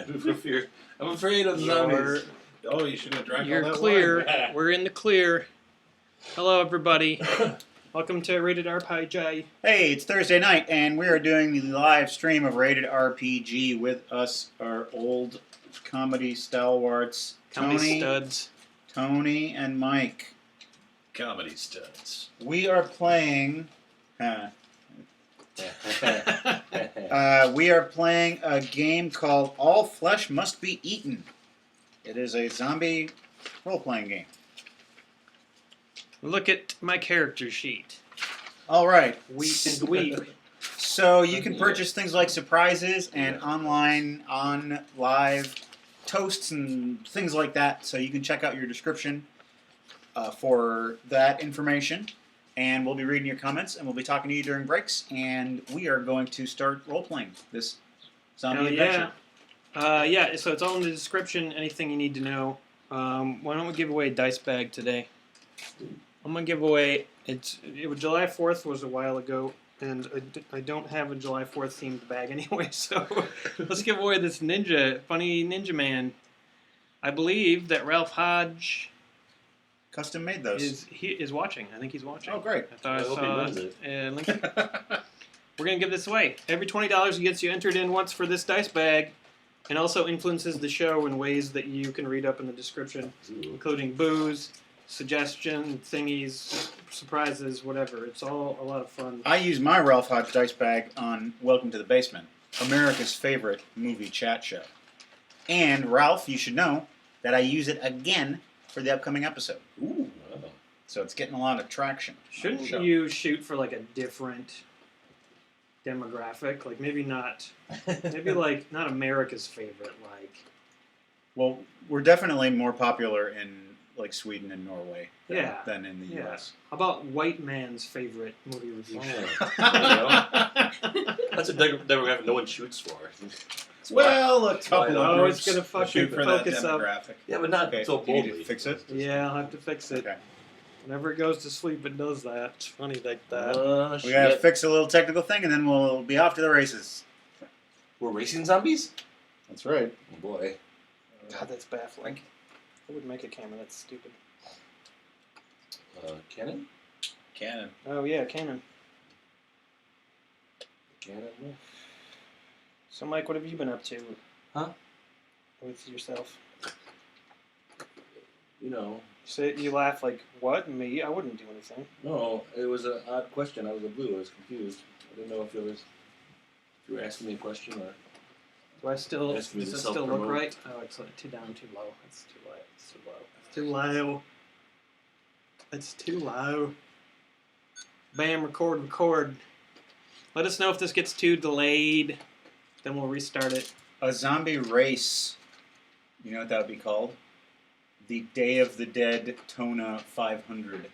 I'm afraid of zombies. Oh, you shouldn't have drank all You're that clear. wine. We're in the clear. Hello, everybody. Welcome to Rated RPG. Hey, it's Thursday night, and we are doing the live stream of Rated RPG. With us are old comedy stalwarts, Comedy studs. Tony, and Mike. Comedy studs. We are playing. We are playing a game called All Flesh Must Be Eaten. It is a zombie role-playing game. Look at my character sheet. All right. Wheat and wheat. So you can purchase things like surprises and online, live toasts and things like that. So you can check out your description for that information. And we'll be reading your comments, and we'll be talking to you during breaks. And we are going to start role-playing this zombie adventure. So it's all in the description, anything you need to know. Why don't we give away a dice bag today? I'm going to give away, July 4th was a while ago, and I don't have a July 4th themed bag anyway, so let's give away this funny ninja man. I believe that Ralph Hodge Custom made those. is watching. I think he's watching. Oh, great. I thought I saw a link. We're going to give this away. Every $20 gets you entered in once for this dice bag, and also influences the show in ways that you can read up in the description, including booze, suggestion, thingies, surprises, whatever. It's all a lot of fun. I use my Ralph Hodge dice bag on Welcome to the Basement, America's favorite movie chat show. And, Ralph, you should know that I use it again for the upcoming episode. Ooh. So it's getting a lot of traction. Shouldn't you shoot for like a different demographic? Like maybe not not America's favorite, like. Well, we're definitely more popular in like Sweden and Norway than in the U.S. How about white man's favorite movie review show? That's a demographic no one shoots for. Well, a couple of groups it's going to fucking for that focus up. demographic. Yeah, but not so Do you need boldly. to fix it? Yeah, I'll have to fix it. Okay. Whenever it goes to sleep, it does that. It's funny like that. We gotta fix a little technical thing, and then we'll be off to the races. We're racing zombies? That's right. Oh boy. God, that's baffling. I would make a camera. That's stupid. Cannon? Cannon. Oh, yeah, Canon. Cannon? So, Mike, what have you been up to? Huh? With yourself? You know. You laugh like, what? Me? I wouldn't do anything. No, it was an odd question. I was blue. I was confused. I didn't know if you were asking me a question or... Does it still look right? Oh, it's too down, too low. It's too low. It's too low. It's too low. It's too low. Bam, record. Let us know if this gets too delayed. Then we'll restart it. A zombie race. You know what that would be called? The Day of the Dead Tona 500.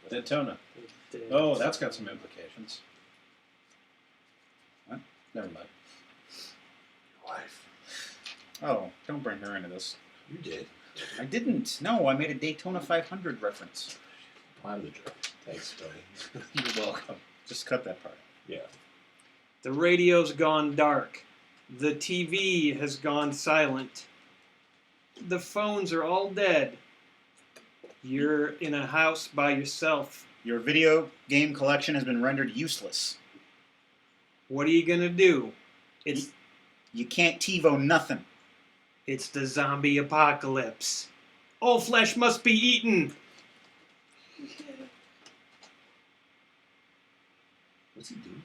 Daytona. Oh, that's got some implications. What? Never mind. Your wife. Oh, don't bring her into this. You did. I didn't. No, I made a Daytona 500 reference. Part of the joke. Thanks, Tony. You're welcome. Just cut that part. Yeah. The radio's gone dark. The TV has gone silent. The phones are all dead. You're in a house by yourself. Your video game collection has been rendered useless. What are you gonna do? You can't TiVo nothing. It's the zombie apocalypse. All flesh must be eaten. What's he doing?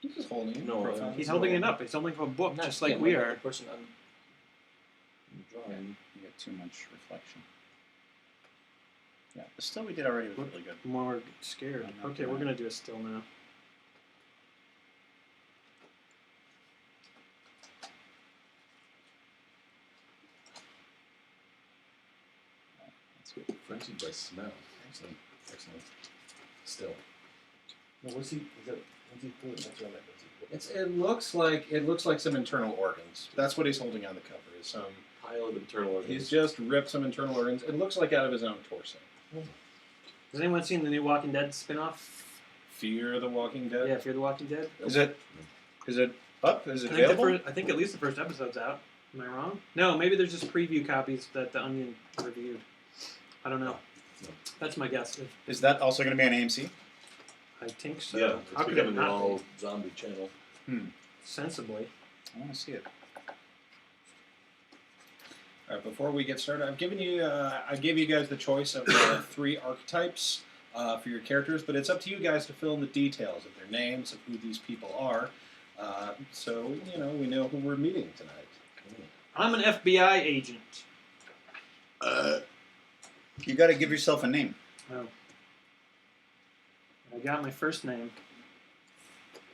He's just holding it. No, He's holding it up. He's holding up a book, just like we are. The person on the drawing. You get too much reflection. Yeah, the still we did already was really good. More scared. Okay, we're gonna do a still now. That's good. Frenzied by smell. Excellent. Still. No, what's he pulling? That's what it looks like some internal organs. That's what he's holding on the cover. Is some Pile of internal organs. He's just ripped some internal organs. It looks like out of his own torso. Has anyone seen the new Walking Dead spinoff Fear the Walking Dead. Yeah, Fear the Walking Dead. Is it up? Is it I think, available? I think at least the first episode's out. Am I wrong? No, maybe there's just preview copies that the Onion reviewed. I don't know. No. That's my guess. Is that also going to be on AMC? I think so. Yeah, How it's could it becoming an not all be? zombie channel. Sensibly. I want to see it. All right, before we get started, I've given you, I gave you guys the choice of 3 archetypes for your characters, but it's up to you guys to fill in the details of their names, of who these people are, so we know who we're meeting tonight. I'm an FBI agent. You got to give yourself a name. Oh. I got my first name.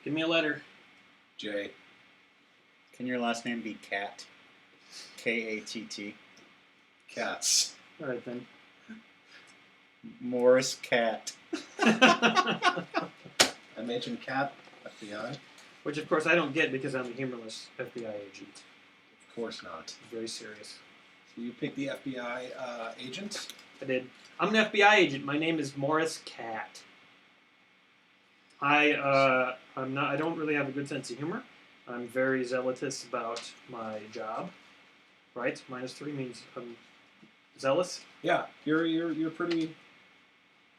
Give me a letter. Jay. Can your last name be Cat? K-A-T-T. Cats. All right then. Morris Cat. I mentioned Cat, FBI. Which of course I don't get because I'm a humorless FBI agent. Of course not. Very serious. So you picked the FBI agent. I did. I'm an FBI agent. My name is Morris Cat. I'm not. I don't really have a good sense of humor. I'm very zealous about my job. Right? -3 means I'm zealous. Yeah, you're pretty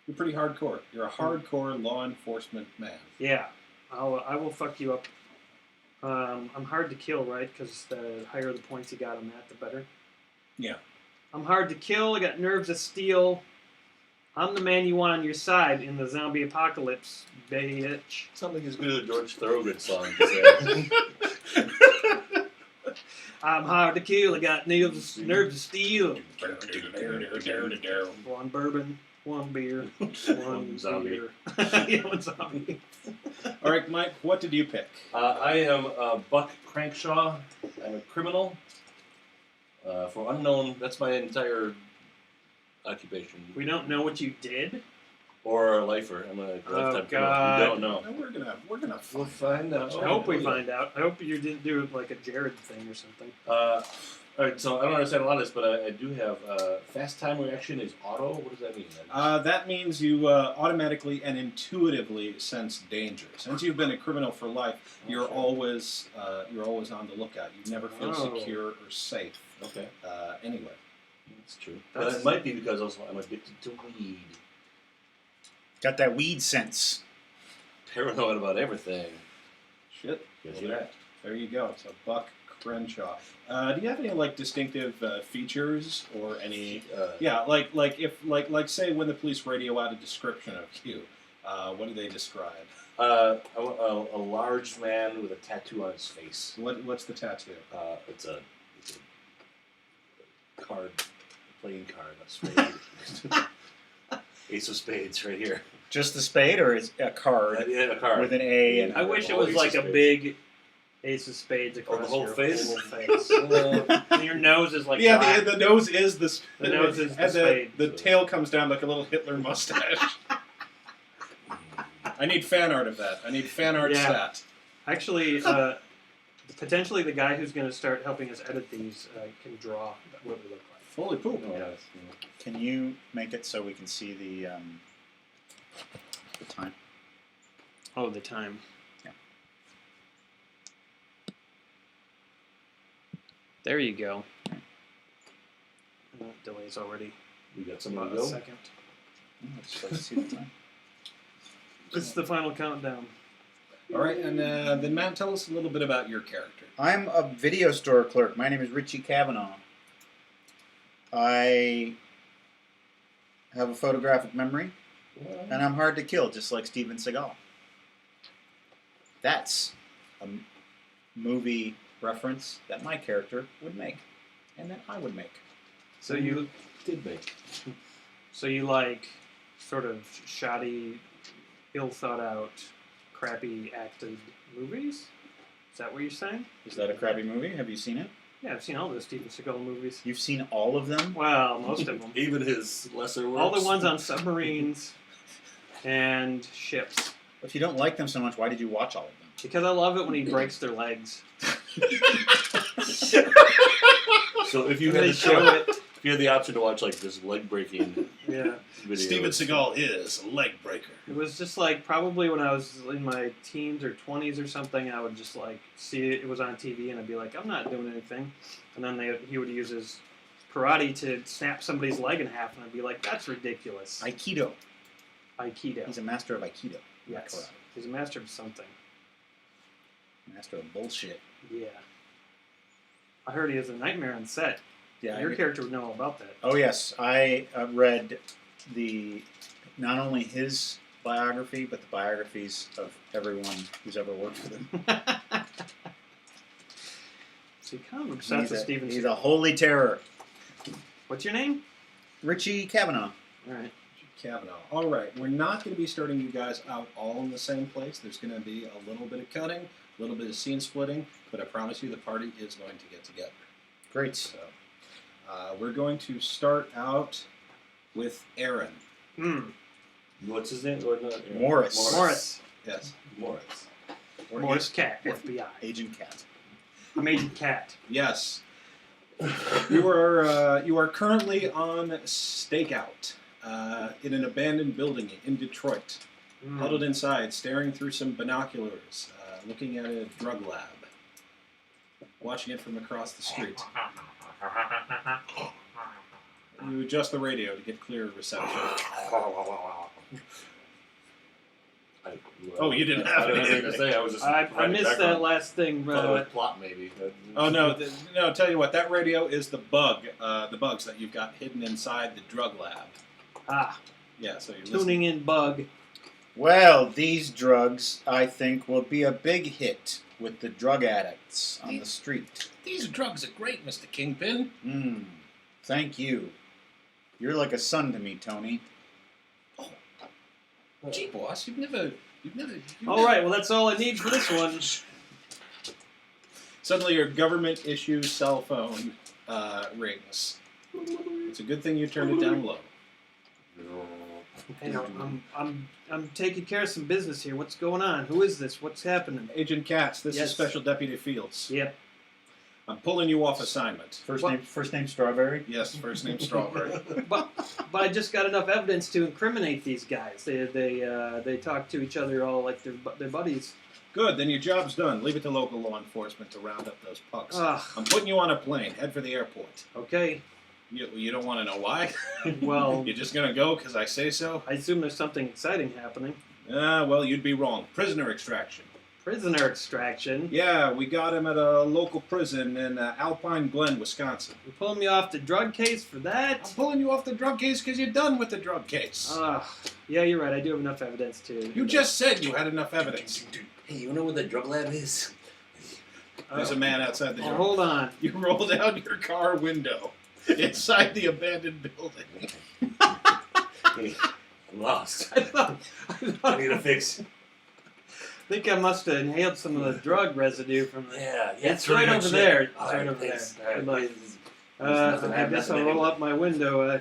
hardcore. You're a hardcore law enforcement man. Yeah. I will fuck you up. I'm hard to kill, right? Because the higher the points you got on that, the better. Yeah. I'm hard to kill. I got nerves of steel. I'm the man you want on your side in the zombie apocalypse, bitch. Something as good as a George Thorogood song to say. I'm hard to kill. I got nerves of steel. One bourbon, one beer, one zombie. beer. Yeah, one zombie. All right, Mike, what did you pick? I am Buck Crankshaw. I'm a criminal. For unknown, that's my entire occupation. We don't know what you did. Or a lifer. I'm a lifetime criminal. God. We don't know. No, we're gonna We'll find out. I hope we find out. I hope you didn't do like a Jared thing or something. All right, so I don't understand a lot of this, but I do have fast time reaction is auto. What does that mean? That means you automatically and intuitively sense danger. Since you've been a criminal for life, you're always on the lookout. You never feel secure or safe. Okay. Anyway. That's true. But it might be because also I'm addicted to weed. Got that weed sense. Paranoid about everything. Shit. You see that? There you go. So Buck Crenshaw. Do you have any distinctive features or any? Like say when the police radio out a description of you, what do they describe? I'm a large man with a tattoo on his face. What's the tattoo? It's a card, a playing card, a spade. Ace of spades right here. Just the spade, or is a card Yeah, a card. with an A? And I wish it was like a big Ace of Spades across the whole your face? whole face. And your nose is like Yeah, black. the nose is the The nose is the and spade. the tail comes down like a little Hitler mustache. I need fan art of that. I need fan art Yeah. stat. Actually, potentially the guy who's going to start helping us edit these can draw what we look like. Holy poop. Yes. can you make it so we can see the time? Oh, the time. Yeah. There you go. Delay's already We got something about to a go. second. Let's see the time. This is the final countdown. All right, and then Matt, tell us a little bit about your character. I'm a video store clerk. My name is Richie Kavanaugh. I have a photographic memory, and I'm hard to kill, just like Steven Seagal. That's a movie reference that my character would make, and that I would make. So you Did make. So you like sort of shoddy, ill thought out, crappy acted movies? Is that what you're saying? Is that a crappy movie? Have you seen it? Yeah, I've seen all those Steven Seagal movies. You've seen all of them? Well, most of them. Even his lesser works. All the ones on submarines and ships. If you don't like them so much, why did you watch all of them? Because I love it when he breaks their legs. So if you They had the show choice, it. you had the option to watch like this leg breaking Yeah. video. Steven Seagal is a leg breaker. It was just like probably when I was in my teens or 20s or something, I would just like see it was on TV and I'd be like, I'm not doing anything. And then he would use his karate to snap somebody's leg in half, and I'd be like, that's ridiculous. Aikido. Aikido. He's a master of Aikido. Yes. Karate. He's a master of something. Master of bullshit. Yeah. I heard he has a nightmare on set. Yeah. Your character would know all about that. Oh yes, I read not only his biography, but the biographies of everyone who's ever worked with him. So you're kind of obsessed with Steven He's Seagal. a holy terror. What's your name? Richie Kavanaugh. All right. Kavanaugh. All right, we're not going to be starting you guys out all in the same place. There's going to be a little bit of cutting, a little bit of scene splitting, but I promise you the party is going to get together. Great. So we're going to start out with Aaron. What's his name? Or not? Morris. Yes. Morris. Morris Cat, FBI. Agent Cat. I'm Agent Cat. Yes. You are currently on stakeout in an abandoned building in Detroit. Huddled inside, staring through some binoculars, looking at a drug lab, watching it from across the street. You adjust the radio to get clear reception. Oh, you didn't have I don't have anything anything. to say. I was just. I missed that last thing. Plot maybe. Oh no, no! Tell you what, that radio is the bugs that you've got hidden inside the drug lab. Yeah. So you're listening. Tuning in bug. Well, these drugs, I think, will be a big hit with the drug addicts on the street. These drugs are great, Mr. Kingpin. Thank you. You're like a son to me, Tony. Gee, boss, you've never. All right, well, that's all I need for this one. Suddenly, your government-issue cell phone rings. It's a good thing you turned it down low. Hey, I'm taking care of some business here. What's going on? Who is this? What's happening? Agent Katz, this Yes. is Special Deputy Fields. Yep. I'm pulling you off assignment. First name Strawberry. Yes, first name Strawberry. But I just got enough evidence to incriminate these guys. They talk to each other all like they're buddies. Good, then your job's done. Leave it to local law enforcement to round up those punks. Ugh. I'm putting you on a plane. Head for the airport. Okay. You don't want to know why? Well, You're just going to go because I say so? I assume there's something exciting happening. Well, you'd be wrong. Prisoner extraction. Prisoner extraction. Yeah, we got him at a local prison in Alpine Glen, Wisconsin. You pulling me off the drug case for I'm that? pulling you off the drug case because you're done with the drug case. Yeah, you're right. I do have enough evidence to. You just said you had enough evidence. Hey, you know where the drug lab is? There's a man outside the door. Hold on. You roll down your car window inside the abandoned building. Hey, I'm lost. I thought, I need a fix. I think I must have inhaled some of the drug residue from the. Yeah, It's right over there. It's All right right, over there. thanks. All right, Good luck. please. There's I guess I'll roll up my window.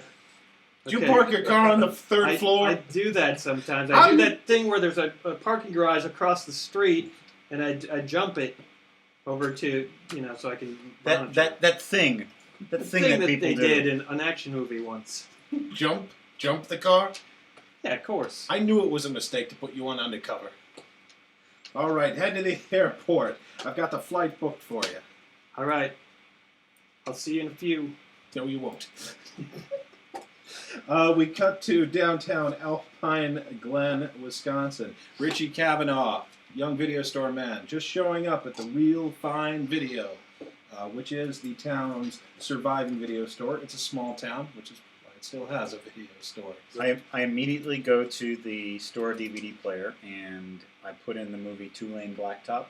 Do you Okay. park your car on the third floor? I do that sometimes. I do that thing where there's a parking garage across the street, and I jump it over to so I can. That thing. That thing that people they do. did in an action movie once. Jump the car? Yeah, of course. I knew it was a mistake to put you on undercover. All right, head to the airport. I've got the flight booked for you. All right. I'll see you in a few. No, you won't. We cut to downtown Alpine Glen, Wisconsin. Richie Kavanaugh, young video store man, just showing up at the Real Fine Video, which is the town's surviving video store. It's a small town, which is why it still has a video store. I immediately go to the store DVD player and I put in the movie Two Lane Blacktop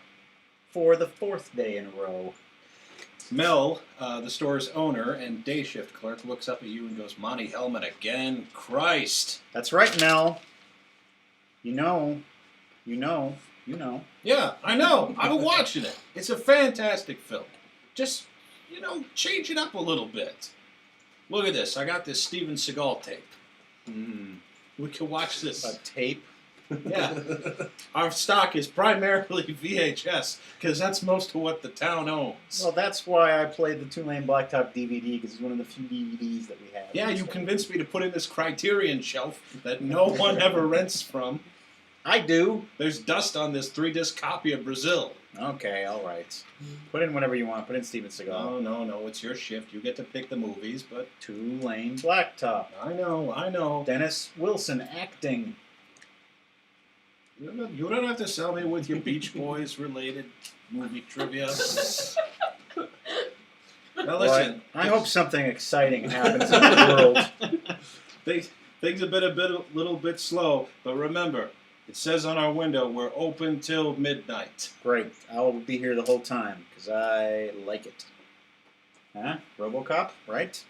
for the 4th day in a row. Mel, the store's owner and day shift clerk, looks up at you and goes, "Monty Hellman again? Christ!" That's right, Mel. You know. Yeah, I know. I've been watching it. It's a fantastic film. Just, change it up a little bit. Look at this. I got this Steven Seagal tape. We can watch this. A tape? Yeah. Our stock is primarily VHS, because that's most of what the town owns. Well, that's why I played the Two-Lane Blacktop DVD, because it's one of the few DVDs that we have. Yeah, you convinced me to put in this Criterion shelf that no one ever rents from. I do. There's dust on this 3-disc copy of Brazil. Okay, all right. Put in whatever you want. Put in Steven Seagal. No, it's your shift. You get to pick the movies, but... Two-Lane Blacktop. I know. Dennis Wilson acting. You don't have to sell me with your Beach Boys related movie trivia. Now listen, I hope something exciting happens in the world. things have been a little bit slow, but remember, it says on our window we're open till midnight. Great. I'll be here the whole time, because I like it. Huh? RoboCop, right?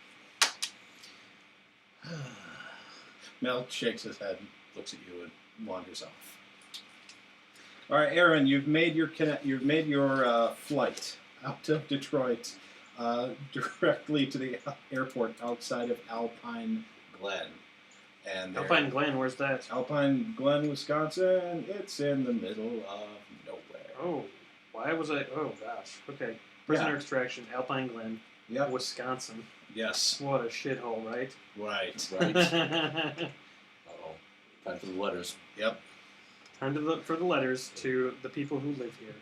Mel shakes his head, looks at you, and wanders off. All right, Aaron, you've made your flight out of Detroit directly to the airport outside of Alpine Glen. And Alpine Glen, where's that? Alpine Glen, Wisconsin. It's in the middle of nowhere. Oh, why was I? Oh gosh. Okay. Prisoner extraction, Alpine Glen, Yep. Wisconsin. Yes. What a shithole, right? Right. Right. Uh-oh. Time for the letters. Yep. Time to look for the letters to the people who live here.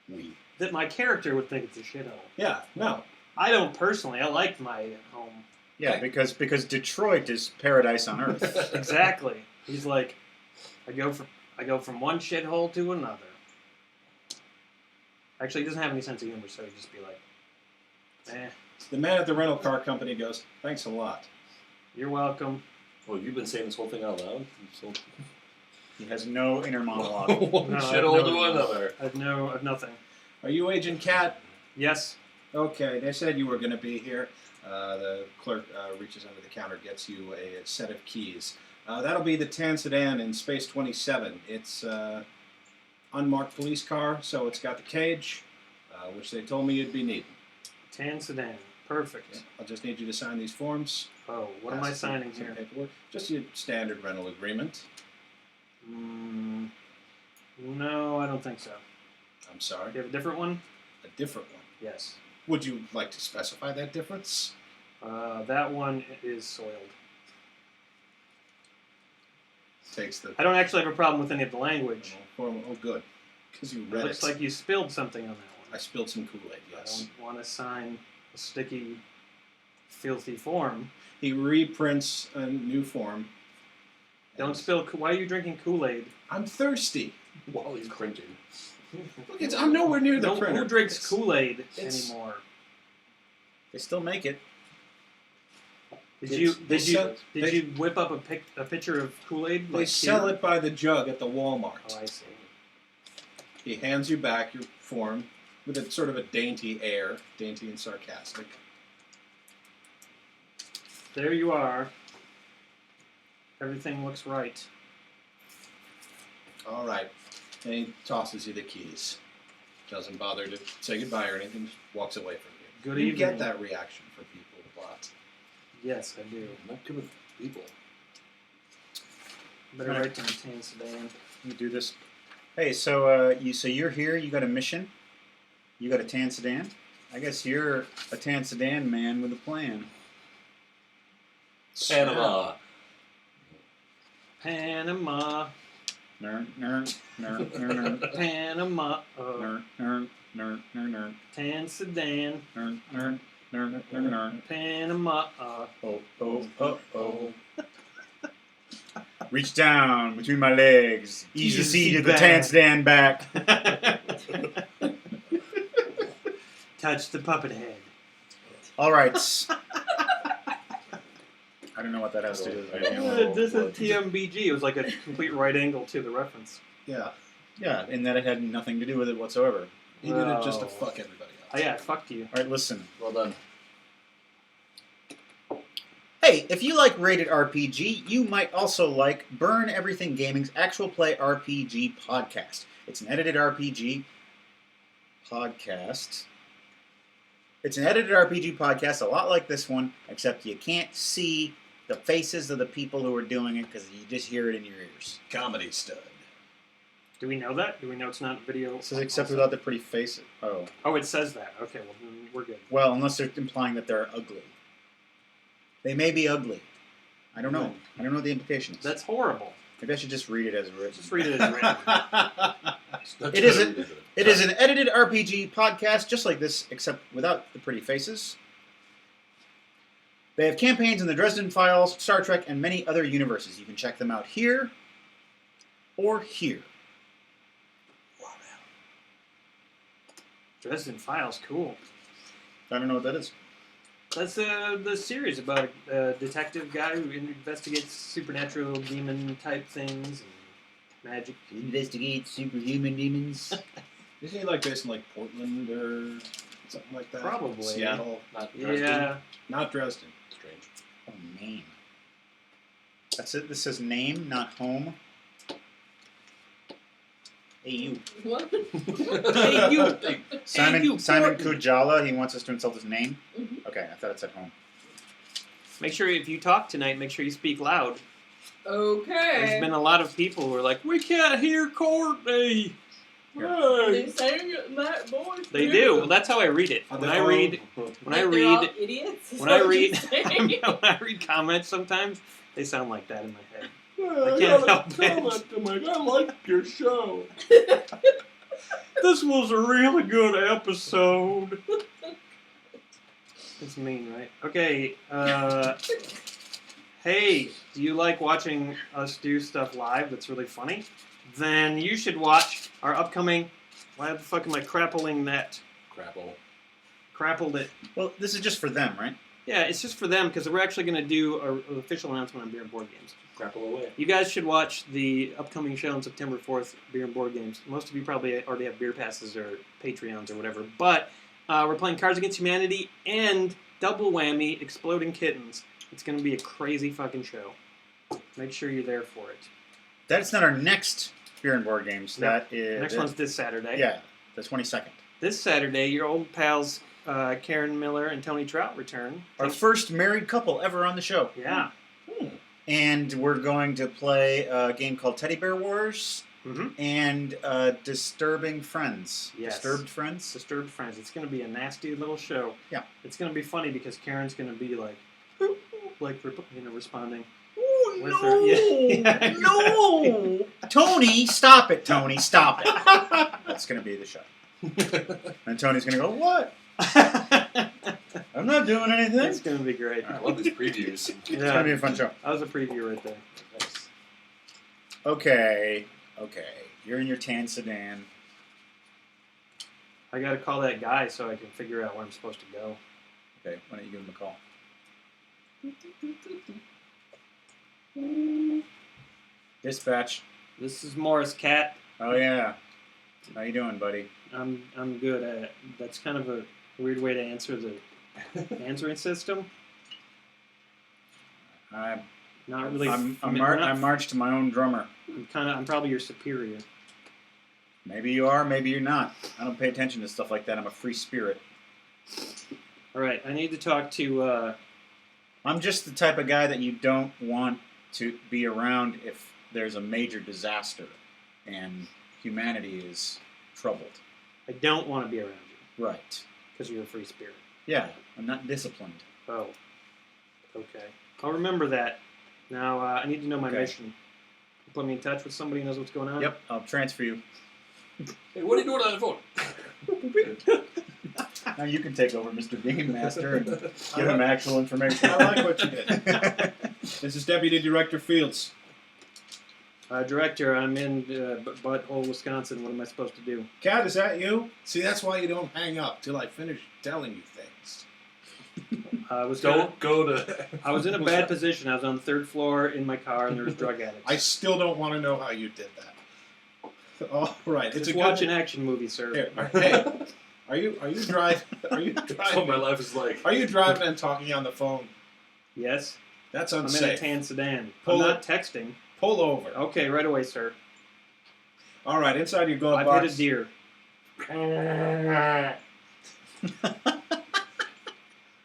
We. That my character would think it's a shithole. Yeah. No. I don't personally. I like my home. Yeah, because Detroit is paradise on earth. Exactly. He's like, I go from one shithole to another. Actually, he doesn't have any sense of humor, so he'd just be like, eh. The man at the rental car company goes, "Thanks a lot." You're welcome. Well, you've been saying this whole thing out loud. So. He has no inner monologue. One No, shithole no. to another. I've nothing. Are you Agent Cat? Yes. Okay, they said you were going to be here. The clerk reaches under the counter, gets you a set of keys. That'll be the tan sedan in Space 27. It's unmarked police car, so it's got the cage, which they told me you'd be needing. Tan sedan. Perfect. Okay. I'll just need you to sign these forms. Oh, what am I signing Some here? paperwork. Just your standard rental agreement. No, I don't think so. I'm sorry. Do you have a different one? A different one. Yes. Would you like to specify that difference? That one is soiled. Takes the... I don't actually have a problem with any of the language. Oh, good. Because you It read looks it. like you spilled something on that I one. spilled some Kool-Aid, yes. I don't want to sign a sticky, filthy form. He reprints a new form. Don't spill. Why are you drinking Kool-Aid? I'm thirsty. While he's printing. Look, I'm nowhere near the No, printer. who drinks It's- Kool-Aid it's- anymore? They still make it. Did It's- you whip up a pitcher of Kool-Aid? They like sell here? it by the jug at the Walmart. Oh, I see. He hands you back your form with a sort of a dainty air, dainty and sarcastic. There you are. Everything looks right. All right. And he tosses you the keys. Doesn't bother to say goodbye or anything, just walks away from you. Good you evening. get that reaction from people a lot. Yes, I do. I'm not good with people. Better write down tan sedan. You do this. Hey, so you're here. You got a mission. You got a tan sedan. I guess you're a tan sedan man with a plan. Panama. Panama. Ner, ner, ner, ner, ner, Panama. ner, ner, ner, ner, ner, Tan sedan. ner, ner, ner, ner, ner, ner. Panama. Oh, oh, oh, oh. Reach down between my legs. Ease the seat of the tan sedan back. Touch the puppet head. All right. I don't know what that has to do with it. This is TMBG. It was like a complete right angle to the reference. Yeah. Yeah, in that it had nothing to do with it whatsoever. He did it just to Oh. fuck everybody Oh else. yeah, fucked you. All right, listen. Well done. Hey, if you like Rated RPG, you might also like Burn Everything Gaming's Actual Play RPG podcast. It's an edited RPG podcast. It's an edited RPG podcast, a lot like this one, except you can't see the faces of the people who are doing it because you just hear it in your ears. Comedy stud. Do we know that? Do we know it's not video? It says except without the pretty faces. Oh. Oh, it says that. Okay, well, then we're good. Well, unless they're implying that they're ugly. They may be ugly. I don't know. I don't know the implications. That's horrible. Maybe I should just read it as written. Just read it as written. It is an edited RPG podcast just like this, except without the pretty faces. They have campaigns in the Dresden Files, Star Trek, and many other universes. You can check them out here or here. Dresden Files, cool. I don't know what that is. That's the series about a detective guy who investigates supernatural demon type things and magic. Investigate superhuman demons. Isn't he like based in like Portland or something like that? Probably. Seattle. Not Dresden. Yeah. Not Dresden. Strange. Oh, name. That's it. This says name, not home. Hey, you. What? Hey, you. Simon, you, Simon Portland. Kujala, he wants us to insult his name? Mhm. Okay, I thought it said home. Make sure if you talk tonight, make sure you speak loud. Okay. There's been a lot of people who are like, we can't hear Courtney. They Hey. saying that voice. They too. do. Well, that's how I read it. When I read, when I Like they're all read, idiots. is when I what you're read, saying? when I read comments, sometimes they sound like that in my head. I can't help it. I like your show. This was a really good episode. It's mean, right? Okay. Hey, do you like watching us do stuff live that's really funny? Then you should watch our upcoming. Why the fuck am I crappling that? Crapple. Crappled it. Well, this is just for them, right? Yeah, it's just for them because we're actually going to do an official announcement on Beer and Board Games. Crapple away. You guys should watch the upcoming show on September 4th, Beer and Board Games. Most of you probably already have beer passes or Patreons or whatever. But we're playing Cards Against Humanity and double whammy, Exploding Kittens. It's going to be a crazy fucking show. Make sure you're there for it. That's not our next Beer and Board Games. No. That is... Next one's this Saturday. Yeah, the 22nd. This Saturday, your old pals Karen Miller and Tony Trout return. Our first married couple ever on the show. Yeah. And we're going to play a game called Teddy Bear Wars Mm-hmm. and Disturbing Friends. Yes. Disturbed Friends? Disturbed Friends. It's going to be a nasty little show. Yeah. It's going to be funny because Karen's going to be like responding. Oh, With no! her- yeah, No! Tony, stop it, Tony, stop it. That's going to be the show. And Tony's going to go, what? I'm not doing anything. It's going to be great. I love these previews. It's going to be a fun show. That was a preview right there. Nice. Okay. You're in your tan sedan. I got to call that guy so I can figure out where I'm supposed to go. Okay, why don't you give him a call? Dispatch. This is Morris Cat. Oh, yeah. How you doing, buddy? I'm good. That's kind of a weird way to answer the answering system. I'm Not really. marched to my own drummer. I'm probably your superior. Maybe you are, maybe you're not. I don't pay attention to stuff like that. I'm a free spirit. All right, I need to talk to. I'm just the type of guy that you don't want to be around if there's a major disaster and humanity is troubled. I don't want to be around you Right. because you're a free spirit. Yeah, I'm not disciplined. Oh. Okay. I'll remember that. Now I need to know my Okay. mission. Put me in touch with somebody who knows what's going on. Yep, I'll transfer you. Hey, what are you doing on the phone? Now you can take over, Mr. Game Master, and give him actual information. I like what you did. This is Deputy Director Fields. Director, I'm in Butthole, Wisconsin. What am I supposed to do? Cat, is that you? See, that's why you don't hang up till I finish telling you things. I was Don't go to. I was in a bad position. I was on the third floor in my car, and there was drug addicts. I still don't want to know how you did that. All right, it's Just a watch good. an action movie, sir. Here, hey, are you driving? Are you That's what driving? my life is like. Are you driving and talking on the phone? Yes, That's I'm in a unsafe. tan sedan. Pull I'm not texting. Pull over. Okay, right away, sir. All right, inside your glove I've box. hit a deer.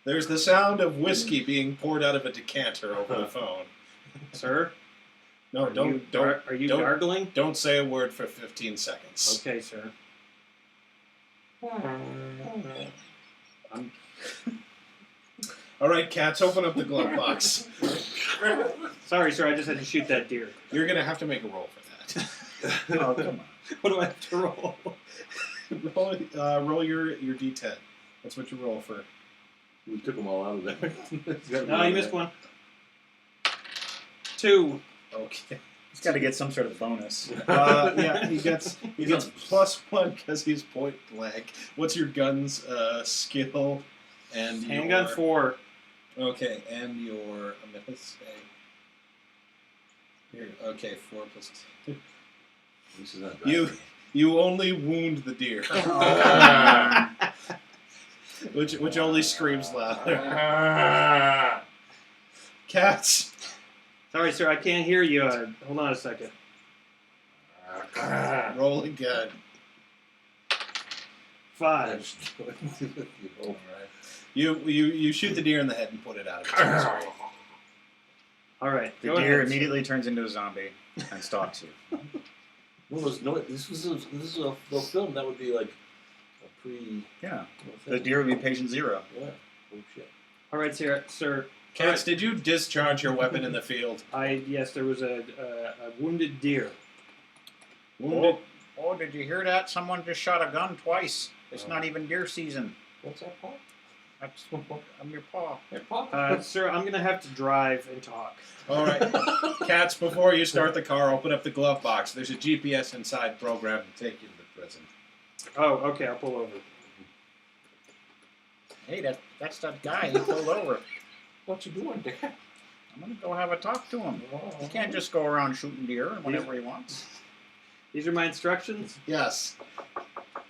There's the sound of whiskey being poured out of a decanter over the phone. Sir? No, Are don't you don't- gargling? don't say a word for 15 seconds. Okay, sir. I'm All right, cats, open up the glove box. sorry, sir. I just had to shoot that deer. You're gonna have to make a roll for that. Oh, come on. What do I have to roll? roll your D10. That's what you roll for. We took them all out of there. No, you missed one. 2. Okay. He's got to get some sort of bonus. Yeah, he gets +1 because he's point blank. What's your gun's skill and Handgun 4. Okay, and your I'm gonna say. Here, okay, 4 plus 2. This is not You only wound the deer, which only screams louder. Cats. Sorry, sir. I can't hear you. Hold on a second. Roll again. 5. You shoot the deer in the head and put it out of its misery. All right. The go deer ahead. immediately turns into a zombie and stalks you. No, this is a film that would be like a pre. Yeah. The deer would be patient 0. Yeah. Oh shit. All right, sir. Cats, did you discharge your weapon in the field? Yes, there was a wounded deer. Wounded. Oh, did you hear that? Someone just shot a gun twice. It's Oh. not even deer season. What's that called? That's I'm your paw. Sir, I'm gonna have to drive and talk. All right. Cats, before you start the car, open up the glove box. There's a GPS inside program to take you to the prison. Oh, okay. I'll pull over. Hey, that's that guy. He pulled over. What you doing, Dad? I'm gonna go have a talk to him. He can't just go around shooting deer whenever he wants. These are my instructions, Yes.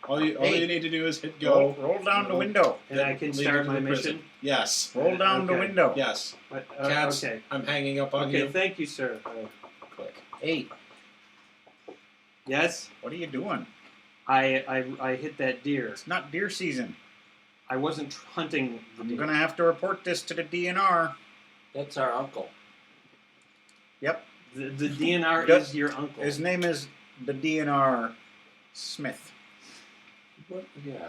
All you need to do is hit Roll, go. roll down the window. and I can Lead start you to my the prison. mission. Yes. Roll down the Okay. window. Yes. But, Cats, okay. I'm hanging up on Okay. you. Thank you, sir. Click. Hey, Yes, what are you doing? I hit that deer. It's not deer season. I wasn't hunting the I'm deer. gonna have to report this to the DNR. That's our uncle. Yep. The DNR Does- is your uncle. His name is the DNR Smith. What? Yeah.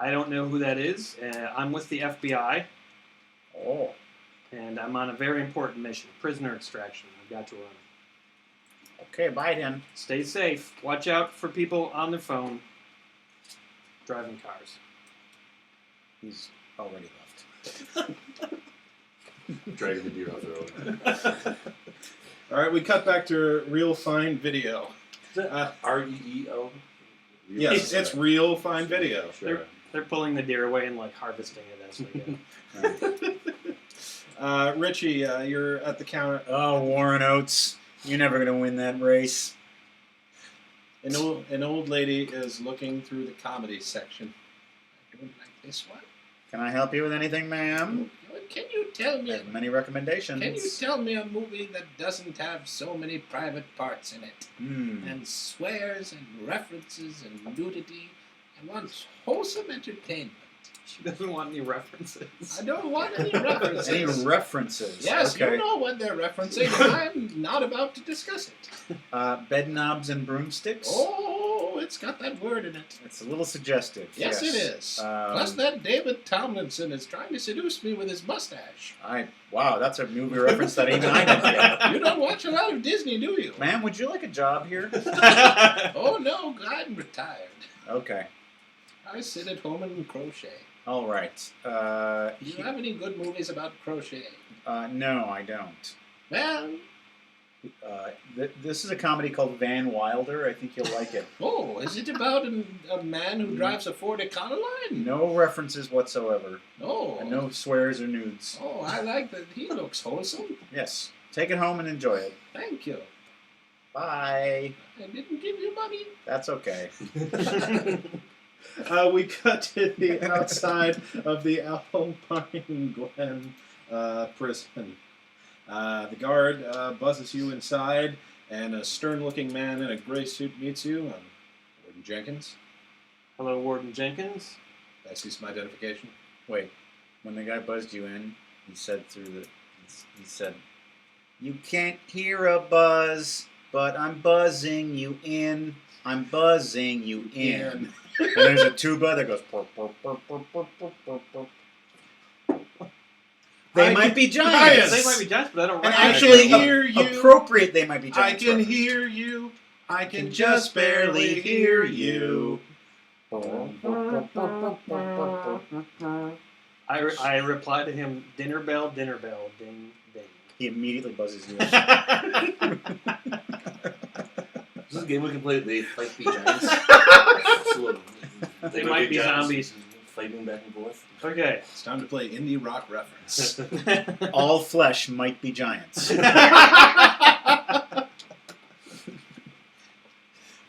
I don't know who that is. I'm with the FBI, Oh. and I'm on a very important mission: prisoner extraction. I've got to run. Okay, bye then. Stay safe. Watch out for people on their phone driving cars. He's already left. Dragging the deer off the road. All right, we cut back to real fine video. REEO? Yes, it's real fine video. Sure. They're pulling the deer away and like harvesting it as they go. Richie, you're at the counter. Oh, Warren Oates. You're never gonna win that race. An old lady is looking through the comedy section. I don't like this one. Can I help you with anything, ma'am? Can you tell me? There's many recommendations. Can you tell me a movie that doesn't have so many private parts in it, and swears and references and nudity? I want wholesome entertainment. She doesn't want any references. I don't want any references. Any references? Yes, Okay. you know what they're referencing. I'm not about to discuss it. Bed knobs and broomsticks. Oh, it's got that word in it. It's a little suggestive. Yes, it is. Plus, that David Tomlinson is trying to seduce me with his mustache. Wow, that's a movie reference that even I didn't get. You don't watch a lot of Disney, do you? Ma'am, would you like a job here? Oh, no, I'm retired. Okay. I sit at home and crochet. All right. Do you have any good movies about crochet? No, I don't. Well, This is a comedy called Van Wilder. I think you'll like it. oh, is it about a man who drives a Ford Econoline? No references whatsoever. Oh. And no swears or nudes. Oh, I like that. He looks wholesome. Yes. Take it home and enjoy it. Thank you. Bye. I didn't give you money. That's okay. We cut to the outside of the Alpine Glen prison. The guard buzzes you inside, and a stern-looking man in a gray suit meets you. Warden Jenkins. Hello, Warden Jenkins. I see some identification. Wait, when the guy buzzed you in, he said "You can't hear a buzz, but I'm buzzing you in. I'm buzzing you in." And there's a tuba that goes. Purr, purr, purr, purr, purr, purr, purr, purr. They might be giants. They might be giants, but I don't And recognize actually, them. hear you. appropriate. They might be I giants. can reference. hear you. I can just barely hear you. I reply to him, dinner bell, ding, ding. He immediately buzzes you. Is this a game we can play? They fight the giants. So, They might be giants zombies. fighting back and forth. Okay. It's time to play indie rock reference. All flesh might be giants.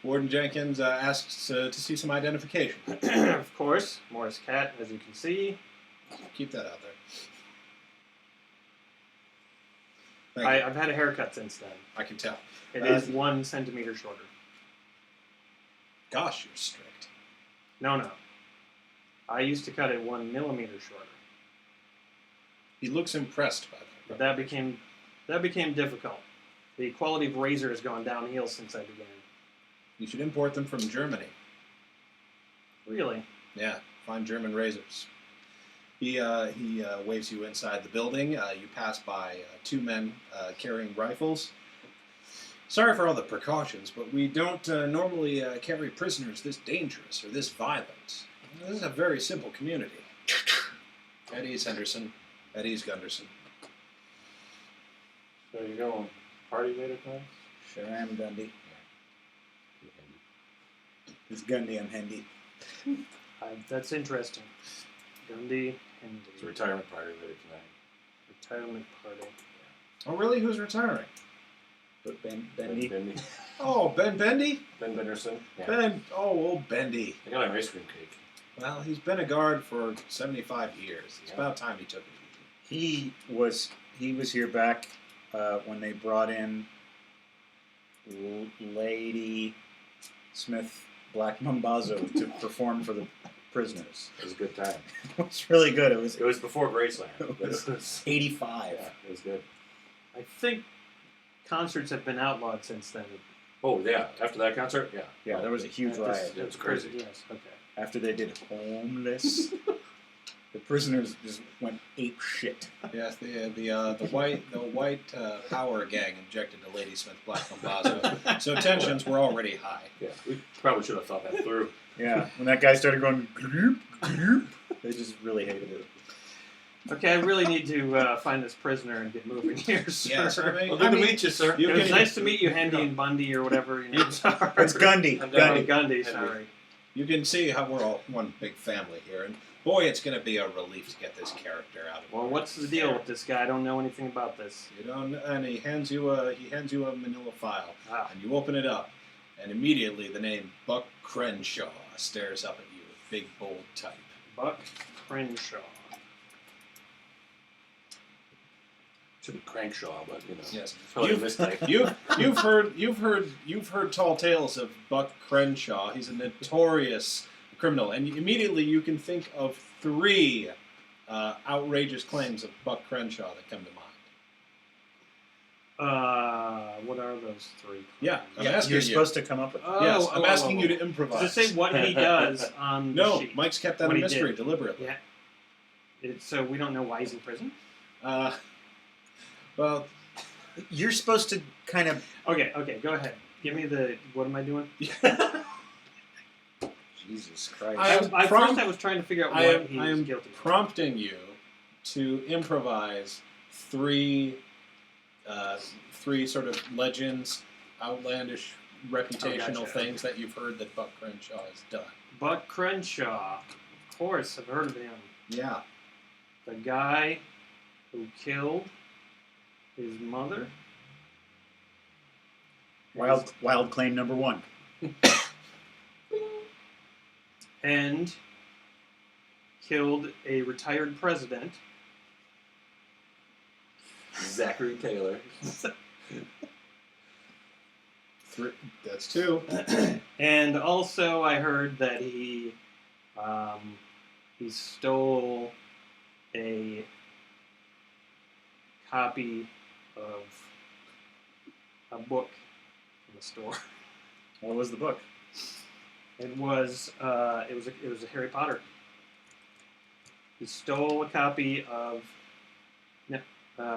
Warden Jenkins asks to see some identification. Of course, Morris Cat, as you can see. Keep that out there. Thank you. I've had a haircut since then. I can tell. It is 1 centimeter shorter. Gosh, you're strict. No. I used to cut it 1 millimeter shorter. He looks impressed by that. But that became difficult. The quality of razor has gone downhill since I began. You should import them from Germany. Really? Yeah, find German razors. He waves you inside the building. You pass by 2 men carrying rifles. Sorry for all the precautions, but we don't normally carry prisoners this dangerous or this violent. This is a very simple community. Eddie's Henderson. Eddie's Gunderson. So you going party later, time? Sure am, Gundy. It's Gundy and Hendy. That's interesting. Gundy and It's a retirement party later tonight. retirement party. Oh, really? Who's retiring? But Ben Bendy. Bendy. Oh, Ben Bendy? Ben Benderson. Yeah. Ben. Oh, old Bendy. I got an ice cream cake. Well, he's been a guard for 75 years. It's about time he took it easy. He was here back when they brought in Lady Smith Black Mambazo to perform for the prisoners. It was a good time. It was really good. It It was before Graceland. was 85. Yeah, it was good. I think concerts have been outlawed since then. Oh, yeah. After that concert? Yeah. Yeah, there was a huge riot. It was crazy. Yes, okay. After they did Homeless, the prisoners just went ape shit. Yes, the white power gang objected to Lady Smith Black Mambazo, so tensions were already high. Yeah. We probably should have thought that through. Yeah, when that guy started going, gloop, gloop, they just really hated it. Okay, I really need to find this prisoner and get moving here, sir. Yes, I mean, Well, good to meet you, sir. you It was can- nice to meet you, Hendy and Bundy, or whatever your names are. It's Gundy. I'm Gundy, Gundy. sorry. You can see how we're all one big family here, and boy, it's going to be a relief to get this character out of. Well, here. what's the deal with this guy? I don't know anything about this. You don't, and he hands you a Manila file, Ah. and you open it up, and immediately the name Buck Crenshaw stares up at you, big bold type. Buck Crenshaw. Should be Crankshaw, but you know. Yes. Probably You've- a mistake. You've heard tall tales of Buck Crenshaw. He's a notorious criminal, and immediately you can think of 3 outrageous claims of Buck Crenshaw that come to mind. What are those 3? Yeah, I'm Yeah, asking you're you. supposed to come up with Yes, I'm asking you to Does improvise. it say what he does on the No, sheet? Mike's kept that What a he mystery did. deliberately. Yeah. So we don't know why he's in prison? Well, You're supposed to kind of. Okay, go ahead. Give me the... What am I doing? Jesus Christ. First I was trying to figure out I what am, he I was am guilty of. prompting you to improvise 3 sort of legends, outlandish, reputational gotcha. things that you've heard that Buck Crenshaw has done. Buck Crenshaw. Of course, I've heard of him. Yeah. The guy who killed his mother. Wild claim number 1. And killed a retired president. Zachary Taylor. That's 2. And also I heard that he stole a copy of a book in the store. What was the book? It was a Harry Potter. He stole a copy of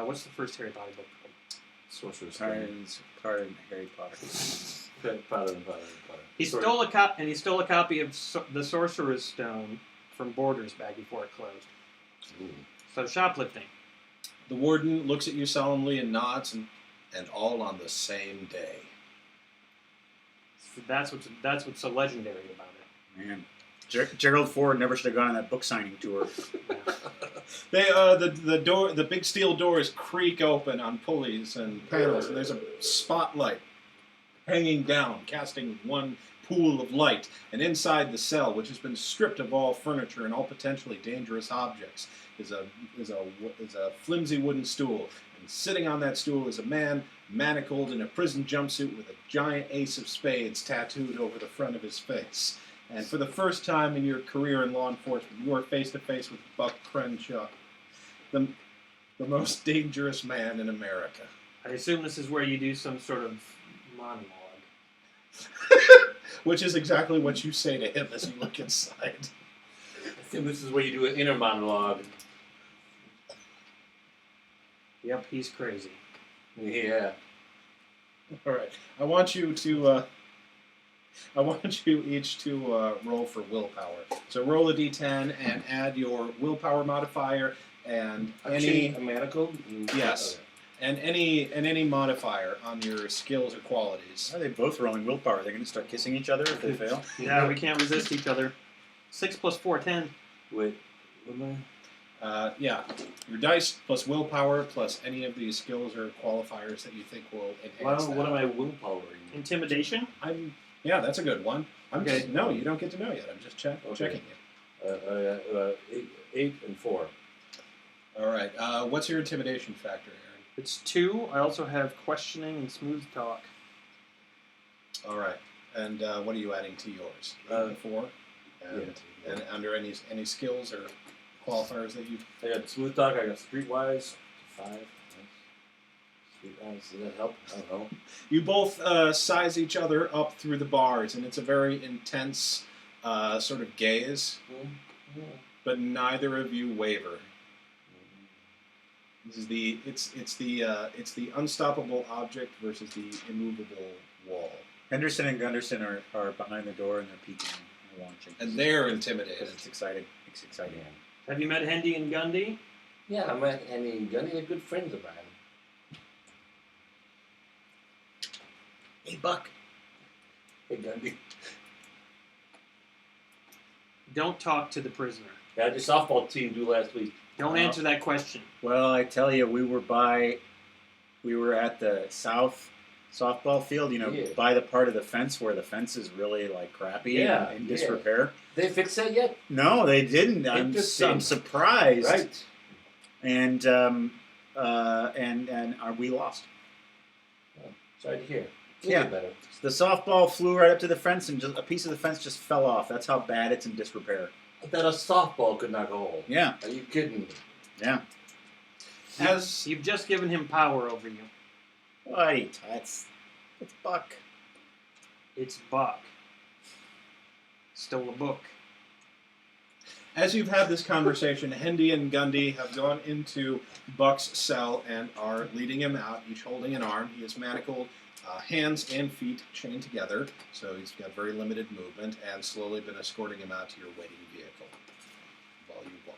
what's the first Harry Potter book called? Sorcerer's Stone. Card and Harry Potter. Potter. He stole a copy of the Sorcerer's Stone from Borders back before it closed. Ooh. So shoplifting. The warden looks at you solemnly and nods, and all on the same day. So that's what's so legendary about it. Man, Gerald Ford never should have gone on that book signing tour. The big steel doors creak open on pulleys and panels, and there's a spotlight hanging down, casting one pool of light. And inside the cell, which has been stripped of all furniture and all potentially dangerous objects, is a flimsy wooden stool. And sitting on that stool is a man manacled in a prison jumpsuit with a giant ace of spades tattooed over the front of his face. And for the first time in your career in law enforcement, you are face to face with Buck Crenshaw, the most dangerous man in America. I assume this is where you do some sort of monologue. Which is exactly what you say to him as you look inside. I think this is where you do an inner monologue. Yep, he's crazy. Yeah. All right, I want you each to roll for willpower. So roll a d10 and add your willpower modifier and any A manacle? Yes. and any modifier on your skills or qualities. Are they both rolling willpower? They're going to start kissing each other if they fail? Yeah, we can't resist each other. 6 plus 4, 10. Wait. What am Yeah, your dice plus willpower plus any of these skills or qualifiers that you think will enhance that. What am I willpowering? Intimidation? Yeah, that's a good one. Okay. No, you don't get to know yet. I'm just checking you. 8 and 4. All right. What's your intimidation factor, Aaron? It's 2. I also have questioning and smooth talk. All right. And what are you adding to yours? 8 and 4. And, Yeah. and under any skills or qualifiers that you. I got smooth talk. I got streetwise. 5. Nice. Streetwise. Does that help? I don't know. You both size each other up through the bars, and it's a very intense sort of gaze, but neither of you waver. This is it's the unstoppable object versus the immovable wall, Henderson and Gunderson are behind the door and they're peeking and watching. and they're intimidated. Because it's exciting. It's exciting. Have you met Hendy and Gundy? Yeah, Gunny are good friends of mine. Hey, Buck. Hey, Gundy. Don't talk to the prisoner. How did your softball team do last week? Don't answer that question. Well, I tell you, we were at the south softball field, Yeah. by the part of the fence where the fence is really like crappy and in disrepair. They fixed that yet? No, they didn't. I'm Interesting. surprised. Right. And we lost. Sorry to hear. Yeah. Better. The softball flew right up to the fence, and just a piece of the fence just fell off. That's how bad it's in disrepair. That a softball could knock a hole. Yeah, Are you kidding me? yeah. You've just given him power over you. Wait, it's Buck. It's Buck. Stole a book. As you've had this conversation, Hendy and Gundy have gone into Buck's cell and are leading him out, each holding an arm. He is manacled, hands and feet chained together, so he's got very limited movement, and slowly been escorting him out to your waiting vehicle while you walk.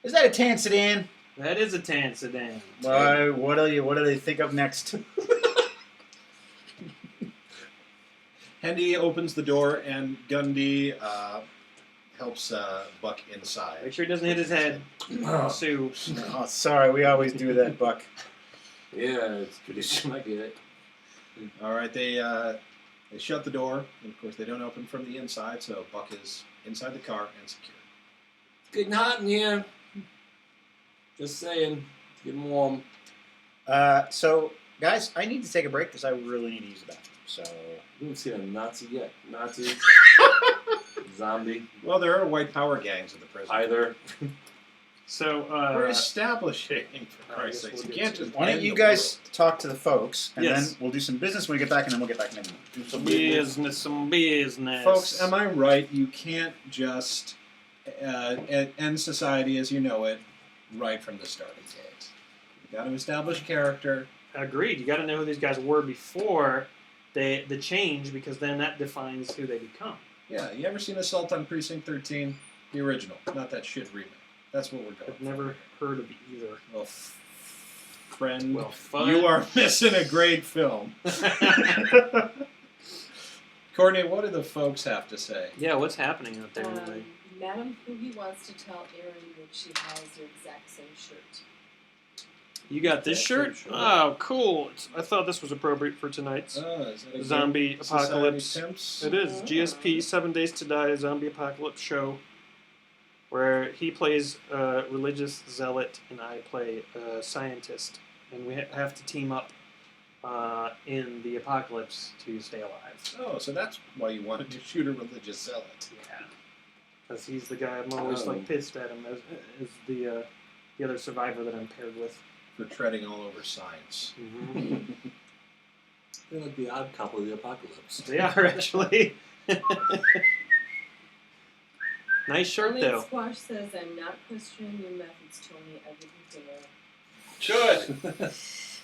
Is that a tan sedan? That is a tan sedan. Why? What do they think of next? Hendy opens the door, and Gundy helps Buck inside. Make sure he doesn't hit his head. Sue. Oh, sorry, we always do that, Buck. Yeah, it's tradition. I get it. All right, they shut the door, and of course they don't open from the inside, so Buck is inside the car and secure. It's getting hot in here. Just saying. It's getting warm. So, guys, I need to take a break because I really need to use the bathroom. So, We haven't seen a Nazi yet. Nazi. Zombie. Well, there are white power gangs in the prison. Either. So We're establishing, for I Christ's guess sakes. we'll You get can't to just Why don't end you the guys talk to the folks, and Yes. then we'll do some business when we get back, and then we'll get back into the Do some business, some business. Folks, am I right? You can't just end society as you know it right from the starting gate. You got to establish a character. Agreed. You got to know who these guys were before the change, because then that defines who they become. Yeah, you ever seen Assault on Precinct 13? The original, not that shit remake. That's what we're going I've for. never heard of either. Well, friend, Well, fun. you are missing a great film. Courtney, what do the folks have to say? Yeah, what's happening out there? Anyway? Madam Poogie wants to tell Erin that she has the exact same shirt. You got this Yeah, shirt? sure. Oh, cool. I thought this was appropriate for tonight's Is that a zombie good society apocalypse. temps? It is GSP 7 Days to Die, a zombie apocalypse show, where he plays a religious zealot and I play a scientist, and we have to team up in the apocalypse to stay alive. Oh, so that's why you wanted to shoot a religious zealot. Yeah, because he's the guy I'm always Oh. like pissed at him as the other survivor that I'm paired with. For treading all over science. They're like the odd couple of the apocalypse. They are actually. Nice shirt Arlene though. Squash says, I'm not questioning your methods, Tony. I didn't dare. Good.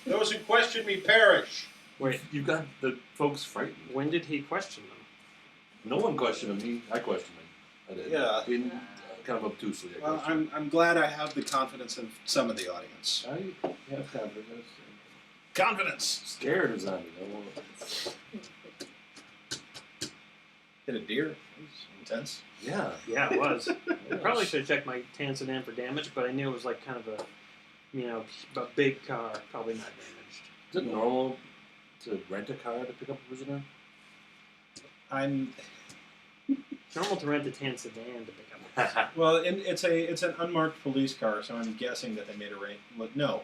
Those who question me perish. Wait, You got the folks frightened. when did he question them? No one questioned him. I questioned him. I did. Yeah. Kind of obtusely. I Well, questioned I'm glad I have the confidence of some of the audience. him. I have confidence. Confidence. Scared of zombies. Hit a deer. It was intense. Yeah. Yeah, it was. I probably should have checked my Tansadam for damage, but I knew it was like kind of a big car, probably not damaged. Is it normal to rent a car to pick up a prisoner? I'm It's normal to rent a Tansadam to pick up. well. It's an unmarked police car, so I'm guessing that they made no,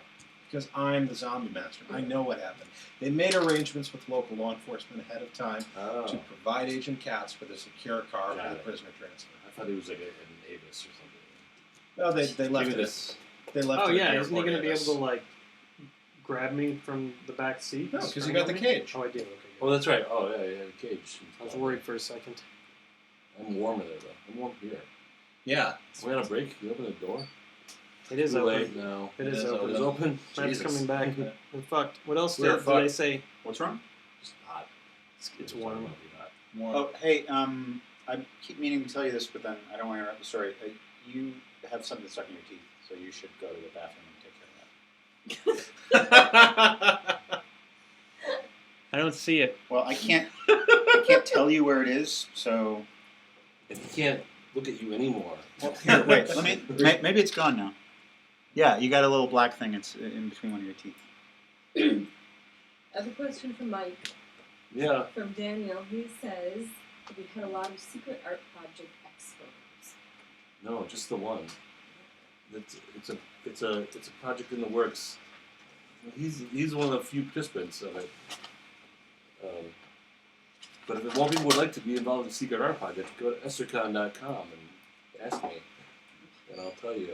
because I'm the zombie master. I know what happened. They made arrangements with local law enforcement ahead of time to Oh. provide Agent Katz with a secure car Got for the it. prisoner transfer. I thought he was like an Avis or something. Well, they left Give me it. this. They left. Oh it at yeah, the isn't he airport going to be able Avis. to like grab me from the back seat? No, 'cause you Strangle got the me? cage. Oh, I did. Okay. Oh, Good. that's right. Oh, yeah, the cage. I was worried for a second. I'm warmer there, though. I'm warm here. Yeah. We had a break. You open the door? It is Too open. late now. It is It open. is open. Matt's Jesus. coming back. I'm fucked. What else We're did fucked. they say? What's wrong? It's hot. It's warm. It's hot. More. Oh, hey, I keep meaning to tell you this, but then I don't want to interrupt the story. You have something stuck in your teeth, so you should go to the bathroom and take care of that. I don't see it. Well, I can't tell you where it is, so. And he can't look at you anymore. Well, here, wait. Maybe it's gone now. Yeah, you got a little black thing. It's in between one of your teeth. I have a question from Mike. Yeah. From Daniel. He says, we had a lot of secret art project expos. No, just the one. It's a project in the works. He's one of the few participants of it. But if more people would like to be involved in the Secret Art Project, go to EsserCon.com and ask me, and I'll tell you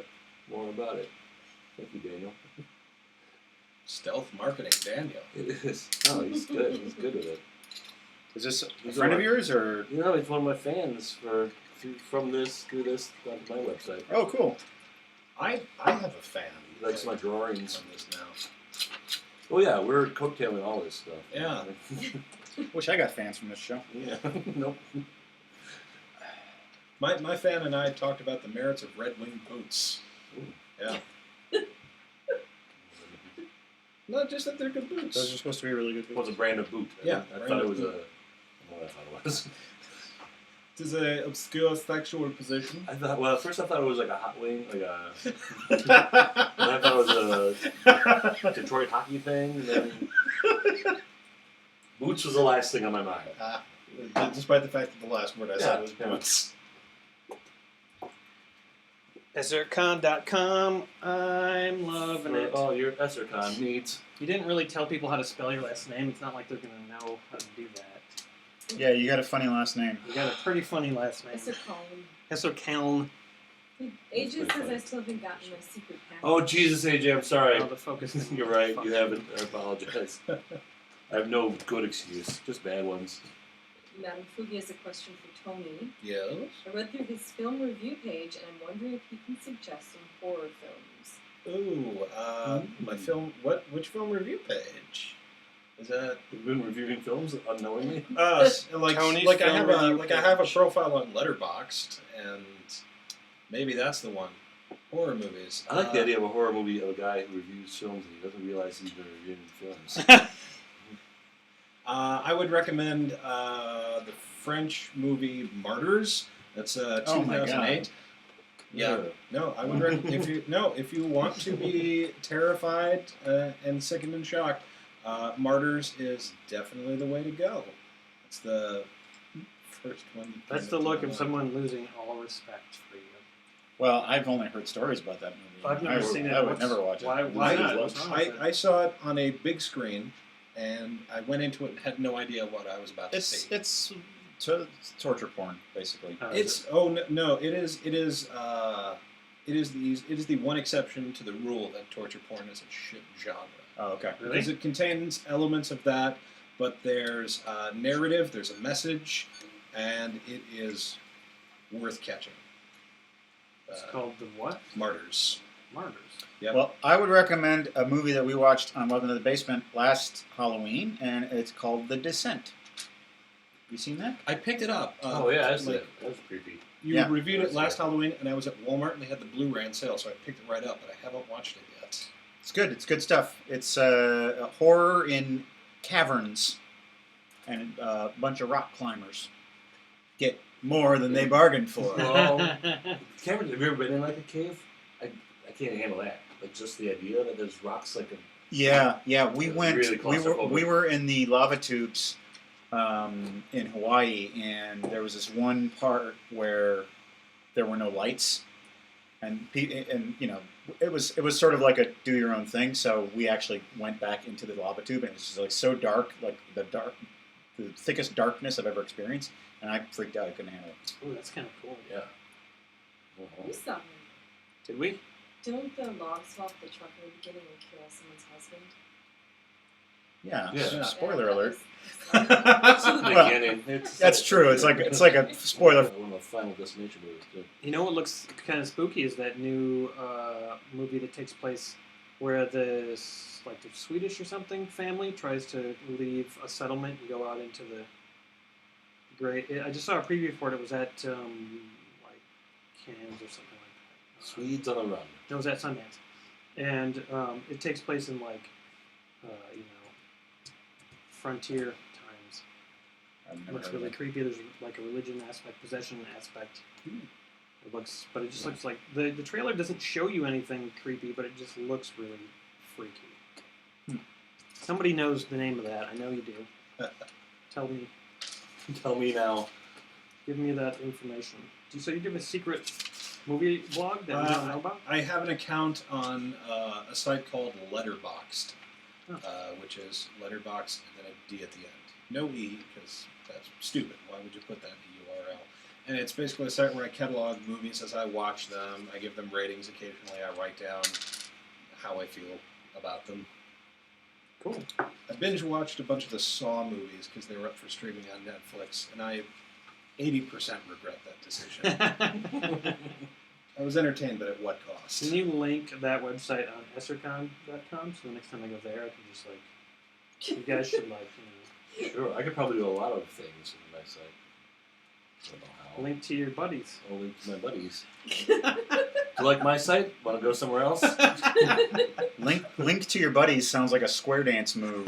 more about it. Thank you, Daniel. Stealth marketing, Daniel. It is. Oh, he's good. He's good with it. Is this a He's friend of alright. yours, or? You know, he's one of my fans through this onto my website. Oh, cool. I have a fan. He likes my drawings. on this now. Oh yeah, we're coattailing all this stuff. Yeah. Wish I got fans from this show. Yeah. Nope. My fan and I talked about the merits of Red Wing boots. Ooh. Yeah. Not just that they're good boots. Those are supposed to be really good. What's a brand of boot? Yeah, I brand thought of it was boot. what I thought it was. It is a obscure sexual position. I thought. Well, at first I thought it was like a hot wing, like a. And I thought it was a Detroit hockey thing. And then boots was the last thing on my mind. Despite the fact that the last word I said was Yeah. boots. EsserCon.com. I'm loving it. Oh, your EsserCon needs. You didn't really tell people how to spell your last name. It's not like they're going to know how to do that. Yeah, you got a funny last name. You got a pretty funny last name. Mr. Colin. EsserCaln. AJ says I still haven't gotten my secret package. Oh, Jesus, AJ, I'm sorry. Oh, the focus thing. You're right. Fuck. You haven't. I apologize. I have no good excuse, just bad ones. Madam Fugi has a question for Tony. Yes. I read through his film review page, and I'm wondering if he can suggest some horror films. Ooh, my film. Which film review page? Is that? You've been reviewing films unknowingly. Like Tony's like I film have review I have a page. profile on Letterboxd, and maybe that's the one. Horror movies. I like the idea of a horror movie of a guy who reviews films and he doesn't realize he's been reviewing films. I would recommend the French movie Martyrs. That's Oh my 2008. Yeah. No, I would recommend if you want to be terrified and sickened and shocked, Martyrs is definitely the way to go. It's the first one. that That's came the into look my of mind. someone losing all respect for you. Well, I've only heard stories about that movie. I've never seen it. I would What's- never watch it. why not? What's wrong with it? I saw it on a big screen, and I went into it and had no idea what I was about to see. It's torture porn, basically. It is the one exception to the rule that torture porn is a shit genre. Oh, okay. Really? Because it contains elements of that, but there's a narrative, there's a message, and it is worth catching. It's called The What? Martyrs. Martyrs. Yep. Well, I would recommend a movie that we watched on Welcome to the Basement last Halloween, and it's called The Descent. You seen that? I picked it up. Oh yeah, that's like, it. That was creepy. You Yeah. reviewed it last Yeah. Halloween, and I was at Walmart, and they had the Blu-ray on sale, so I picked it right up, but I haven't watched it yet. It's good. It's good stuff. It's a horror in caverns, and a bunch of rock climbers get more than they bargained for. Well, Cameron, have you ever been in like a cave? I can't handle that. Like just the idea that there's rocks like a Yeah. We It's went. really claustrophobic. We were in the lava tubes in Hawaii, and there was this one part where there were no lights, and you know, it was sort of like a do your own thing. So we actually went back into the lava tube, and it was just like so dark, like the thickest darkness I've ever experienced, and I freaked out. I couldn't handle it. Oh, that's kind of cool. yeah. We saw him. Did we? Don't the logs fall off the truck in the beginning and kill someone's husband? Yeah. Yeah. Spoiler That alert. It's in the Well, beginning. It's That's true. It's like a spoiler. One of the Final Destination movies. Too. You know what looks kind of spooky is that new movie that takes place where the Swedish or something family tries to leave a settlement and go out into the great. I just saw a preview for it. It was at like Cannes or something like that. Swedes on the Run. It was at Sundance, and it takes place in like you know, frontier times. I've It never looks heard of really it. creepy. There's like a religion aspect, possession aspect. It looks, but it just looks like the trailer doesn't show you anything creepy, but it just looks really freaky. Somebody knows the name of that. I know you do. Tell me. Tell me now. Give me that information. So you give a secret movie blog that we don't know about? I have an account on a site called Letterboxd, Oh. which is letterbox and then a D at the end. No E, because that's stupid. Why would you put that in the URL? And it's basically a site where I catalog movies as I watch them. I give them ratings occasionally. I write down how I feel about them. Cool. I binge watched a bunch of the Saw movies because they were up for streaming on Netflix, and I 80% regret that decision. I was entertained, but at what cost? Can you link that website on essercon.com so the next time I go there I can just like, you guys should like, you Sure, I could probably do a lot of things with my site. I don't know how. know, link to your buddies. I'll link to my buddies. Do you like my site? Want to go somewhere else? Link to your buddies sounds like a square dance move.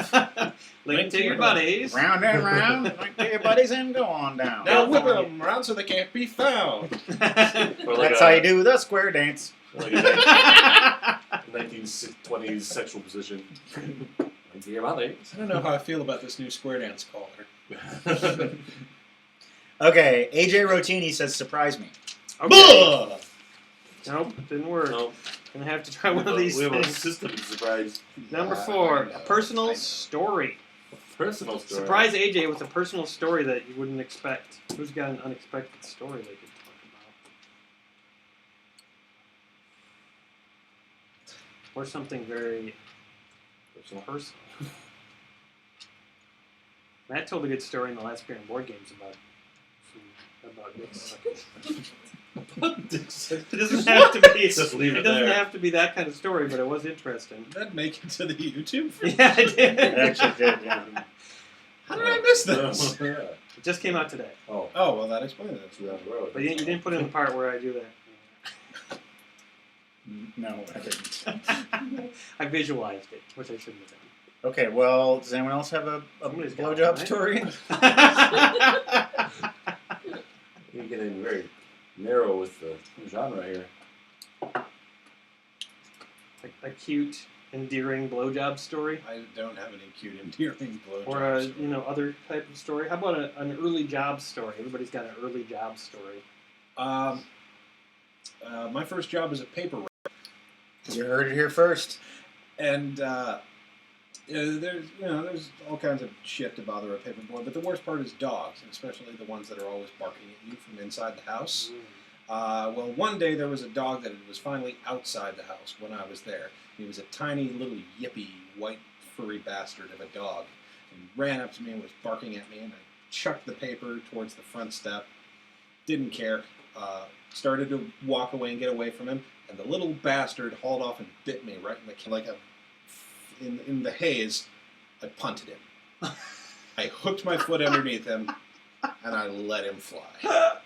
Link to your buddies. Round and round, link to your buddies and go on down. Now whip them around so they can't be found. Or like That's how you do the square dance. Like a 1920s sexual position. Link to your buddies. I don't know how I feel about this new square dance caller. Okay, AJ Rotini says surprise me. Okay. Nope, didn't work. No, Gonna have to try one of these we have a things. system surprise. Number I 4, know, a I personal know. story. Personal story. Surprise AJ with a personal story that you wouldn't expect. Who's got an unexpected story they could talk Or something very personal. Matt told a good story in the last pair of board games about dick sucking. It doesn't have to be. Just leave it it doesn't there. have to be that kind of story, but it was interesting. Did that make it to the YouTube? Yeah, I did. It actually did. Yeah. How did I miss this? Yeah. It just came out today. Oh, Oh, well, that explains it. it's down the road. But you didn't put in the part where I do that. No, I didn't. I visualized it, which I shouldn't have done. Okay, well, does anyone else have a Somebody's got blowjob one, right? story? You're getting very narrow with the genre here. A cute, endearing blowjob story, I don't have any cute, endearing blowjobs. or a other type of story. How about an early job story? Everybody's got an early job story. My first job was a paper writer, You heard it here first. and there's all kinds of shit to bother a paperboy, but the worst part is dogs, and especially the ones that are always barking at you from inside the house. Well, one day there was a dog that was finally outside the house when I was there. He was a tiny little yippy white furry bastard of a dog, and ran up to me and was barking at me, and I chucked the paper towards the front step. Didn't care. Started to walk away and get away from him, and the little bastard hauled off and bit me right in the haze. I punted him. I hooked my foot underneath him, and I let him fly.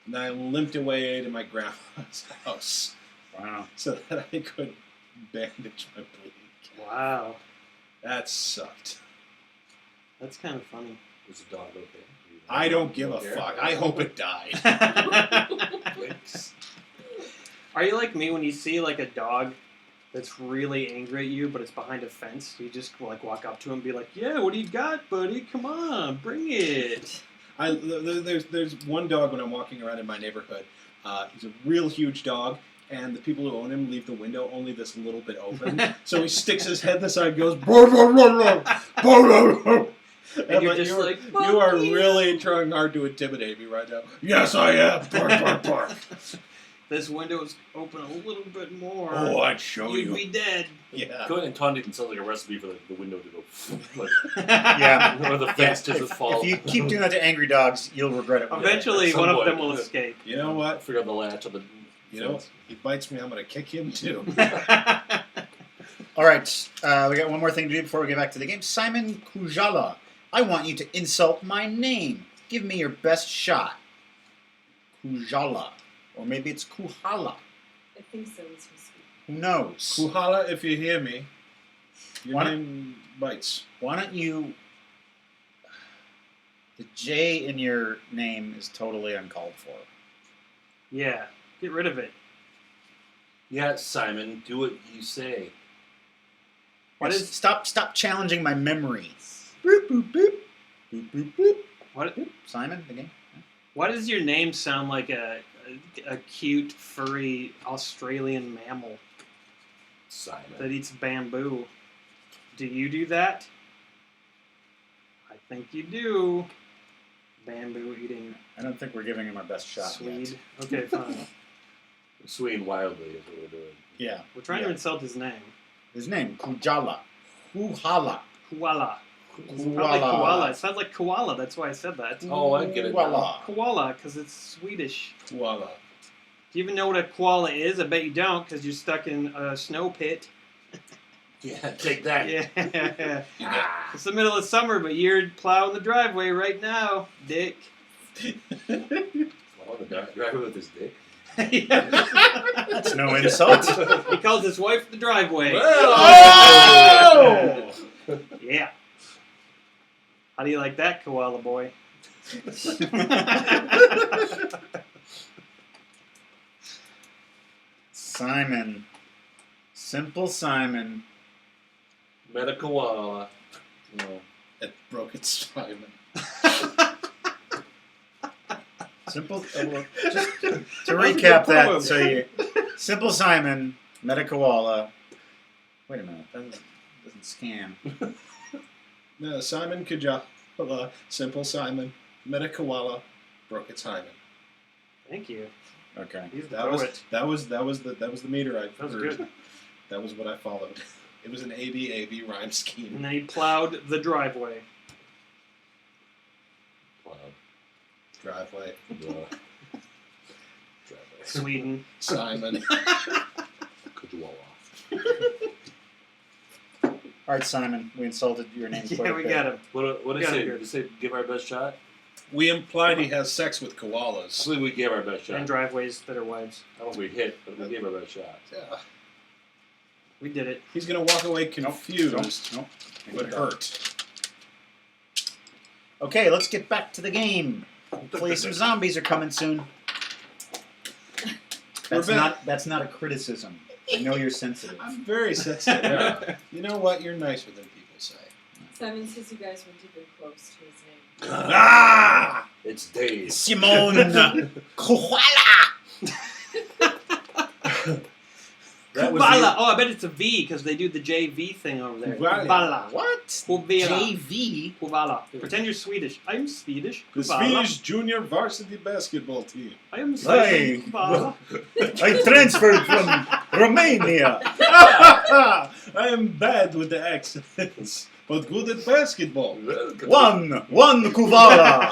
And I limped away to my grandma's house Wow. so that I could bandage my bleeding calf. Wow, That sucked. that's kind of funny. Was the dog okay? I don't give a care? fuck. I hope it died. Are you like me when you see like a dog that's really angry at you, but it's behind a fence? You just like walk up to him and be like, "Yeah, what do you got, buddy? Come on, bring it." There's one dog when I'm walking around in my neighborhood. He's a real huge dog, and the people who own him leave the window only this little bit open. So he sticks his head this side, goes, "Brr, brr, brr, brr, brr, brr." And you're I'm just like, you are "Fuck you." really trying hard to intimidate me right now. Yes, I am. Bark, bark, bark. This window is open a little bit more. Oh, I'd show You'd you. be dead. Yeah. Go ahead and taunting sounds like a recipe for the window to go. Like, Yeah. or the fence to just fall. If you keep doing that to angry dogs, you'll regret it. Eventually, at some one of point. them will escape. You know what? Figure out the latch of the. You know, he bites me, I'm going to kick him too. All right, we got one more thing to do before we get back to the game. Simon Kujala, I want you to insult my name. Give me your best shot. Kujala. Or maybe it's Kuhala. I think so. It's supposed to be. Who knows? Kuhala, if you hear me. Your Why name bites. Why don't you... The J in your name is totally uncalled for. Yeah, get rid of it. Yeah, Simon, do what you say. What Yes, is- Stop challenging my memory. Boop, boop, boop. Boop, boop, boop. What? Simon, the game? Why does your name sound like a cute, furry Australian mammal that Simon. eats bamboo? Do you do that? I think you do. Bamboo eating I don't think we're giving him our best shot Swede. yet. Okay, fine. Swinging wildly is what we're doing. Yeah. We're trying to Yeah. insult his name. His name, Kujala. Kuhala. Koala. It's probably Koala. koala. It sounds like koala. That's why I said that. Oh, I get it now. Koala. Koala, because it's Swedish. Kuala. Do you even know what a koala is? I bet you don't, because you're stuck in a snow pit. Yeah, take that. Yeah. Ah. It's the middle of summer, but you're plowing the driveway right now, Dick. Well, the driver with his dick. That's no insult. He calls his wife the driveway. Oh! Yeah. How do you like that, koala boy? Simon. Simple Simon. Met a koala. No. It broke its spine. Simple. Just to recap that, so you. Simple Simon met a koala. Wait a minute, that doesn't scan. No, Simon Kujala, simple Simon, met a koala, broke its hymen. Thank you. Okay. He's the That was poet. that was the meter I That was heard. good. That was what I followed. It was an A-B rhyme scheme. And then he plowed the driveway. Cloud. Driveway. Driveway. Sweden. Simon. Could you all off? All right, Simon, we insulted your name. Yeah, we got him. What did We it got say? him here. Did it say give our best shot? We implied he has sex with koalas. I believe we gave our best shot. And driveways that are wives. I don't think we hit, but we gave our best shot. Yeah. We did it. He's going to walk away confused, Nope. but hurt. Okay, let's get back to the game. Hopefully some zombies are coming soon. That's not a criticism. I know you're sensitive. I'm very sensitive. Yeah. You know what? You're nicer than people say. Simon says you guys weren't even close to his name. Ah! It's Dave. Simone Koala. That was Kubala. Oh, I bet it's a V because they do the JV thing over there. Kubala. Kubala. What? Kubala. JV? Kubala. Pretend you're Swedish. I'm Swedish. The Kubala. Swedish junior varsity basketball team. I am Hey. Swedish. Kubala. I transferred from Romania. I am bad with the accents, but good at basketball. One Kuvala.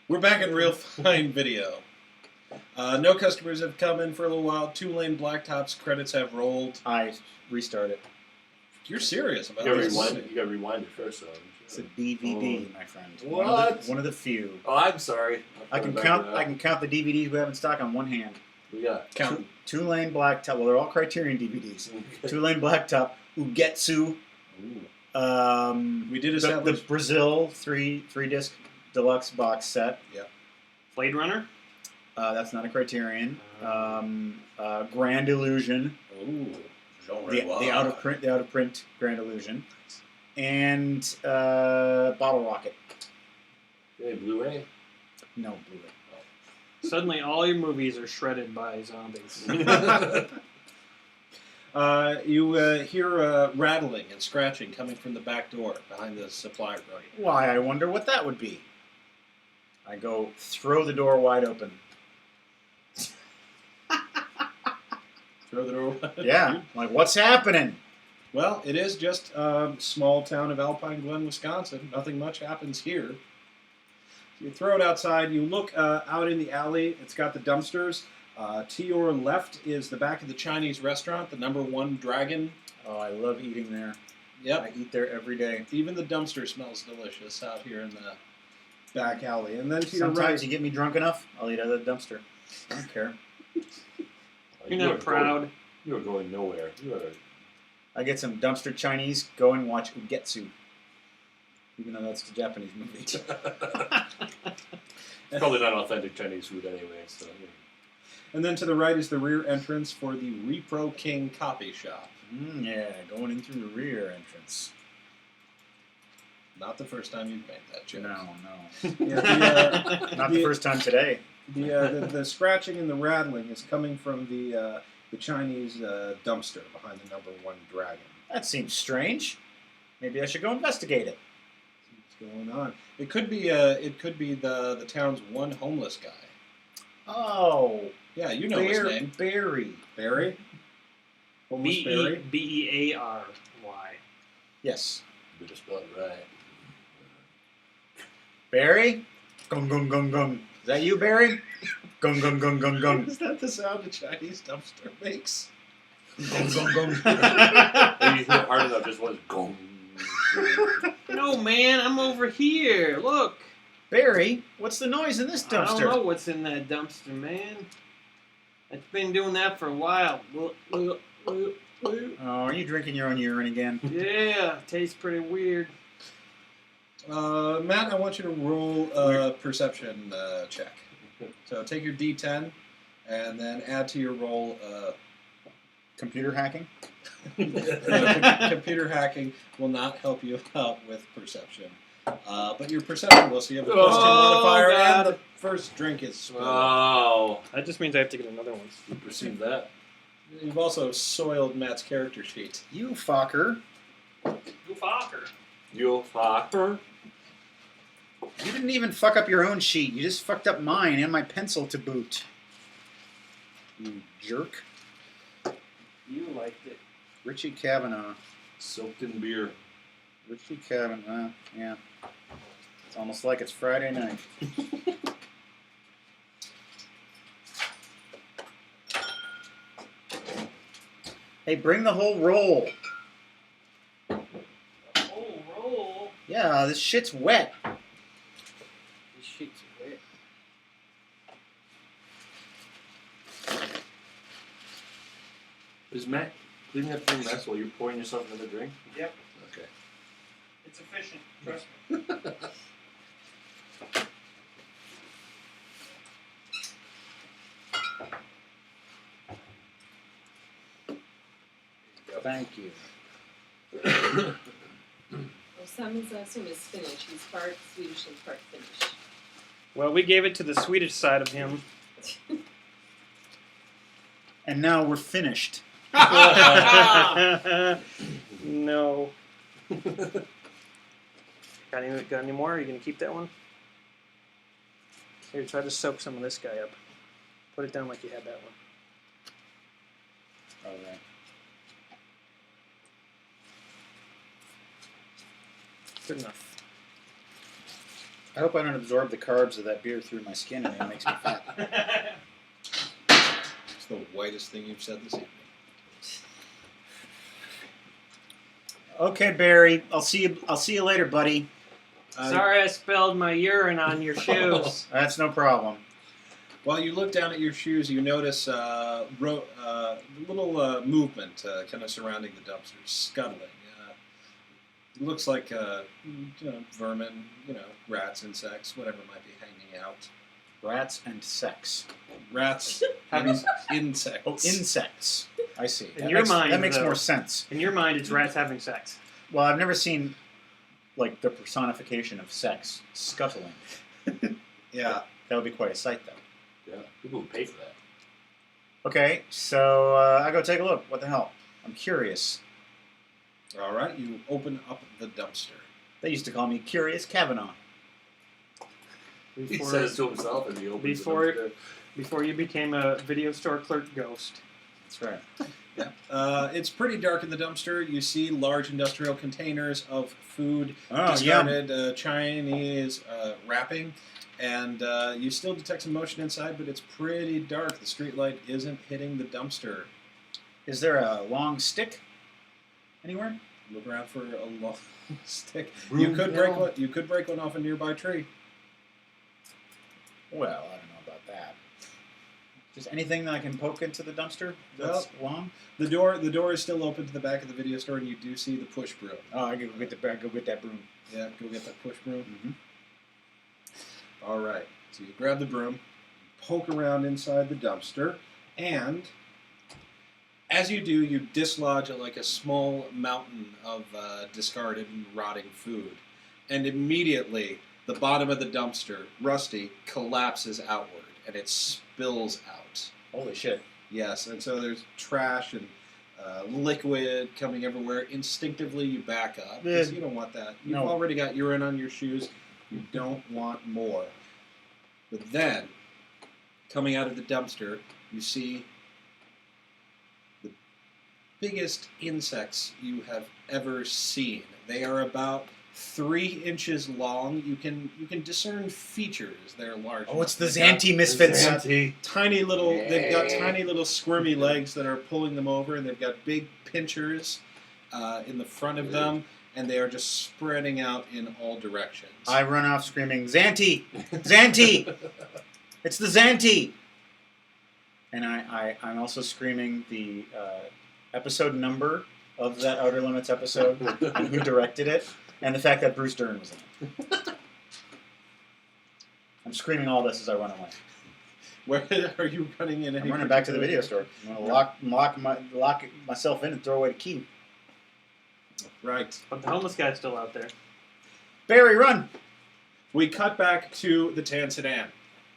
We're back in real fine video. No customers have come in for a little while. 2-lane blacktops credits have rolled. I restarted. You're serious You about gotta this? rewind it. You gotta rewind it first, though. It's a DVD, my friend. What? One of the few. Oh, I'm sorry. I can count the DVDs we have in stock on one hand. We got. Count. 2-lane blacktop. Well, they're all Criterion DVDs. 2-lane blacktop. Ugetsu. We did The establish. Brazil 3-disc deluxe box set. Blade Runner. That's not a Criterion. Grand Illusion. Ooh, The out of print Grand Illusion. And Bottle Rocket. Hey, Blu-ray. No, Blu-ray. Suddenly, all your movies are shredded by zombies. You hear rattling and scratching coming from the back door behind the supply room. Why, I wonder what that would be. I go throw the door wide open. Throw the door. Yeah, I'm like, what's happening? Well, it is just a small town of Alpine Glen, Wisconsin. Nothing much happens here. You throw it outside. You look out in the alley. It's got the dumpsters. To your left is the back of the Chinese restaurant, the #1 Dragon. Oh, I love eating there. Yep. I eat there every day. Even the dumpster smells delicious out here in the back alley. And then to your Sometimes right, you get me drunk enough, I'll eat out of the dumpster. I don't care. You're not proud. You are going nowhere. You are. I get some dumpster Chinese, go and watch Ugetsu. Even though that's the Japanese movie. Probably not authentic Chinese food anyway. So. and then to the right is the rear entrance for the Repro King Copy Shop. Yeah, going in through the rear entrance. Not the first time you've made that joke. No. Yeah, Not the first time today. the scratching and the rattling is coming from the Chinese dumpster behind the #1 Dragon. That seems strange. Maybe I should go investigate it. What's going on? It could be the town's one homeless guy. Oh, Yeah, you know his name. Barry. Barry. Homeless Barry. Beary. Yes. Better spell it right. Barry? Gung gung gung gung. Is that you, Barry? Gung gung gung gung gung. Is that the sound a Chinese dumpster makes? Gung gung gung. Maybe you hit hard enough, just was gong. No, man, I'm over here. Look. Barry, what's the noise in this I don't know dumpster? what's in that dumpster, man. It's been doing that for a while. Oh, are you drinking your own urine again? Yeah, tastes pretty weird. Matt, I want you to roll a perception check. So take your D10 and then add to your roll. Computer hacking? Computer hacking will not help you out with perception. But your perception will, so you have a +2 modifier, God. and the first drink is spilled. Wow. That just means I have to get another one. You perceive that? You've also soiled Matt's character sheet. You fucker. You fucker. You fucker. You didn't even fuck up your own sheet. You just fucked up mine and my pencil to boot. You jerk. You liked it. Richie Kavanaugh. Soaked in beer. Richie Kavanaugh. Yeah. It's almost like it's Friday night. Hey, bring the whole roll. Oh, roll. Yeah, this shit's wet. This sheet's wet. Is Matt cleaning up your mess while you're pouring yourself another drink? Yep. Okay. It's efficient. Trust me. Thank you. Simon's last one is Finnish. He's part Swedish and part Finnish. Well, we gave it to the Swedish side of him. And now we're finished. No. Got any more? Are you going to keep that one? Here, try to soak some of this guy up. Put it down like you had that one. All right. Good enough. I hope I don't absorb the carbs of that beer through my skin and it makes me fat. It's the whitest thing you've said this evening. Okay, Barry. I'll see you later, buddy. Sorry I spilled my urine on your shoes. That's no problem. While you look down at your shoes, you notice little movement kind of surrounding the dumpster, scuttling. It looks like vermin, rats, insects, whatever might be hanging out. Rats and sex. Rats having insects. Oh, insects. I see. In your mind, that makes though. more sense. In your mind, it's rats having sex. Well, I've never seen like the personification of sex scuttling. Yeah. That would be quite a sight, though. Yeah, people would pay for that. Okay, so I go take a look. What the hell? I'm curious. All right, you open up the dumpster. They used to call me Curious Kavanaugh. He says to himself as he opens Before you became a video store clerk ghost. That's right. Yeah. It's pretty dark in the dumpster. You see large industrial containers of food, discarded Chinese wrapping, and you still detect some motion inside, but it's pretty dark. The streetlight isn't hitting the dumpster. Is there a long stick anywhere? Look around for a long stick. Broom You could break handle? one. You could break one off a nearby tree. Well, I don't know about that. Just anything that I can poke into the dumpster that's long? The door is still open to the back of the video store, and you do see the push broom. Oh, I go get that broom. Yeah, go get that push broom. Mm-hmm. All right. So you grab the broom, poke around inside the dumpster, and as you do, you dislodge like a small mountain of discarded and rotting food. And immediately, the bottom of the dumpster, Rusty, collapses outward, and it spills out. Holy shit. Yes, and so there's trash and liquid coming everywhere. Instinctively, you back up, because you don't want that. You've No. already got urine on your shoes. You don't want more. But then, coming out of the dumpster, you see the biggest insects you have ever seen. They are about 3 inches long. You can discern features. They're large. Oh, it's the They've got Xanty Misfits. tiny little. They've got tiny little squirmy legs that are pulling them over, and they've got big pinchers in the front of them, and they are just spreading out in all directions. I run off screaming, Xanty! Xanty! It's the Xanty! And I'm also screaming the episode number of that Outer Limits episode and who directed it, and the fact that Bruce Dern was in it. I'm screaming all this as I run away. Where are you running in? I'm running back to the video store. I'm going to lock myself in and throw away the key. Right. But the homeless guy's still out there. Barry, run! We cut back to the tan sedan.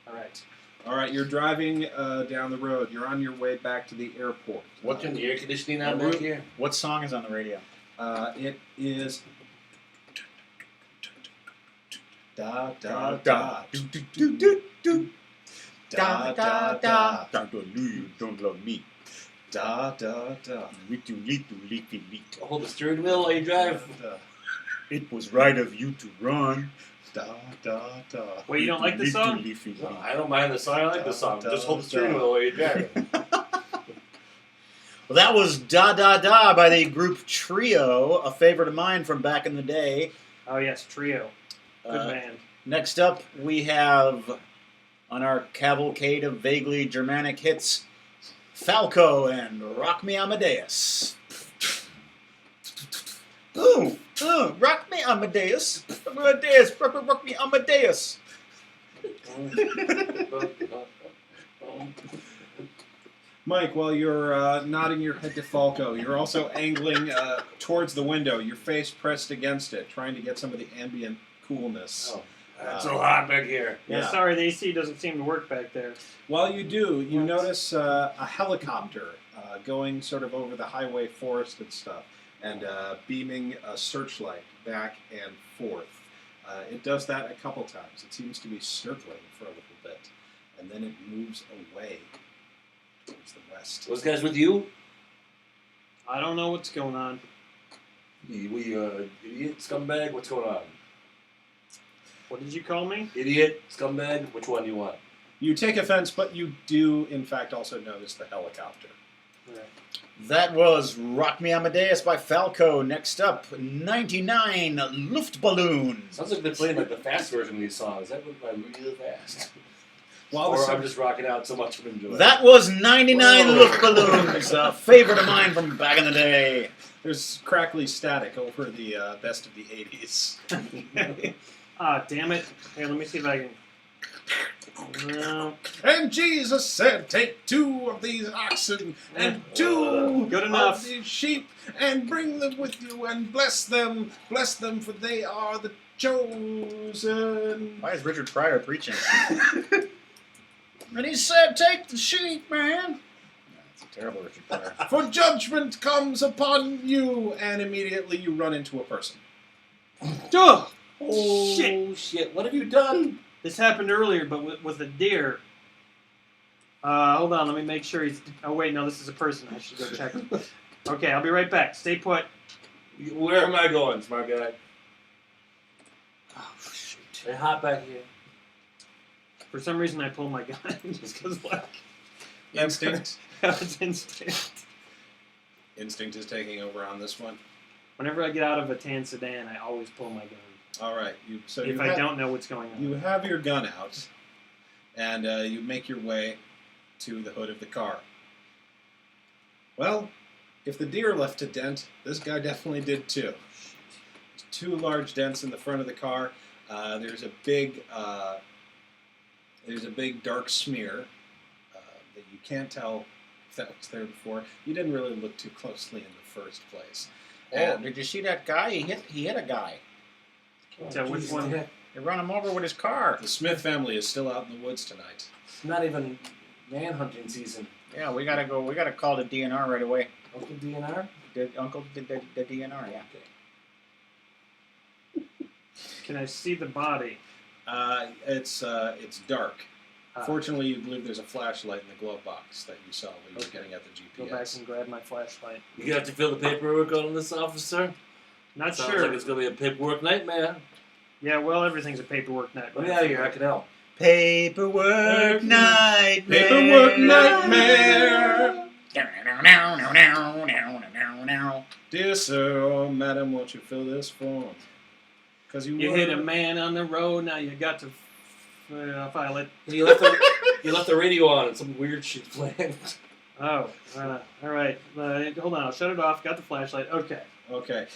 All right. All right, you're driving down the road. You're on your way back to the airport. What's in the air conditioning on Route- back here? What song is on the radio? It is. Da da Da, da. do, do, do, do, do. Da da da. Don't love you, don't love me. Da da da. Little, little, little, little. Hold the steering wheel while you drive. Da, It was right of you to run. da da da. Wait, you don't like this Little, song? little, No, little. I don't mind the song. I like the song. Just hold the steering Da, wheel while you're driving. Well, that was Da Da Da by the group Trio, a favorite of mine from back in the day. Oh yes, Trio. Good Uh, band. Next up, we have on our cavalcade of vaguely Germanic hits, Falco and Rock Me Amadeus. Ooh, rock me Amadeus. Amadeus, rock me Amadeus. Mike, while you're nodding your head to Falco, you're also angling towards the window, your face pressed against it, trying to get some of the ambient coolness. Oh, it's so hot back here. Yeah, sorry, the AC doesn't seem to work back there. While you do, you notice a helicopter going sort of over the highway forest and stuff, and beaming a searchlight back and forth. It does that a couple times. It seems to be circling for a little bit, and then it moves away towards the west. Those guys with you? I don't know what's going on. Idiot, scumbag? What's going on? What did you call me? Idiot, scumbag? Which one do you want? You take offense, but you do, in fact, also notice the helicopter. Right. That was Rock Me Amadeus by Falco. Next up, 99 Luftballon. Sounds like they're playing like the fast version of these songs. That went by real fast. While the Or sun- I'm just rocking out so much from enjoying. That was 99 Whoa. Luftballons, a favorite of mine from back in the day. There's crackly static over the best of the 80s. Ah, damn it. Here, let me see if I can. No. And Jesus said, take 2 of these oxen and 2 Good enough. of these sheep and bring them with you and bless them, for they are the chosen. Why is Richard Pryor preaching? And he said, take the sheep, man. That's a terrible Richard Pryor. For judgment comes upon you, and immediately you run into a person. Duh! Oh, Shit. shit. What have you done? This happened earlier, but with a deer. Hold on, let me make sure he's. Oh, wait, no, this is a person. I should go check. Okay, I'll be right back. Stay put. Where am I going, smart guy? Oh, shoot. It's hot back here. For some reason, I pulled my gun just because, like. Instinct. It's instinct. Instinct is taking over on this one. Whenever I get out of a tan sedan, I always pull my gun. All right. If I don't know what's going on. You have your gun out, and you make your way to the hood of the car. Well, if the deer left a dent, this guy definitely did too. There's 2 large dents in the front of the car. There's a big dark smear that you can't tell if that was there before. You didn't really look too closely in the first place. Oh, And did you see that guy? He hit a guy. So which Jesus, one? yeah. He run him over with his car. the Smith family is still out in the woods tonight. It's not even manhunting season. Yeah, we gotta go. We gotta call the DNR right away. Uncle DNR? Uncle did the DNR, yeah. Can I see the body? It's dark. Ah. Fortunately, you believe there's a flashlight in the glove box that you saw when you were Okay. getting at the Go back GPS. and grab my flashlight. You gonna have to fill the paperwork on this, officer? Not Sounds sure. like it's gonna be a paperwork nightmare. Yeah, well, everything's a paperwork nightmare. Let me out of here. I can help. Paperwork nightmare. Paperwork nightmare! Dear sir or madam, won't you fill this form? Because you You were... hit a man on the road, now you got to file it. You left the radio on and some weird shit playing. Oh, all right. Hold on, I'll shut it off. Got the flashlight. Okay. Okay.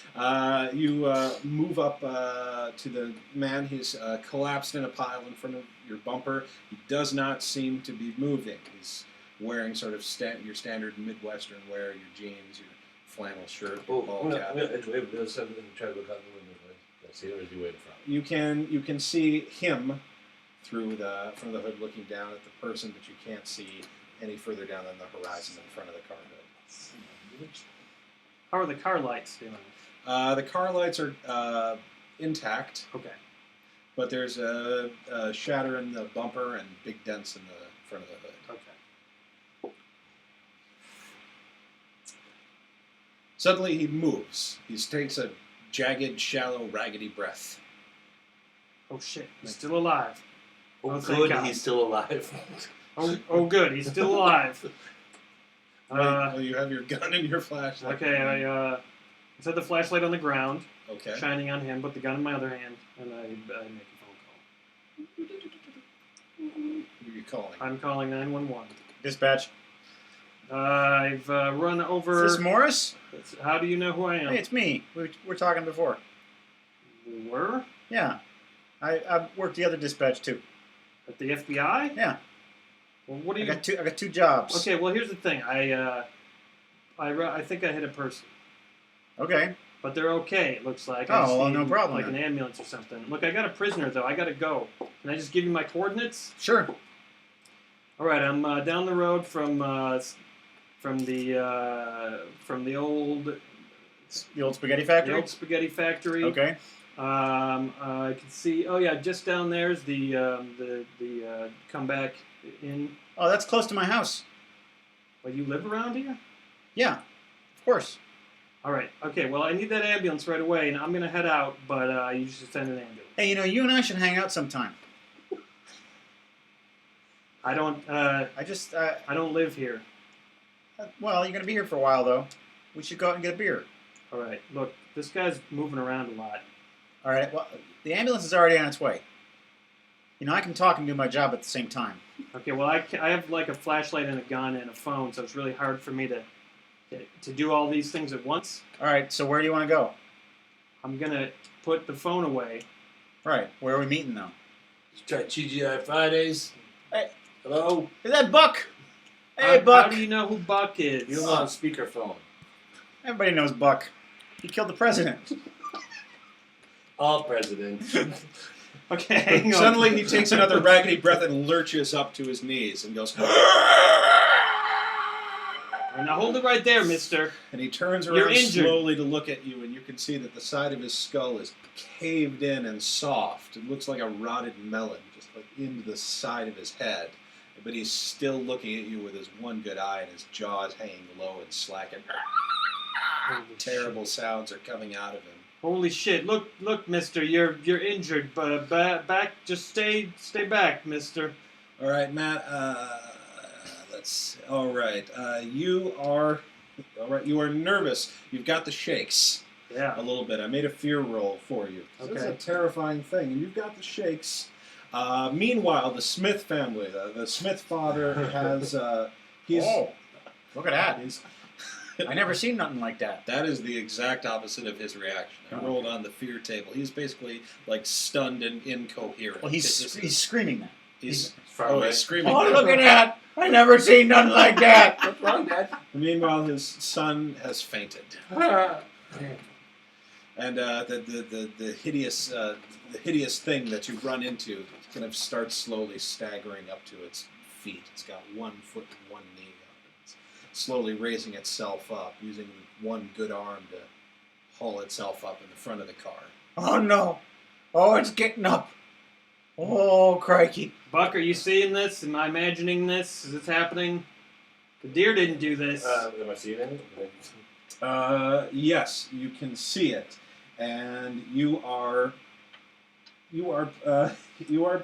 You move up to the man. He's collapsed in a pile in front of your bumper. He does not seem to be moving. He's wearing sort of your standard Midwestern wear, your jeans, your flannel shirt, your ball cap. There's something to try to look out the window. Let's see, where's he waiting from? You can see him from the hood looking down at the person, but you can't see any further down than the horizon in front of the car hood. How are the car lights doing? The car lights are intact, Okay. but there's a shatter in the bumper and big dents in the front of the hood. Okay. Suddenly he moves. He takes a jagged, shallow, raggedy breath. Oh shit, he's still alive. Oh, Oh, thank good, God. he's still alive. Oh good, he's still alive. Oh, you have your gun and your flashlight. Okay, I set the flashlight on the ground, Okay. shining on him, put the gun in my other hand, and I make a phone call. Who are you calling? I'm calling 911. Dispatch. I've run over. Is this Morris? How do you know who I am? Hey, it's me. We were talking before. We were Yeah. I worked the other dispatch too. at the FBI. Yeah. Well, what do I you? got two jobs. Okay, well here's the thing. I think I hit a person, Okay. but they're okay. It looks like. Oh, I just well, need, no problem Like then. an ambulance or something. Look, I got a prisoner though. I gotta go. Can I just give you my coordinates? Sure. All right, I'm down the road from the old The old spaghetti factory. spaghetti factory. Okay. I can see. Oh yeah, just down there's the comeback inn. Oh, that's close to my house. Well, you live around here? Yeah. Of course. All right. Okay. Well, I need that ambulance right away, and I'm gonna head out. But you should send an ambulance. Hey, you and I should hang out sometime. I don't. I just. I don't live here. Well, you're gonna be here for a while though. We should go out and get a beer. All right. Look, this guy's moving around a lot. All right. Well, the ambulance is already on its way. I can talk and do my job at the same time. Okay. Well, I have like a flashlight and a gun and a phone, so it's really hard for me to do all these things at once. All right. So where do you want to go? I'm gonna put the phone away. Right. Where are we meeting though? Just try TGI Fridays. Hey. Hello? Is that Buck? Hey, How Buck. do you know who Buck is? You don't know how to speakerphone. Everybody knows Buck. He killed the president. All presidents. Okay, hang on. Suddenly he takes another raggedy breath and lurches up to his knees and goes. Now hold it right there, mister. And he turns You're around injured. slowly to look at you, and you can see that the side of his skull is caved in and soft. It looks like a rotted melon, just like into the side of his head. But he's still looking at you with his one good eye, and his jaws hanging low and slacking. Terrible sounds are coming out of him. Holy shit! Look, mister. You're injured. But back. Just stay back, mister. All right, Matt. Let's. All right. You are. All right. You are nervous. You've got the shakes. Yeah. A little bit. I made a fear roll for you. This is a Okay. terrifying thing, and you've got the shakes. Meanwhile, the Smith family, the Smith father has. He's. Oh, look at that. He's, I never seen nothing like that. that is the exact opposite of his reaction. I rolled on the fear table. He's basically like stunned and incoherent. Well, he's screaming that. he's Far oh, away. he's screaming. Oh, look at that! I never seen nothing like that. What's wrong, Dad? Meanwhile, his son has fainted, and the hideous thing that you run into kind of starts slowly staggering up to its feet. It's got 1 foot and 1 knee up. It's slowly raising itself up, using one good arm to haul itself up in the front of the car. Oh no! Oh, it's getting up. Oh, crikey! Buck, are you seeing this? Am I imagining this? Is this happening? The deer didn't do this. Am I seeing it? Yes, you can see it, and you are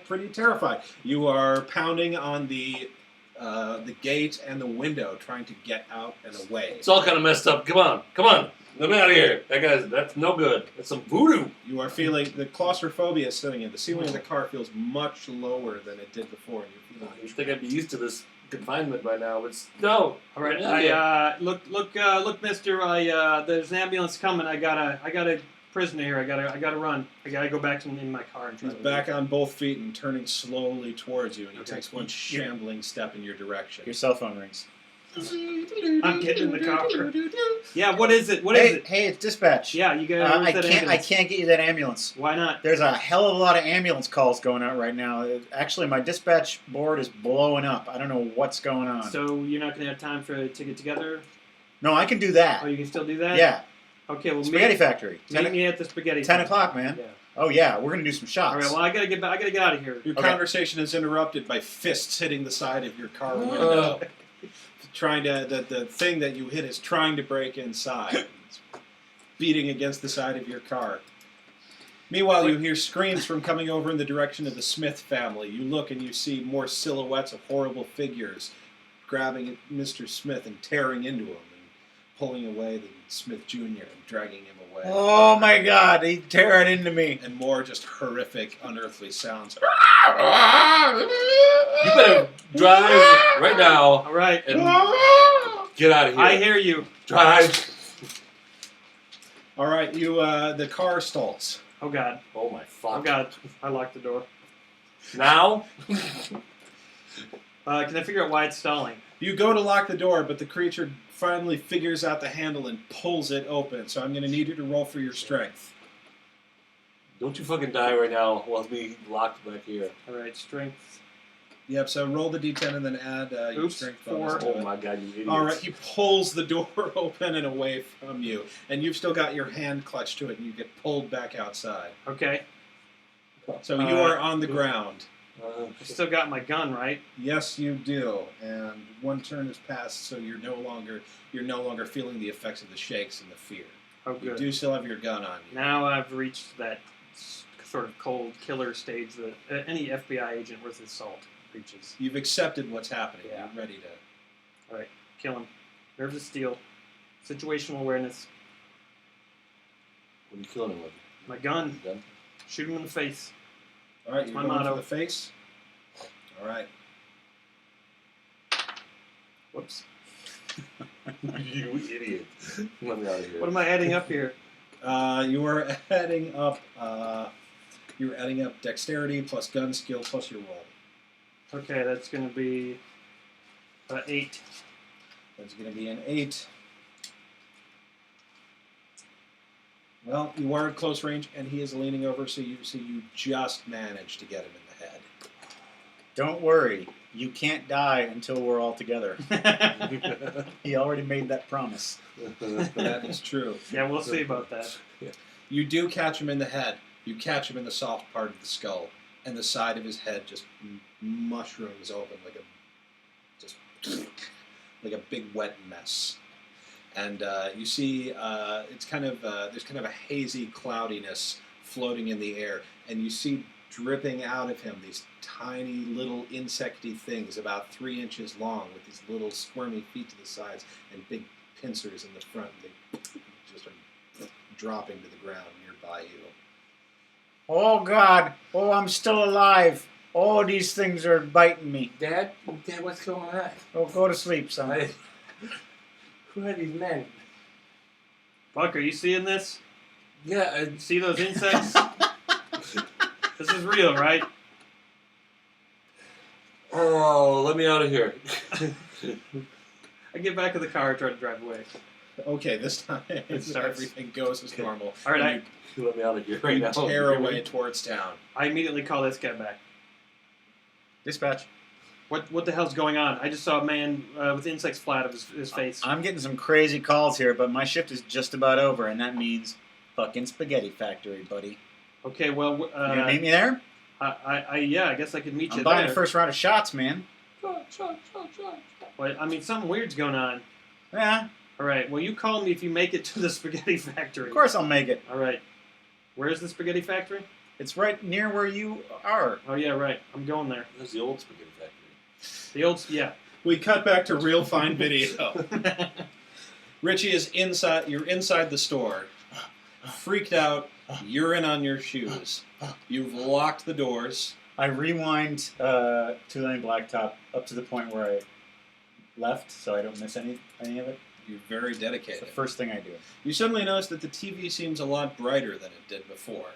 pretty terrified. You are pounding on the gate and the window, trying to get out and away. It's all kind of messed up. Come on. Let me out of here. That's no good. That's some voodoo. You are feeling the claustrophobia is setting in. The ceiling of the car feels much lower than it did before. And you're feeling You think I'd be used to this confinement by now, but no. All right. Yeah. Look, mister. There's an ambulance coming. I got a prisoner here. I gotta run. I gotta go back in my car and try he's to back on both feet and turning slowly towards you, and he Okay. takes one shambling step in your direction. Your cell phone rings. I'm getting in the car. Yeah. What is it? What is it? Hey, it's dispatch. Yeah. You gotta. I use that can't ambulance. get you that ambulance. Why not? There's a hell of a lot of ambulance calls going out right now. Actually, my dispatch board is blowing up. I don't know what's going on. So you're not gonna have time to get together? No, I can do Oh, that. you can still do that? Yeah. Okay. Well, Spaghetti factory. meet me at the spaghetti. 10 factory. o'clock, man. Yeah. Oh yeah, we're gonna do some shots. All right. Well, I gotta get back. I gotta get out of here. Your Okay. conversation is interrupted by fists hitting the side of your car window. Trying to the thing that you hit is trying to break inside. It's beating against the side of your car. Meanwhile, you hear screams from coming over in the direction of the Smith family. You look and you see more silhouettes of horrible figures grabbing at Mr. Smith and tearing into him and pulling away the Smith Jr. and dragging him away. Oh my God, he tear it into me. And more just horrific, unearthly sounds. You better drive right now All right. and get out of here. I hear you. Drive. All right, you the car stalls. Oh God. Oh my fuck. Oh God. I locked the door. Now? Can I figure out why it's stalling? You go to lock the door, but the creature finally figures out the handle and pulls it open. So I'm going to need you to roll for your strength. Don't you fucking die right now while me locked back here. All right. Strength. Yep. So roll the d10 and then add your Oops, strength 4. bonus to Oh it. my god, you idiot. All right. He pulls the door open and away from you, and you've still got your hand clutched to it, and you get pulled back outside. Okay. So you are on the ground. I still got my gun, right? Yes, you do. And one turn has passed, so you're no longer feeling the effects of the shakes and the fear. Oh, You good. do still have your gun on you. Now I've reached that sort of cold killer stage that any FBI agent worth his salt reaches. You've accepted what's happening. Yeah. You're ready to. All right. Kill him. Nerves of steel. Situational awareness. What are you killing him with? My gun. Gun? Shoot him in the face. All right, you're My going motto. for the face. All right. Whoops. You idiot. Let me out of here. What am I adding up here? You are adding up. You're adding up dexterity plus gun skill plus your roll. Okay, that's going to be 8. That's going to be an 8. Well, you are at close range, and he is leaning over, so you just managed to get him in the head. Don't worry, you can't die until we're all together. He already made that promise. That is true. Yeah, we'll see about that. You do catch him in the head. You catch him in the soft part of the skull, and the side of his head just mushrooms open like a big wet mess. And you see, it's kind of there's kind of a hazy cloudiness floating in the air, and you see dripping out of him these tiny little insecty things about 3 inches long, with these little squirmy feet to the sides and big pincers in the front. They just are dropping to the ground nearby you. Oh God! Oh, I'm still alive. Oh, these things are biting me. Dad, what's going on? Oh, go to sleep, son. Who are these men? Buck, are you seeing this? Yeah, You see those insects? This is real, right? oh, let me out of here. I get back in the car and try to drive away. Okay, this time starts. everything goes as normal. All right, And Let me out of here you, right you now. tear away towards town. I immediately call this guy back. Dispatch. What the hell's going on? I just saw a man with insects fly out of his face. I'm getting some crazy calls here, but my shift is just about over, and that means fucking spaghetti factory, buddy. Okay, well, You gonna meet me there? yeah, I guess I could meet I'm you buying there. the first round of shots, man. But, I mean, something weird's going on. Yeah, All right, well, you call me if you make it to the spaghetti factory. of course I'll make it. All right. Where's the spaghetti factory? It's right near where you are. Oh, yeah, right. I'm going there. That's the old spaghetti factory. The old, yeah. We cut back to real fine video. Richie is inside. You're inside the store, freaked out, urine on your shoes. You've locked the doors. I rewind two-lane blacktop up to the point where I left, so I don't miss any of it. You're very It's the dedicated. first thing I do. You suddenly notice that the TV seems a lot brighter than it did before.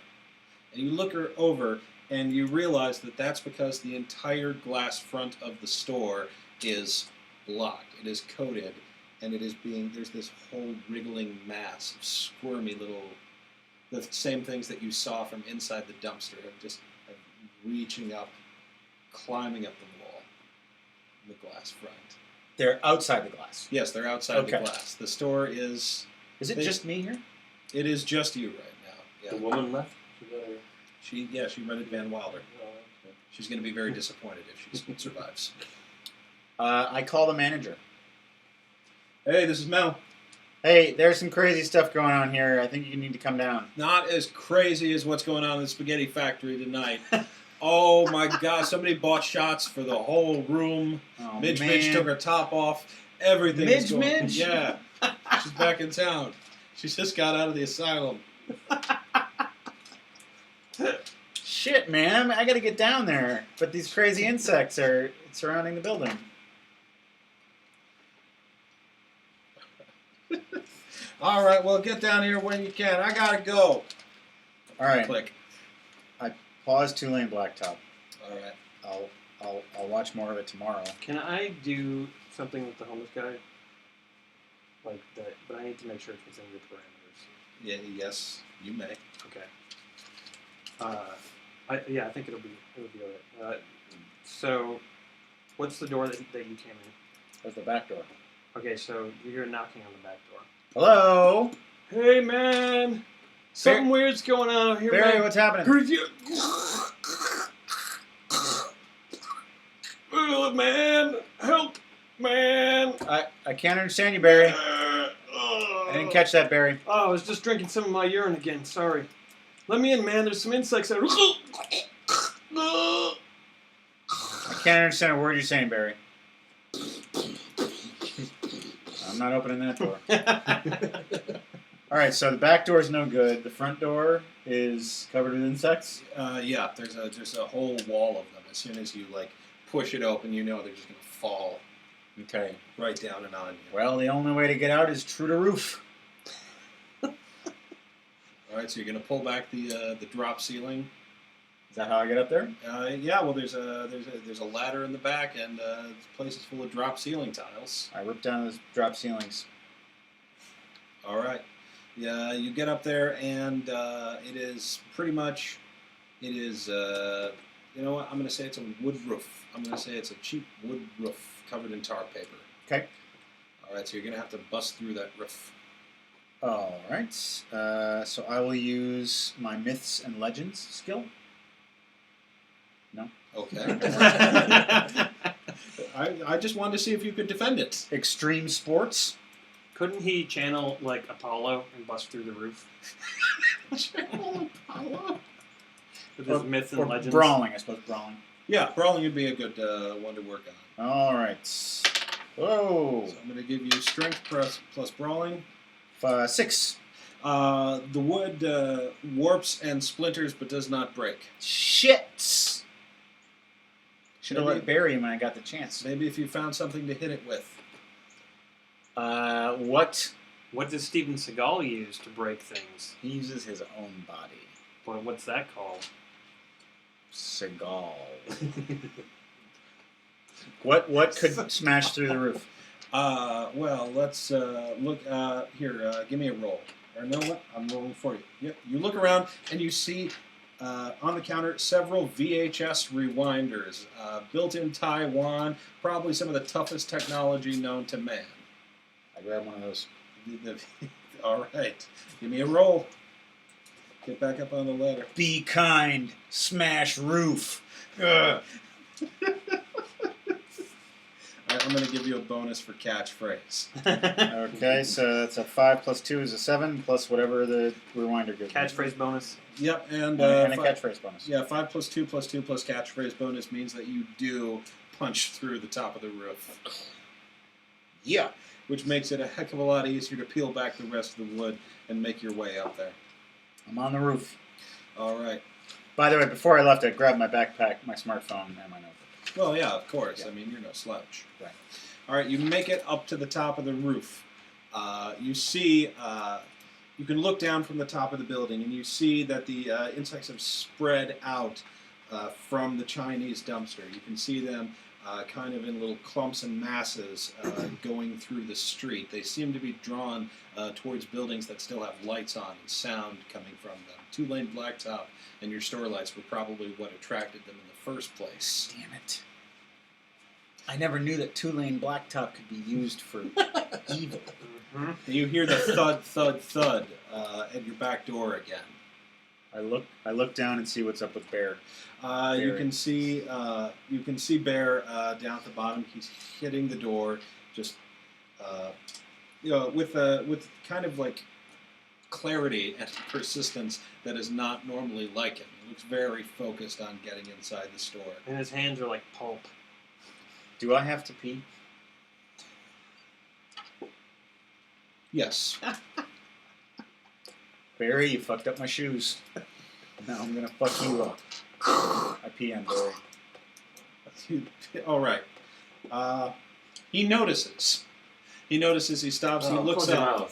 And you look her over and you realize that that's because the entire glass front of the store is blocked. It is coated, and it is there's this whole wriggling mass of squirmy the same things that you saw from inside the dumpster, of just reaching up, climbing up the wall, in the glass front. They're outside the glass. Yes, they're outside Okay. the glass. The store is... Is it They- just me here? It is just you right now. The Yeah. woman left? She got her... She rented Van Wilder. Oh, okay. She's going to be very disappointed if she survives. I call the manager. Hey, this is Mel. Hey, there's some crazy stuff going on here. I think you need to come down. Not as crazy as what's going on in the spaghetti factory tonight. Oh my God! Somebody bought shots for the whole room. Oh, Midge man. Midge took her top off. Everything. is going. Midge? Yeah, she's back in town. She just got out of the asylum. Shit, man. I gotta get down there. But these crazy insects are surrounding the building. All right, well, get down here when you can. I gotta go. All right. Click. Pause Two-Lane Blacktop. All right. I'll watch more of it tomorrow. Can I do something with the homeless guy? Like that, but I need to make sure it's within your parameters. Yeah. Yes, you may. Okay. I think it'll be alright. So, what's the door that you came in? There's the back door. Okay, so you hear knocking on the back door. Hello? Hey man, something weird's going on out here, Barry, man. what's happening? Oh, man, help, man. I can't understand you, Barry. I didn't catch that, Barry. Oh, I was just drinking some of my urine again. Sorry. Let me in, man. There's some insects there. I can't understand a word you're saying, Barry. I'm not opening that door. All right, so the back door is no good. The front door is covered with insects. Yeah. There's a whole wall of them. As soon as you push it open, you know they're just gonna fall Okay. right down and on you. Well, the only way to get out is through the roof. All right. So you're gonna pull back the drop ceiling. Is that how I get up there? Yeah. Well, there's a ladder in the back, and this place is full of drop ceiling tiles. I rip down those drop ceilings. All right. Yeah, you get up there, and it is pretty much. It is. You know what? I'm going to say it's a wood roof. I'm going to say it's a cheap wood roof covered in tar paper. Okay. All right. So you're going to have to bust through that roof. All right. So I will use my myths and legends skill. No. Okay. I just wanted to see if you could defend it. Extreme sports. Couldn't he channel like Apollo and bust through the roof with his myths and Or legends? brawling, I suppose. Brawling. Yeah, brawling would be a good one to work on. All right. Whoa. So I'm going to give you strength plus brawling. 6. The wood warps and splinters, but does not break. Shit. Should have Maybe- let Barry when I got the chance. Maybe if you found something to hit it with. What? What does Steven Seagal use to break things? He uses his own body. Well, what's that called? Seagal. What could smash through the roof? Well, let's look here. Give me a roll. Or no, what? I'm rolling for you. Yep. You look around and you see on the counter several VHS rewinders built in Taiwan. Probably some of the toughest technology known to man. I grab one of those. All right. Give me a roll. Get back up on the ladder. Be kind. Smash roof. Ugh. I'm going to give you a bonus for catchphrase. Okay, so that's a 5 plus 2 is a 7 plus whatever the rewinder gives me. Catchphrase bonus. Yep, and And a catchphrase bonus. Yeah, 5 plus 2 plus 2 plus catchphrase bonus means that you do punch through the top of the roof. Yeah. Which makes it a heck of a lot easier to peel back the rest of the wood and make your way up there. I'm on the roof. All right. By the way, before I left, I grabbed my backpack, my smartphone, and my notebook. Well, yeah, of course. Yeah. I mean, you're no slouch. Right. All right, you make it up to the top of the roof. You see, you can look down from the top of the building, and you see that the insects have spread out from the Chinese dumpster. You can see them kind of in little clumps and masses going through the street. They seem to be drawn towards buildings that still have lights on and sound coming from them. Two-lane blacktop and your store lights were probably what attracted them in the first place. Damn it. I never knew that two-lane blacktop could be used for evil. Mm-hmm. And you hear the thud, thud, thud at your back door again. I look down and see what's up with Bear. You can see Bear down at the bottom. He's hitting the door, just with kind of like clarity and persistence that is not normally like him. He looks very focused on getting inside the store. And his hands are like pulp. Do I have to pee? Yes. Barry, you fucked up my shoes. Now I'm gonna fuck you up. I pee on Barry. All right. He notices. He notices. He stops. He looks up.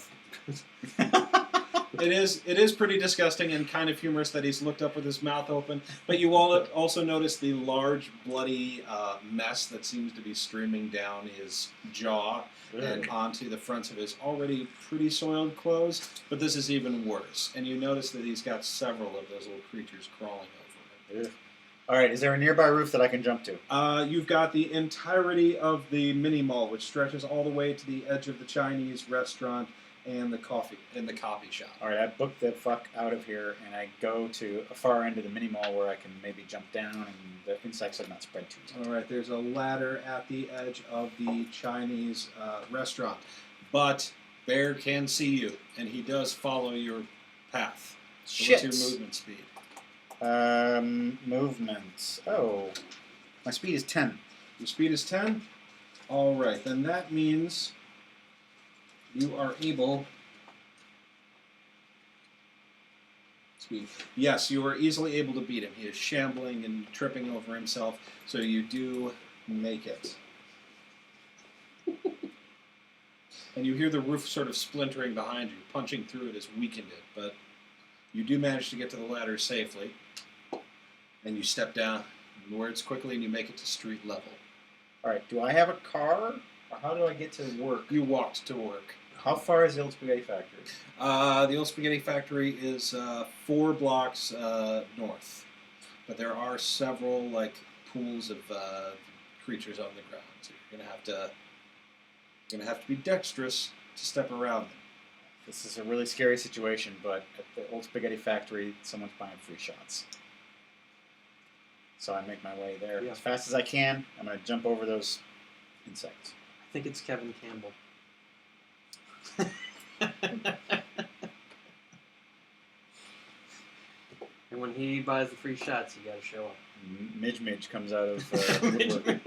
It is pretty disgusting and kind of humorous that he's looked up with his mouth open. But you all also notice the large, bloody mess that seems to be streaming down his jaw and onto the fronts of his already pretty soiled clothes. But this is even worse. And you notice that he's got several of those little creatures crawling over him. All right, is there a nearby roof that I can jump to? You've got the entirety of the mini mall, which stretches all the way to the edge of the Chinese restaurant and the coffee shop. All right, I book the fuck out of here, and I go to a far end of the mini mall where I can maybe jump down and the insects have not spread too much. All right, there's a ladder at the edge of the Chinese restaurant, but Bear can see you, and he does follow your path. So Shit. what's your movement speed? Movement. Oh, my speed is 10. Your speed is 10? All right, then that means you are able... Yes, you are easily able to beat him. He is shambling and tripping over himself, so you do make it. And you hear the roof sort of splintering behind you. Punching through it has weakened it, but you do manage to get to the ladder safely. And you step down wards quickly and you make it to street level. All right, do I have a car? Or how do I get to work? You walked to work. How far is the old spaghetti factory? The old spaghetti factory is 4 blocks north. But there are several like pools of creatures on the ground. So you're gonna have to be dexterous to step around them. This is a really scary situation, but at the old spaghetti factory, someone's buying free shots. So I make my way there as fast as I can. I'm going to jump over those insects. I think it's Kevin Campbell. And when he buys the free shots, you got to show up. Midge comes out of the woodwork.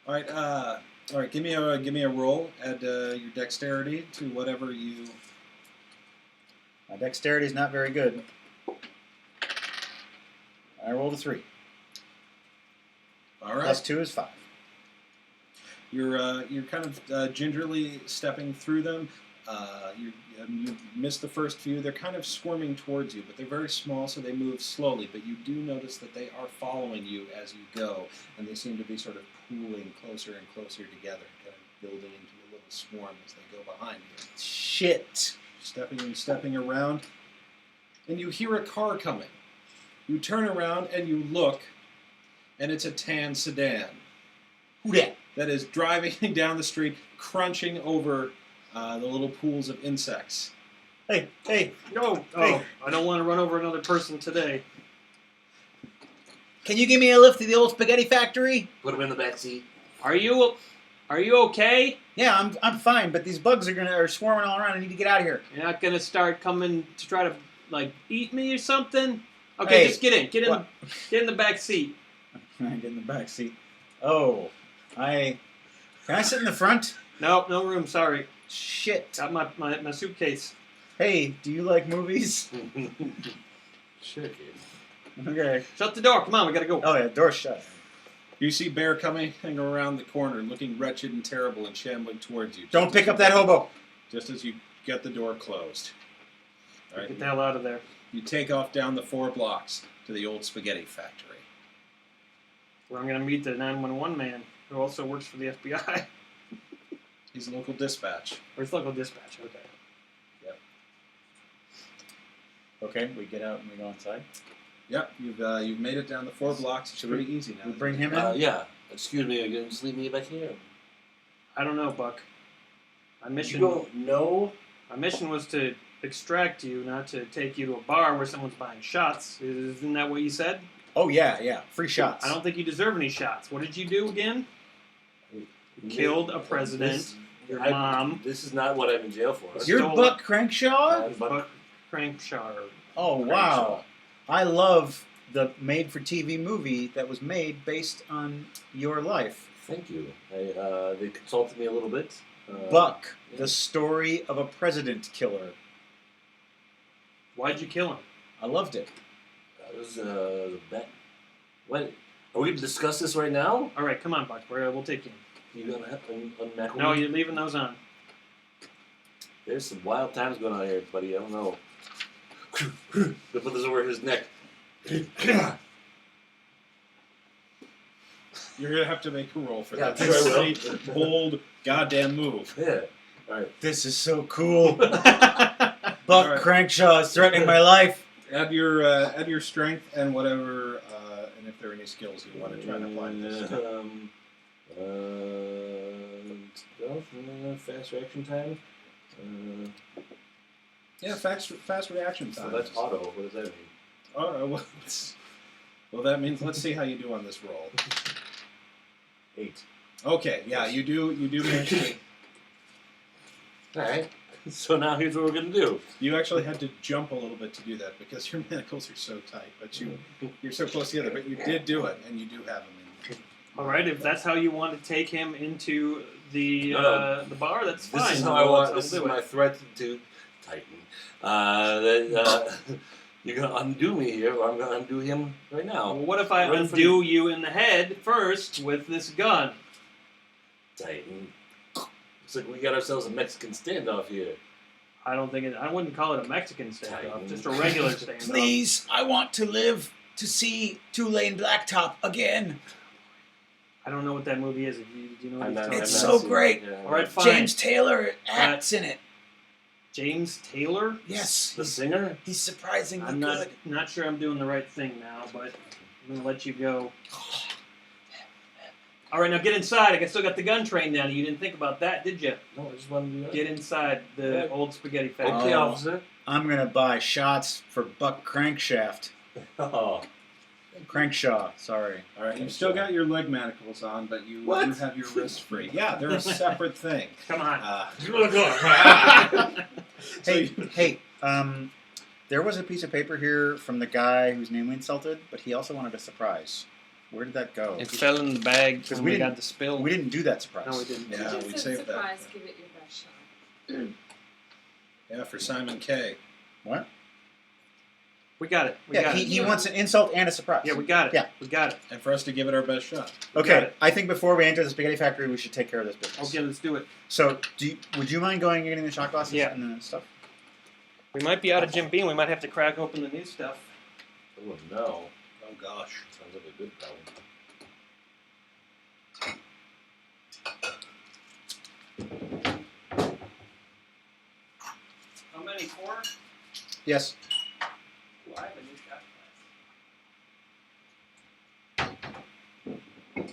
All right. Give me a roll. Add your dexterity to whatever you. My dexterity is not very good. I rolled a 3. All right. Plus 2 is 5. You're kind of gingerly stepping through them. You missed the first few. They're kind of swarming towards you, but they're very small, so they move slowly. But you do notice that they are following you as you go, and they seem to be sort of pooling closer and closer together, kind of building into a little swarm as they go behind you. Shit. Stepping around, and you hear a car coming. You turn around and you look, and it's a tan sedan. Who dat? That is driving down the street, crunching over the little pools of insects. Hey. No, Hey. I don't want to run over another person today. Can you give me a lift to the old spaghetti factory? Put him in the back seat. Are you okay? Yeah, I'm fine, but these bugs are swarming all around. I need to get out of here. You're not gonna start coming to try to like eat me or something? Okay, Hey, just get in. what? Get in the back seat. I get in the back seat. Oh, can I sit in the front? No room. Sorry. Shit. Got my suitcase. Hey, do you like movies? Shit, dude. Okay. Shut the door. Come on, we gotta go. Oh yeah, door's shut. You see Bear coming around the corner, looking wretched and terrible and shambling towards you. Don't pick up that hobo. Just as you get the door closed. All right. Get the hell out of there. You take off down the 4 blocks to the old spaghetti factory. Where I'm gonna meet the 911 man who also works for the FBI. He's local dispatch. Or it's local dispatch. Okay. Okay, we get out and we go inside. Yep, you've made it down the 4 blocks. It's Should pretty we- easy now. We bring him in. Yeah. Excuse me again. Just leave me back here. I don't know, Buck. My You mission. don't know? My mission was to extract you, not to take you to a bar where someone's buying shots. Isn't that what you said? Oh yeah. Free shots. I don't think you deserve any shots. What did you do again? Killed a president, your mom. This is not what I'm in jail for. You're Stole Buck Crankshaw? Buck Crankshaw. Oh wow! I love the made-for-TV movie that was made based on your life. Thank you. They consulted me a little bit. Buck, yeah. the story of a president killer. Why'd you kill him? I loved it. That was bet. What? Are we going to discuss this right now? All right, come on, Buck. We'll take you. You gonna have to unmack? No, you're leaving those on. There's some wild times going on here, buddy. I don't know. They put this over his neck. You're gonna have to make a roll for Yeah, that. I'm sure I will. That's a pretty bold, goddamn move. Yeah. All right. This is so cool. Buck Alright. Crankshaw is threatening my life. Add your strength and whatever, and if there are any skills you want to try to apply to this. Stealth, fast reaction time. Yeah, fast reaction So time. that's auto. What does that mean? All right. Well, that means let's see how you do on this roll. 8. Okay. Yeah, you do manage to. All right. So now here's what we're gonna do. You actually had to jump a little bit to do that because your manacles are so tight, but you're so close together. But you did do it, and you do have them in. All right, if that's how you want to take him into the the bar, that's fine. This is how I want. I'll This is do my it. threat to Titan. You're gonna undo me here, or I'm gonna undo him right now. Well, what if I Ready for undo you in the head first with this gun? Titan. Looks like we got ourselves a Mexican standoff here. I don't think I wouldn't call it a Mexican standoff, Titan. just a regular standoff. Please, I want to live to see Two-Lane Blacktop again. I don't know what that movie is. Do you know what I'm he's not, talking It's I'm about? so great. Yeah, All right, fine. James Taylor acts in it. James Taylor? Yes, The singer? he's surprisingly I'm good. not sure I'm doing the right thing now, but I'm gonna let you go. All right, now get inside. I still got the gun trained down. You didn't think about that, did you? No, I just wanted to do that. Get inside the old spaghetti factory. Okay, Oh. officer. I'm gonna buy shots for Buck Crankshaft. Oh. Crankshaw, sorry. All right, you've still got your leg manacles on, but you What? do have your wrists free. Yeah, they're a separate thing. Come on. Hey, there was a piece of paper here from the guy whose name we insulted, but he also wanted a surprise. Where did that go? It fell in the bag when we we didn't- got the spill. We didn't do that surprise. No, we didn't. Yeah, Just we a saved that. surprise, give it your best shot. Yeah, for Simon K. What? We got it. We Yeah, got he it. wants an insult and a surprise. Yeah, we got it. Yeah. We got it. And for us to give it our best shot. got Okay, it. I think before we enter the spaghetti factory, we should take care of this business. Okay, let's do it. So, would you mind going and getting the shot glasses Yeah. and the stuff? We might be out of Jim Beam. We might have to crack open the new stuff. Oh, no. Oh gosh. Sounds like a good problem. How many? 4? Yes. Ooh, I have a new shot glass.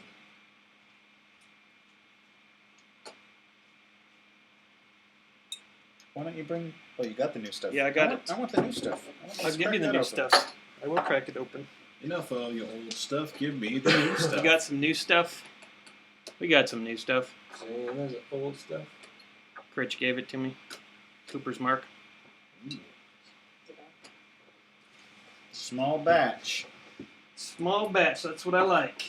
Why don't you bring? Oh, you got the new stuff. Yeah, I got I want the new stuff. I'll Let's give you crack the that new open. stuff. I will crack it open. Enough of all your old stuff. Give me the new We stuff. got some new stuff. We got some new stuff. See, there's old stuff. Critch gave it to me. Cooper's Mark. Small batch. Small batch. That's what I like.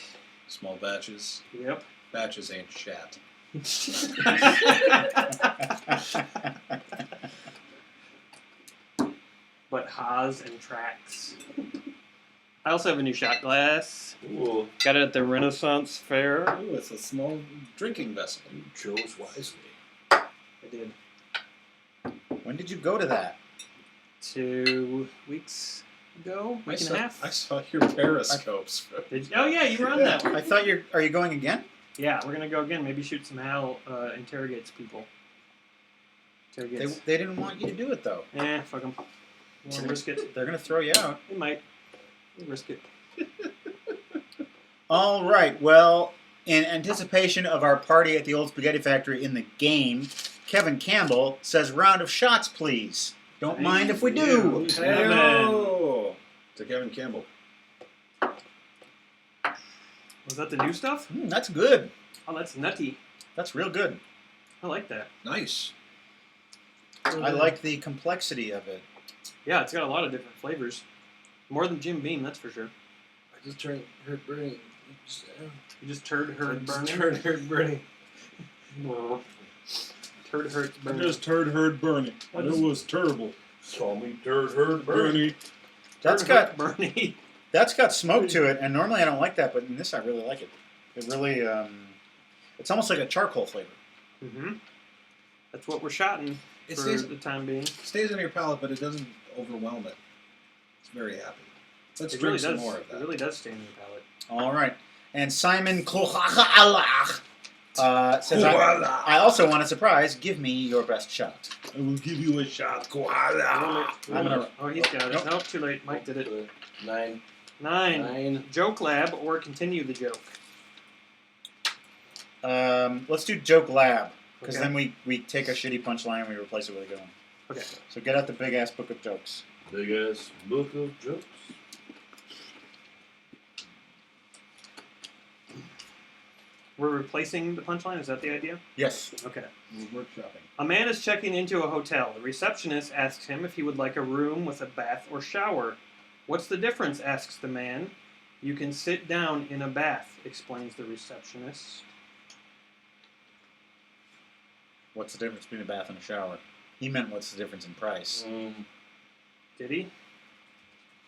Small batches. Yep. Batches ain't chat. But Haas and Tracks. I also have a new shot glass. Ooh, Got it at the Renaissance Fair. Ooh, it's a small drinking vessel. you chose wisely. I did. When did you go to that? 2 weeks ago? Week and a half? I saw your periscopes. Oh yeah, you were on that one. I thought you're. Are you going again? Yeah, we're gonna go again. Maybe shoot some Hal interrogates people. Interrogates. They didn't want you to do it though. Fuck them. We'll risk it. They're gonna throw you out. They might. We'll risk it. All right. Well, in anticipation of our party at the old spaghetti factory in the game, Kevin Campbell says, "Round of shots, please." Don't Thank mind if we you. do. Hey-o! To Kevin Campbell. Was that the new stuff? That's good. Oh, that's nutty. That's real good. I like that. Nice. I like the complexity of it. Yeah, it's got a lot of different flavors. More than Jim Beam, that's for sure. I just heard burning. You just turd herd burning. Heard burning. Turd hurt I burning. just heard burning. What It is- was terrible. Call me Turd Herd Burning. Bernie. That's Turd hurt got Bernie. that's got smoke to it, and normally I don't like that, but in this I really like it. It really, it's almost like a charcoal flavor. Mm-hmm. That's what we're shotting It for stays, the time being. stays on your palate, but it doesn't overwhelm it. It's very happy. Let's It drink really some does. more of It that. really does stay in your palate. All right. And Simon says, I also want a surprise. Give me your best shot. I will give you a shot, koala. I'm gonna- Oh, he's got it. Nope. Nope, too late. Mike did it. 9. 9. Joke lab or continue the joke. Let's do Joke Lab, because Okay. then we take a shitty punchline and we replace it with a good one. Okay. So get out the big ass book of jokes. Big ass book of jokes. We're replacing the punchline. Is that the idea? Yes. Okay. We're workshopping. A man is checking into a hotel. The receptionist asks him if he would like a room with a bath or shower. What's the difference? Asks the man. You can sit down in a bath, explains the receptionist. What's the difference between a bath and a shower? He meant what's the difference in price. Did he?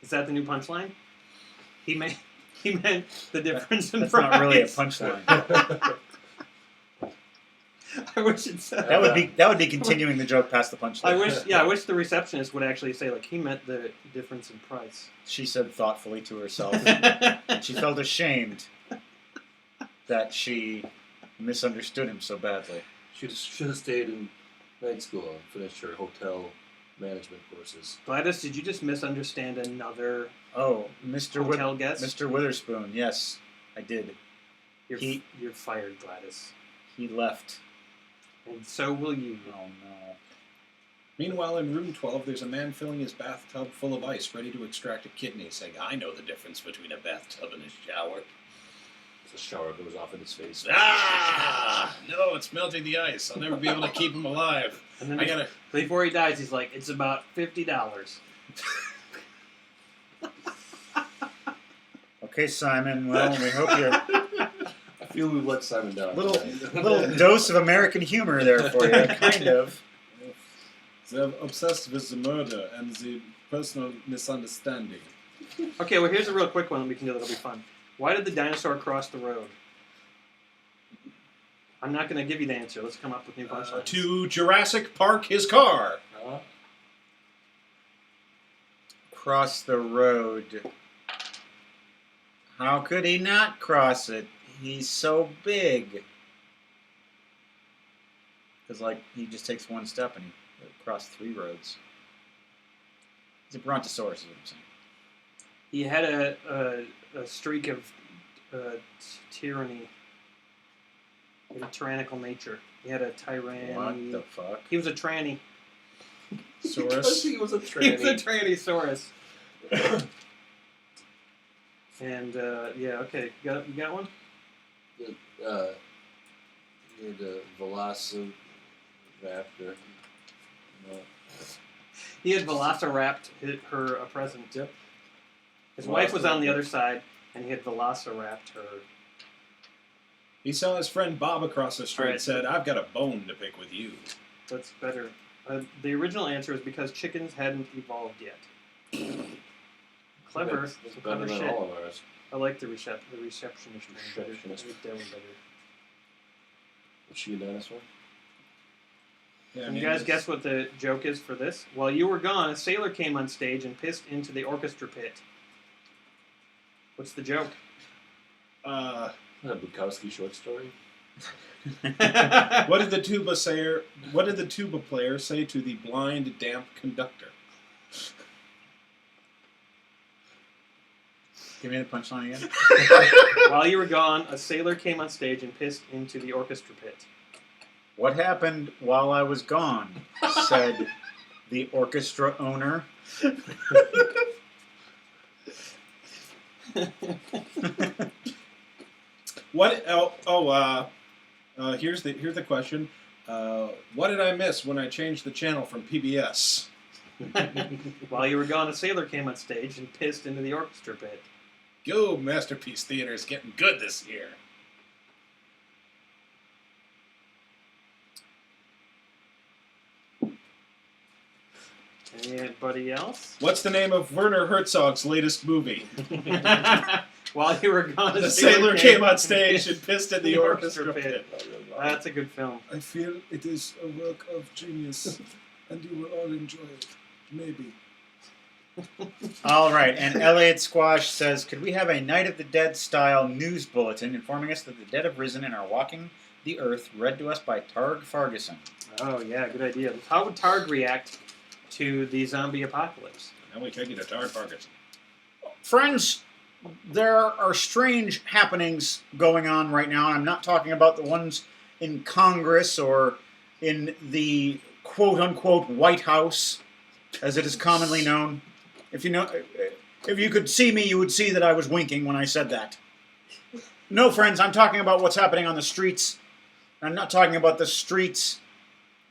Is that the new punchline? He meant the difference in That's price. not really a punchline. I wish it said That would be continuing the joke past the punchline. I wish the receptionist would actually say like he meant the difference in price. She said thoughtfully to herself. She felt ashamed that she misunderstood him so badly. She should have stayed in night school and finished her hotel management courses. Gladys, did you just misunderstand another Oh, Mr. hotel guest? Mr. Witherspoon. Yes, I did. You're fired, Gladys. He left. And so will you. Oh no. Meanwhile, in room 12, there's a man filling his bathtub full of ice, ready to extract a kidney, saying, I know the difference between a bathtub and a shower. The shower goes off in his face. Ah! No, it's melting the ice. I'll never be able to keep him alive. And then I gotta... before he dies, he's like, it's about $50. Okay, Simon. Well, we hope you I feel we've let Simon down. tonight. little dose of American humor there for you, kind of. They're obsessed with the murder and the personal misunderstanding. Okay, well here's a real quick one that we can do that'll be fun. Why did the dinosaur cross the road? I'm not going to give you the answer. Let's come up with new punchlines. To Jurassic Park his car. Huh? Cross the road. How could he not cross it? He's so big. Because, like, he just takes one step and he crossed 3 roads. He's a brontosaurus, is what I'm saying. He had a streak of tyranny. He had a tyrannical nature. He had a tyranny. What the fuck? He was a tranny. Because he was a He was a tranny. trannysaurus. And yeah, okay, you got one? He had a velociraptor. No. He had velocirapted her a present. Yep. His wife was on the other side, and he had velocirapted her. He saw his friend Bob across the street Right. and said, I've got a bone to pick with you. That's better. The original answer is because chickens hadn't evolved yet. Clever. That's Some better clever than shit. all of ours. I like the receptionist one better. Receptionist. I like that one better. Was she a dinosaur? Yeah, Can you guys guess what the joke is for this? While you were gone, a sailor came on stage and pissed into the orchestra pit. What's the joke? Not a Bukowski short story. What did the tuba player say to the blind, damp conductor? Give me the punchline again. While you were gone, a sailor came on stage and pissed into the orchestra pit. What happened while I was gone? Said the orchestra owner. What? Here's the question. What did I miss when I changed the channel from PBS? While you were gone, a sailor came on stage and pissed into the orchestra pit. Go, Masterpiece Theater is getting good this year. Anybody else? What's the name of Werner Herzog's latest movie? While you were gone, The sailor came on stage and pissed in the orchestra pit. That's a good film. I feel it is a work of genius, and you will all enjoy it. Maybe. All right, and Elliot Squash says, could we have a Night of the Dead style news bulletin informing us that the dead have risen and are walking the earth, read to us by Targ Farguson? Oh, yeah, good idea. How would Targ react to the zombie apocalypse? Now we take you to Targ Farguson. Friends, there are strange happenings going on right now, and I'm not talking about the ones in Congress or in the quote-unquote White House, as it is commonly known. If you could see me, you would see that I was winking when I said that. No, friends, I'm talking about what's happening on the streets. I'm not talking about the streets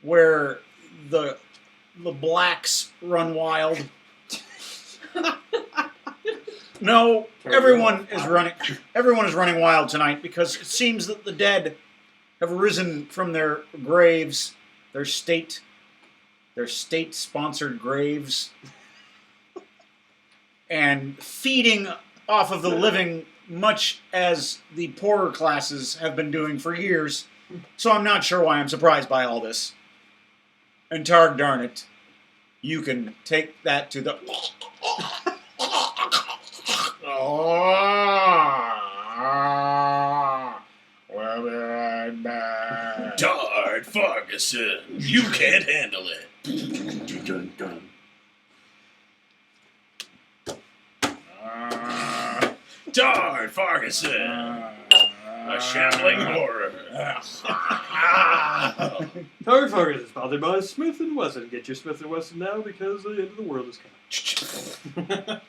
where the blacks run wild. No, everyone is running wild tonight because it seems that the dead have risen from their graves, their state-sponsored graves, and feeding off of the living, much as the poorer classes have been doing for years. So I'm not sure why I'm surprised by all this. And Targ darn it, you can take that to the... We'll be right back. Tard Farguson, you can't handle it. Tard Farguson, a shambling horror. Targ Farguson is sponsored by Smith & Wesson. Get your Smith & Wesson now because the end of the world is coming.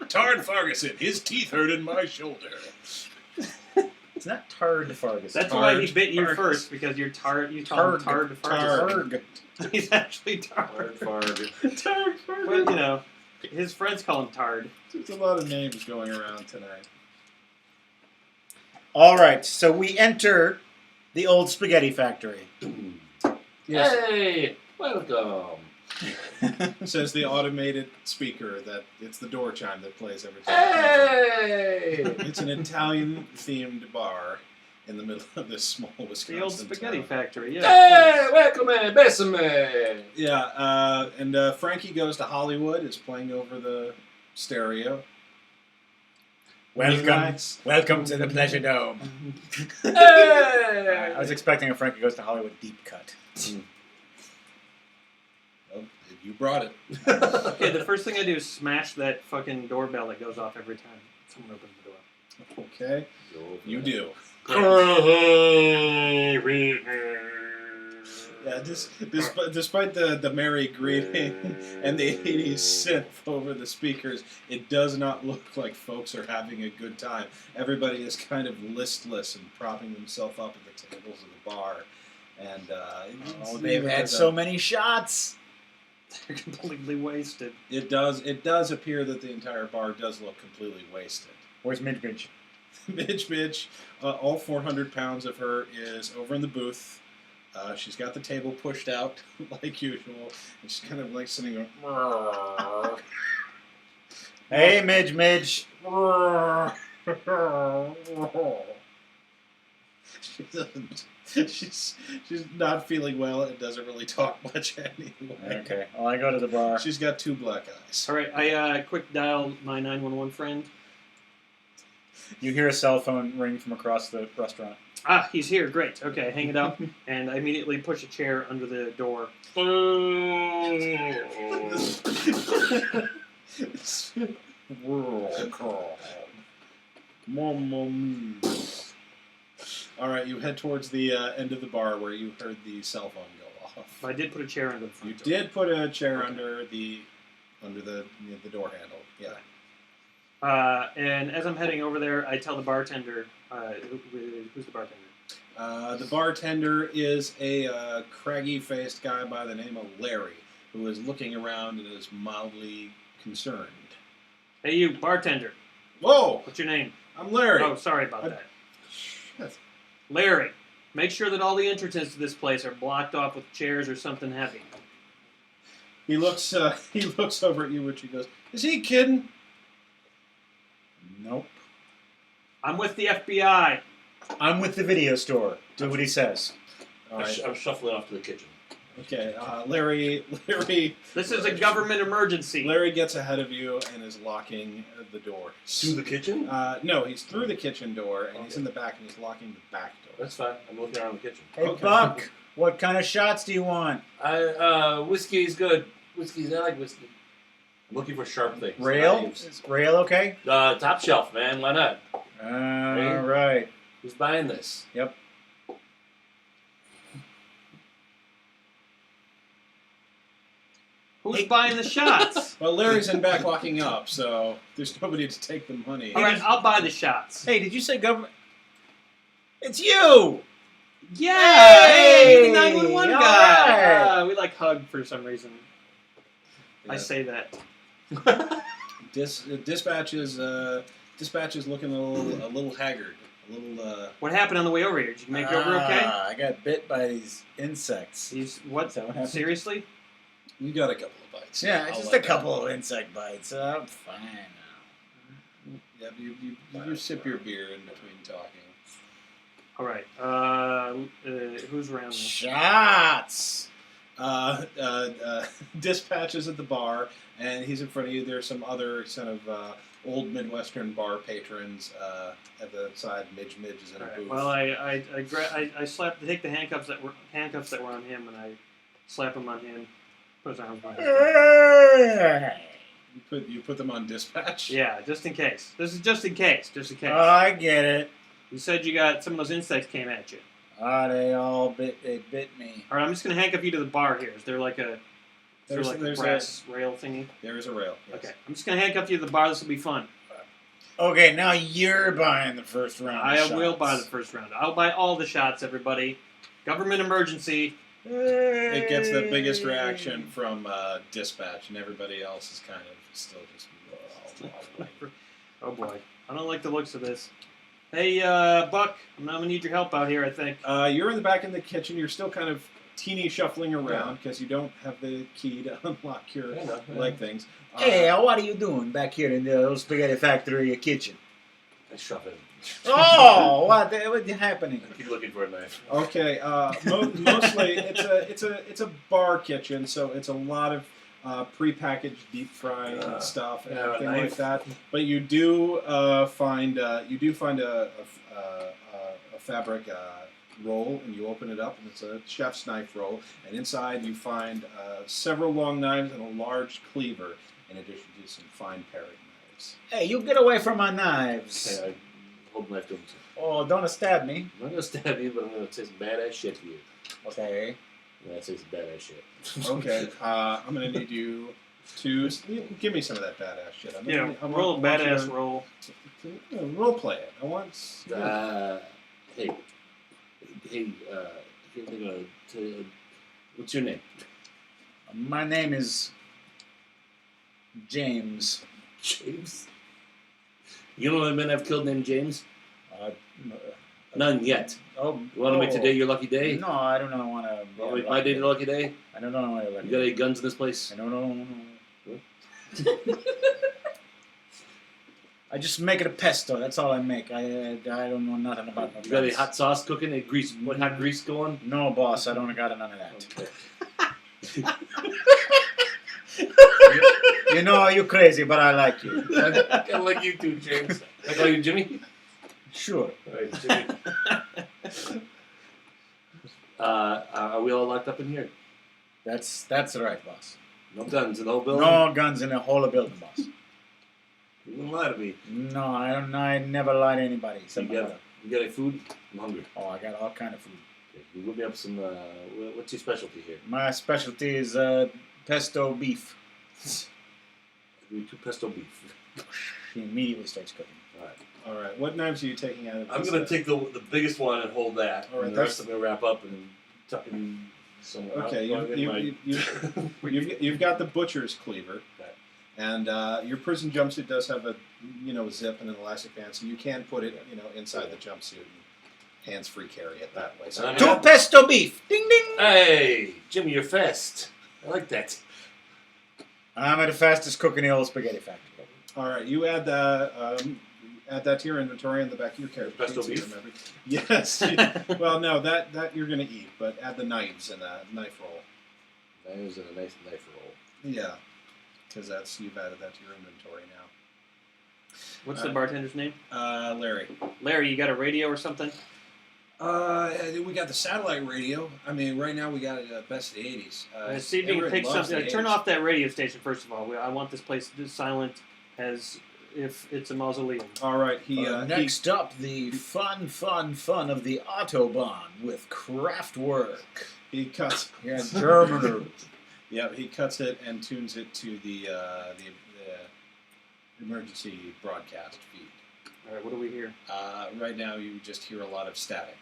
Tard Farguson, his teeth hurt in my shoulder. It's not Tard Farguson. That's why he bit you first, because you're Tard. You call him Tard Farguson. He's actually Tard. Farg. Tard Farguson. But, you know, his friends call him Tard. There's a lot of names going around tonight. All right, so we enter the old spaghetti factory. Yes. Hey, welcome. Says the automated speaker that it's the door chime that plays every time. Hey! It's an Italian-themed bar in the middle of this small Wisconsin The old spaghetti town. factory, yeah. Hey, welcome, besame. Yeah, and Frankie Goes to Hollywood is playing over the stereo. Welcome to the Pleasure Dome. Hey! I was expecting a Frankie Goes to Hollywood deep cut. Well, you brought it. Okay, the first thing I do is smash that fucking doorbell that goes off every time someone opens the door. Okay, you do. Yeah, despite the merry greeting and the 80s synth over the speakers, it does not look like folks are having a good time. Everybody is kind of listless and propping themselves up at the tables of the bar. And They've had so many shots. They're completely wasted. It does appear that the entire bar does look completely wasted. Where's Midge? Midge, all 400 pounds of her is over in the booth. She's got the table pushed out like usual, and she's kind of like sitting there. Hey, Midge. She doesn't. She's not feeling well and doesn't really talk much anyway. Okay, well, I go to the bar. She's got two black eyes. All right, I quick dial my 911 friend. You hear a cell phone ring from across the restaurant. Ah, he's here. Great. Okay, I hang it up, and I immediately push a chair under the door. All right, you head towards the end of the bar where you heard the cell phone go off. But I did put a chair under the front You door. did put a chair Okay. under the door handle. Yeah. And as I'm heading over there, I tell the bartender, who's the bartender? The bartender is a craggy-faced guy by the name of Larry, who is looking around and is mildly concerned. Hey, you, bartender. Whoa! What's your name? I'm Larry. Oh, sorry about I- that. Shit. Larry, make sure that all the entrances to this place are blocked off with chairs or something heavy. He looks over at you, which he goes, "Is he kidding?" Nope. I'm with the FBI. I'm with the video store. Do what he says. All right. I'm shuffling off to the kitchen. Okay. Larry This is a government emergency. Larry gets ahead of you and is locking the door. To the kitchen? No, he's through the kitchen door and he's Okay. in the back and he's locking the back door. That's fine. I'm looking around the kitchen. Hey, Okay. Buck, what kind of shots do you want? Whiskey's good. I like whiskey. I'm looking for sharp things. Rail? Knives. Is rail okay? Top shelf, man. Why not? All right. Who's buying this? Yep. Who's buying the shots? Well, Larry's in back locking up, so there's nobody to take the money. All right, I'll buy the shots. Hey, did you say government? It's you! Yeah, Hey! hey, the 911 All guy. right. We like hug for some reason. I Yeah. say that. Dispatch is looking a little haggard, a little. What happened on the way over here? Did you make it over okay? I got bit by these insects. These what? Is that what happened? Seriously? You got a couple of bites. Yeah, I'll just let a couple of insect bites. I'm fine now. Yeah, you sip your beer in between talking. All right. Who's around? This? Shots! Dispatch is at the bar, and he's in front of you. There's some other kind of old Midwestern bar patrons at the side. Midge is in All a right. booth. Well, I take the handcuffs that were on him, and I slap them on him. Put his arms behind his back. You put them on dispatch. Yeah, just in case. This is just in case. Just in case. I get it. You said you got some of those insects came at you. They bit me. All right, I'm just gonna handcuff you to the bar here. Is there like a There's a a- brass rail thingy? There is a rail. Yes. Okay, I'm just gonna handcuff you to the bar. This will be fun. Okay, now you're buying the first round. I of will shots. buy the first round. I'll buy all the shots, everybody. Government emergency. It gets the biggest reaction from dispatch, and everybody else is kind of still just. Oh boy, I don't like the looks of this. Hey, Buck, I'm gonna need your help out here. I think. You're in the back in the kitchen. You're still kind of teeny shuffling around because you don't have the key to unlock your Yeah, no, leg things. Hey, what are you doing back here in the old spaghetti factory kitchen? I shove it. Oh, what's happening? I keep looking for a knife. Okay, mostly it's a bar kitchen, so it's a lot of prepackaged deep frying stuff and yeah, everything a like knife. that. But you do find a fabric roll, and you open it up, and it's a chef's knife roll. And inside you find several long knives and a large cleaver, in addition to some fine paring knives. Hey, you get away from my knives. Hey, I hold the knife to him. Oh, don't stab me. I'm not gonna stab you, but I'm gonna say some badass shit to you. Okay. I'm gonna say some badass shit. Okay, I'm gonna need you to give me some of that badass shit. Roll a badass roll. Role play it. I want. Hey, I can't think of what's your name? My name is James. James. You know any men I've killed named James? None yet. Oh, You want to make today your lucky day? No, I don't want to. You want to make my day your lucky day? I don't know. You got any guns in this place? I don't know. I just make it a pesto. That's all I make. I don't know nothing about no You got any guns. hot sauce cooking? Any grease? What hot grease going? No, boss. I don't got none of that. Okay. You know, you crazy, but I like you. I kind of like you too, James. I call you Jimmy. Sure. All right, Jimmy. Are we all locked up in here? That's right, boss. No guns in the whole building? No guns in the whole building, boss. You don't lie to me. No, I don't. I never lie to anybody. You got any food? I'm hungry. Oh, I got all kind of food. You whip me up some. What's your specialty here? My specialty is pesto beef. Give me 2 pesto beef. He immediately starts cooking. All right. All right. What knives are you taking out of this? I'm gonna take the biggest one and hold that. All right, And the rest I'm gonna wrap up and tuck in somewhere. Okay, you've got the butcher's cleaver, Okay. and your prison jumpsuit does have a zip and an elastic band, so you can put it inside the jumpsuit and hands-free carry it that way. So And Two pesto beef. Ding ding. Hey, Jimmy, you're fast. I like that. I'm at the fastest cook in the old spaghetti factory. all right, you add that to your inventory in the back of your character Pesto sheet, so you beef? remember. Yes. Well, no, that you're gonna eat, but add the knives in that knife roll. Knives and a nice knife roll. Yeah, because you've added that to your inventory now. What's the bartender's name? Larry. Larry, you got a radio or something? We got the satellite radio. I mean, right now we got it best of the 80s. See if you can Everett pick loves something. the Turn 80s. off that radio station first of all. I want this place silent as if it's a mausoleum. All right, Next up, the fun of the Autobahn with Kraftwerk. he cuts. Yeah, German. Yeah, he cuts it and tunes it to the emergency broadcast feed. All right, what do we hear? Right now, you just hear a lot of static.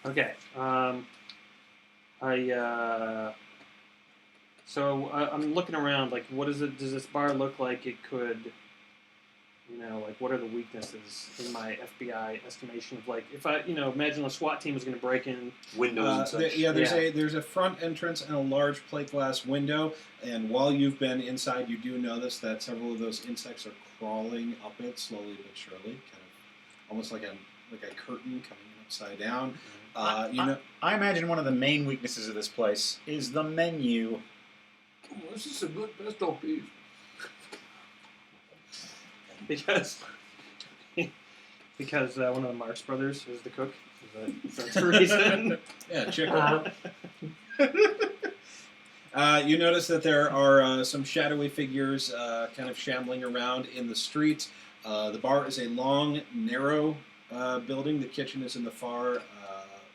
Okay. So I'm looking around. Like, what is it? Does this bar look like it could? Like, what are the weaknesses in my FBI estimation of, like, if I, imagine a SWAT team is going to break in. Windows and such. There's a front entrance and a large plate glass window, and while you've been inside, you do notice that several of those insects are crawling up it slowly but surely, kind of almost like a curtain coming upside down. I imagine one of the main weaknesses of this place is the menu. Oh, this is a good pesto beef. Because one of the Marx brothers is the cook. That's the reason. Yeah, check out. You notice that there are some shadowy figures kind of shambling around in the street. The bar is a long, narrow building. The kitchen is in the far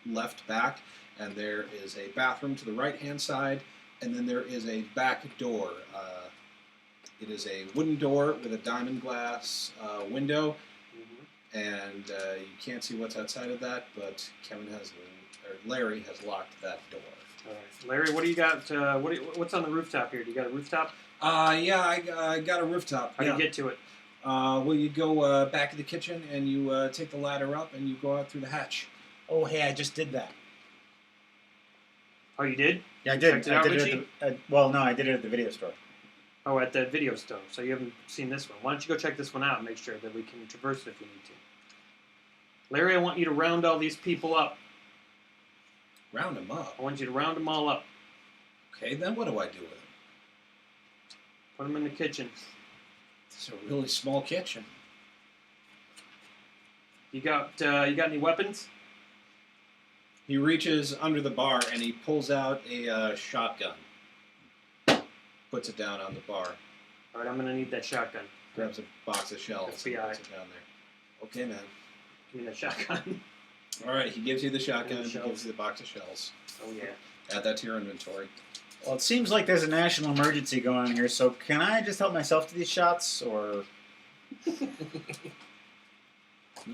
left back, and there is a bathroom to the right-hand side, and then there is a back door. It is a wooden door with a diamond glass window, and you can't see what's outside of that, but Larry has locked that door. All right. Larry, what do you got? What's on the rooftop here? Do you got a rooftop? Yeah, I got a rooftop. How do you get to it? Well, you go back of the kitchen, and you take the ladder up, and you go out through the hatch. Oh, hey, I just did that. Oh, you did? Yeah, I did. Checked it out, Richie? No, I did it at the video store. Oh, at the video store. So you haven't seen this one. Why don't you go check this one out and make sure that we can traverse it if we need to. Larry, I want you to round all these people up. Round them up. I want you to round them all up. Okay, then what do I do with them? Put them in the kitchen. It's a really small kitchen. You got any weapons? He reaches under the bar, and he pulls out a shotgun. Puts it down on the bar. All right, I'm going to need that shotgun. Grabs a box of shells and FBI. puts it down there. Okay, man. Give me that shotgun. All right, he gives you the shotgun, And the he shells. gives you the box of shells. Oh, yeah. Add that to your inventory. Well, it seems like there's a national emergency going on here, so can I just help myself to these shots, or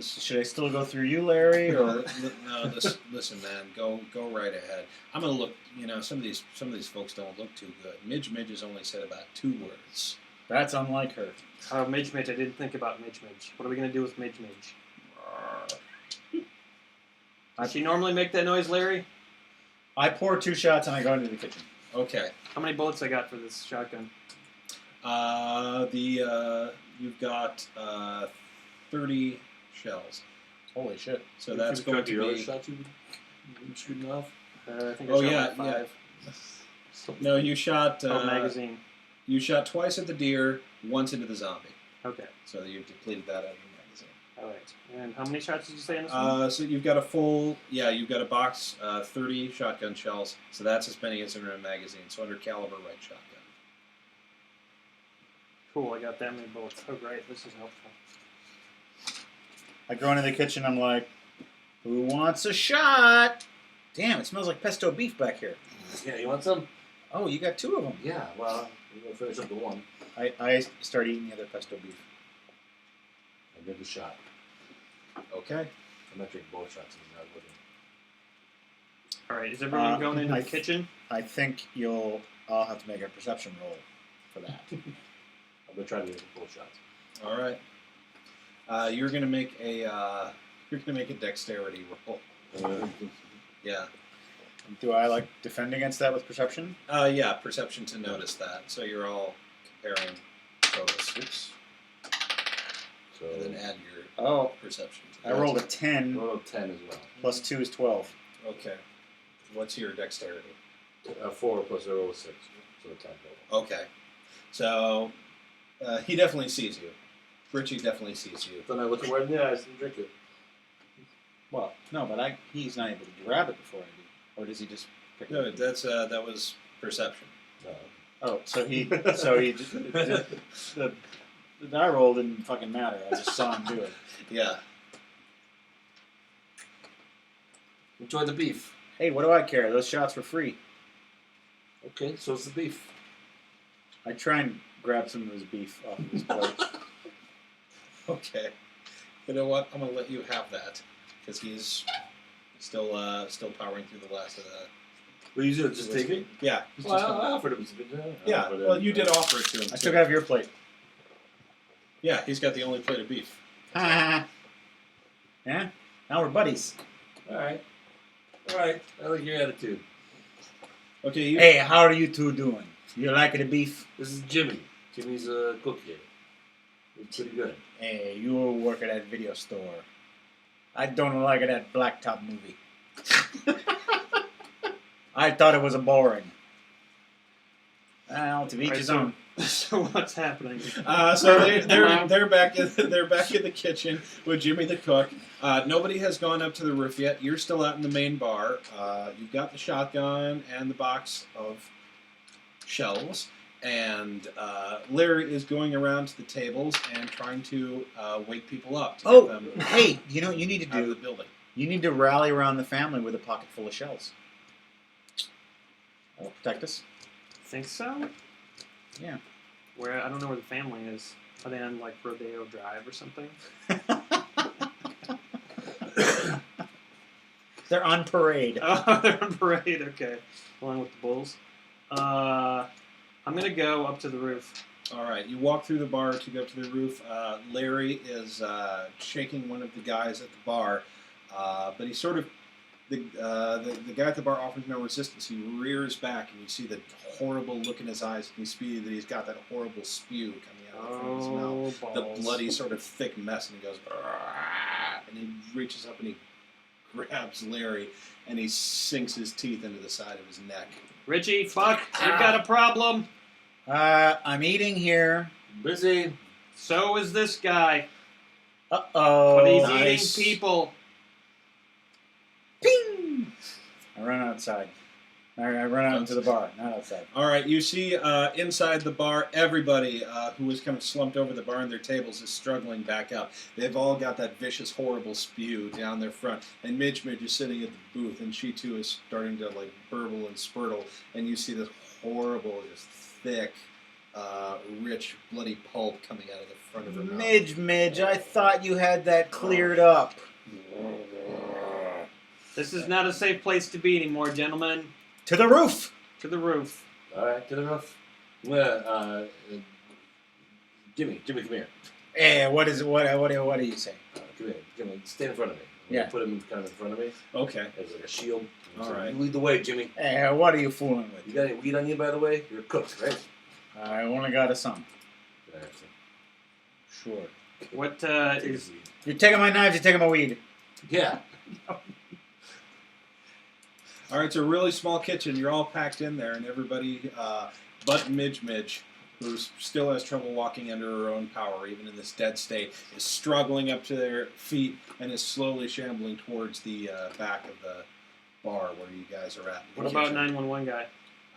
should I still go through you, Larry? Or No, listen, man. Go right ahead. I'm gonna look. Some of these folks don't look too good. Midge has only said about 2 words. that's unlike her. Oh, Midge. I didn't think about Midge. What are we going to do with Midge? Does she normally make that noise, Larry? I pour 2 shots and I go into the kitchen. Okay. How many bullets I got for this shotgun? You've got 30 shells. Holy shit. So that's going to your other be. shots you've been shooting off. I think I Oh, shot yeah, like 5. No, you shot. Magazine. You shot twice at the deer, once into the zombie. Okay. So you've depleted that out of your magazine. All right. And how many shots did you say in this one? So you've got a full. Yeah, you've got a box, 30 shotgun shells. So that's as many as are in a magazine. So under caliber right shotgun. Cool. I got that many bullets. Oh, great. This is helpful. I go into the kitchen, I'm like, Who wants a shot? Damn, it smells like pesto beef back here. Yeah, you want some? Oh, you got 2 of them. Yeah, well, we're going to finish up the one. I start eating the other pesto beef. I'll give it a shot. Okay. I'm not drinking both shots. He's not looking. All right, is everyone going into the kitchen? I think I'll have to make a perception roll for that. I'm going to try to get both shots. All right. You're gonna make a dexterity roll. Yeah. Do I like defend against that with perception? Yeah. Perception to notice that. So you're all comparing totals. Oops. So And then add your perception. To I that. rolled a 10. roll 10 as well. Plus 2 is 12. Okay. What's your dexterity? 4 plus a roll of 6. So 10 total. Okay. So he definitely sees you. Richie definitely sees you. Then I look him right in the eyes and drink it. Well, no, but he's not able to grab it before I do. Or does he just pick No, it? that's that was perception. Oh, so he the die roll didn't fucking matter. I just saw him do it. Yeah. Enjoy the beef. Hey, what do I care? Those shots were free. Okay, so it's the beef. I try and grab some of his beef off of his plate. Okay. You know what? I'm gonna let you have that because he's still powering through the last of the. Well, you should just take it. Yeah. He's Well, just I gonna- offered him some. yeah. Well, you did offer it to him. I too. took out of your plate. Yeah, he's got the only plate of beef. Yeah? Now we're buddies. All right. All right. I like your attitude. Okay. You. Hey, how are you two doing? You like the beef? This is Jimmy. Jimmy's a cook here. He's pretty good. Hey, you work at that video store. I don't like that blacktop movie. I thought it was a boring. Well, to each his own. So what's happening? So they're back in the kitchen with Jimmy the cook. Nobody has gone up to the roof yet. You're still out in the main bar. You've got the shotgun and the box of shells, and Larry is going around to the tables and trying to wake people up to get them Hey, you know what you need to out of the do? building. You need to rally around the family with a pocket full of shells. That'll protect us. Think so? Yeah. Where I don't know where the family is. Are they on like Rodeo Drive or something? They're on parade. Oh, they're on parade. Okay, along with the bulls. I'm gonna go up to the roof. All right, you walk through the bar to go to the roof. Larry is shaking one of the guys at the bar, but he sort of the guy at the bar offers no resistance. He rears back, and you see the horrible look in his eyes. And you see that he's got that horrible spew coming out from his mouth, the Balls. bloody sort of thick mess, and he goes, "Argh," and he reaches up and he grabs Larry, and he sinks his teeth into the side of his neck. Richie, fuck, you've got a problem. I'm eating here. Busy. So is this guy, Uh-oh. but he's nice. eating people. Ping! I run outside. I run out into the bar, not outside. All right, you see inside the bar, everybody who was kind of slumped over the bar and their tables is struggling back up. They've all got that vicious, horrible spew down their front. And Midge is sitting at the booth, and she too is starting to like burble and spurtle. And you see this horrible, just thick, rich, bloody pulp coming out of the front of her mouth. Midge, I thought you had that cleared up. This is not a safe place to be anymore, gentlemen. To the roof! To the roof. All right, to the roof. Well, Jimmy, come here. Hey, what is it? What do you say? Come here. Jimmy, stand in front of me. I'm Yeah. gonna put him kind of in front of me Okay. as like a shield. All So right. You lead the way, Jimmy. Hey, what are you fooling You with? got any weed on you, by the way? You're a cook, right? I only got a son. Can I have some? Sure. What Take is? his weed. You're taking my knives, you're taking my weed. Yeah. All right, it's a really small kitchen. You're all packed in there, and everybody but Midge, who still has trouble walking under her own power, even in this dead state, is struggling up to their feet and is slowly shambling towards the back of the bar where you guys are at. What about 911 guy?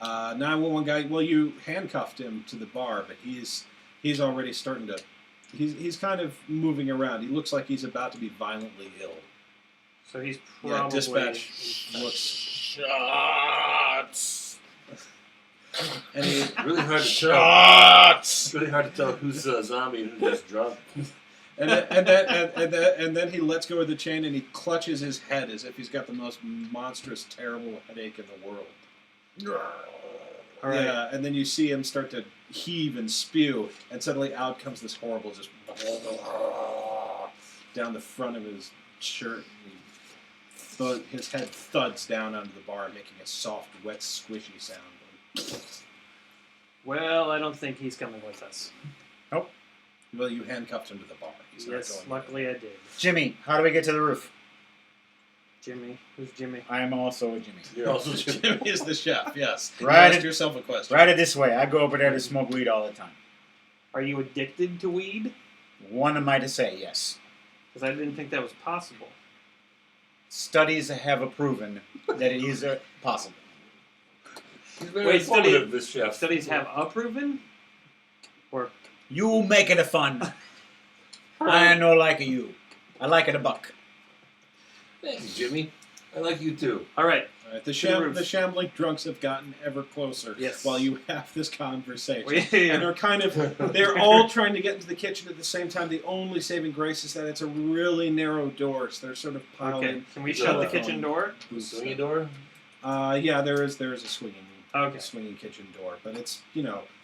911 guy? Well, you handcuffed him to the bar, but he's already starting to. He's kind of moving around. He looks like he's about to be violently ill. So he's Yeah, probably dispatch looks. Shots. And he, Really hard to tell. Shots. It's really hard to tell who's a zombie and who's just drunk. and then he lets go of the chain and he clutches his head as if he's got the most monstrous, terrible headache in the world. All right. Yeah, and then you see him start to heave and spew, and suddenly out comes this horrible just down the front of his shirt. And his head thuds down onto the bar, making a soft, wet, squishy sound. Well, I don't think he's coming with us. Well, you handcuffed him to the bar. He's not Yes, going. luckily I did. Jimmy, how do we get to the roof? Jimmy, who's Jimmy? I am also a Jimmy. You're also Jimmy is the chef. Yes. Right. You asked yourself a question. Right it this way. I go over there to smoke weed all the time. Are you addicted to weed? One am I to say, yes. Because I didn't think that was possible. Studies have proven that it is possible. He's very Wait, informative, this chef. Studies have approven? You make it a fun. I no like you. I like it a buck. Thanks, Jimmy. I like you too. All right. All right, the roof. shambling drunks have gotten ever closer Yes. while you have this conversation. Yeah. And they're all trying to get into the kitchen at the same time. The only saving grace is that it's a really narrow door, so they're sort of piled Okay. in. Can we shut the Uh, kitchen door? Swingy door? Yeah, there is a Okay. swinging kitchen door, but it's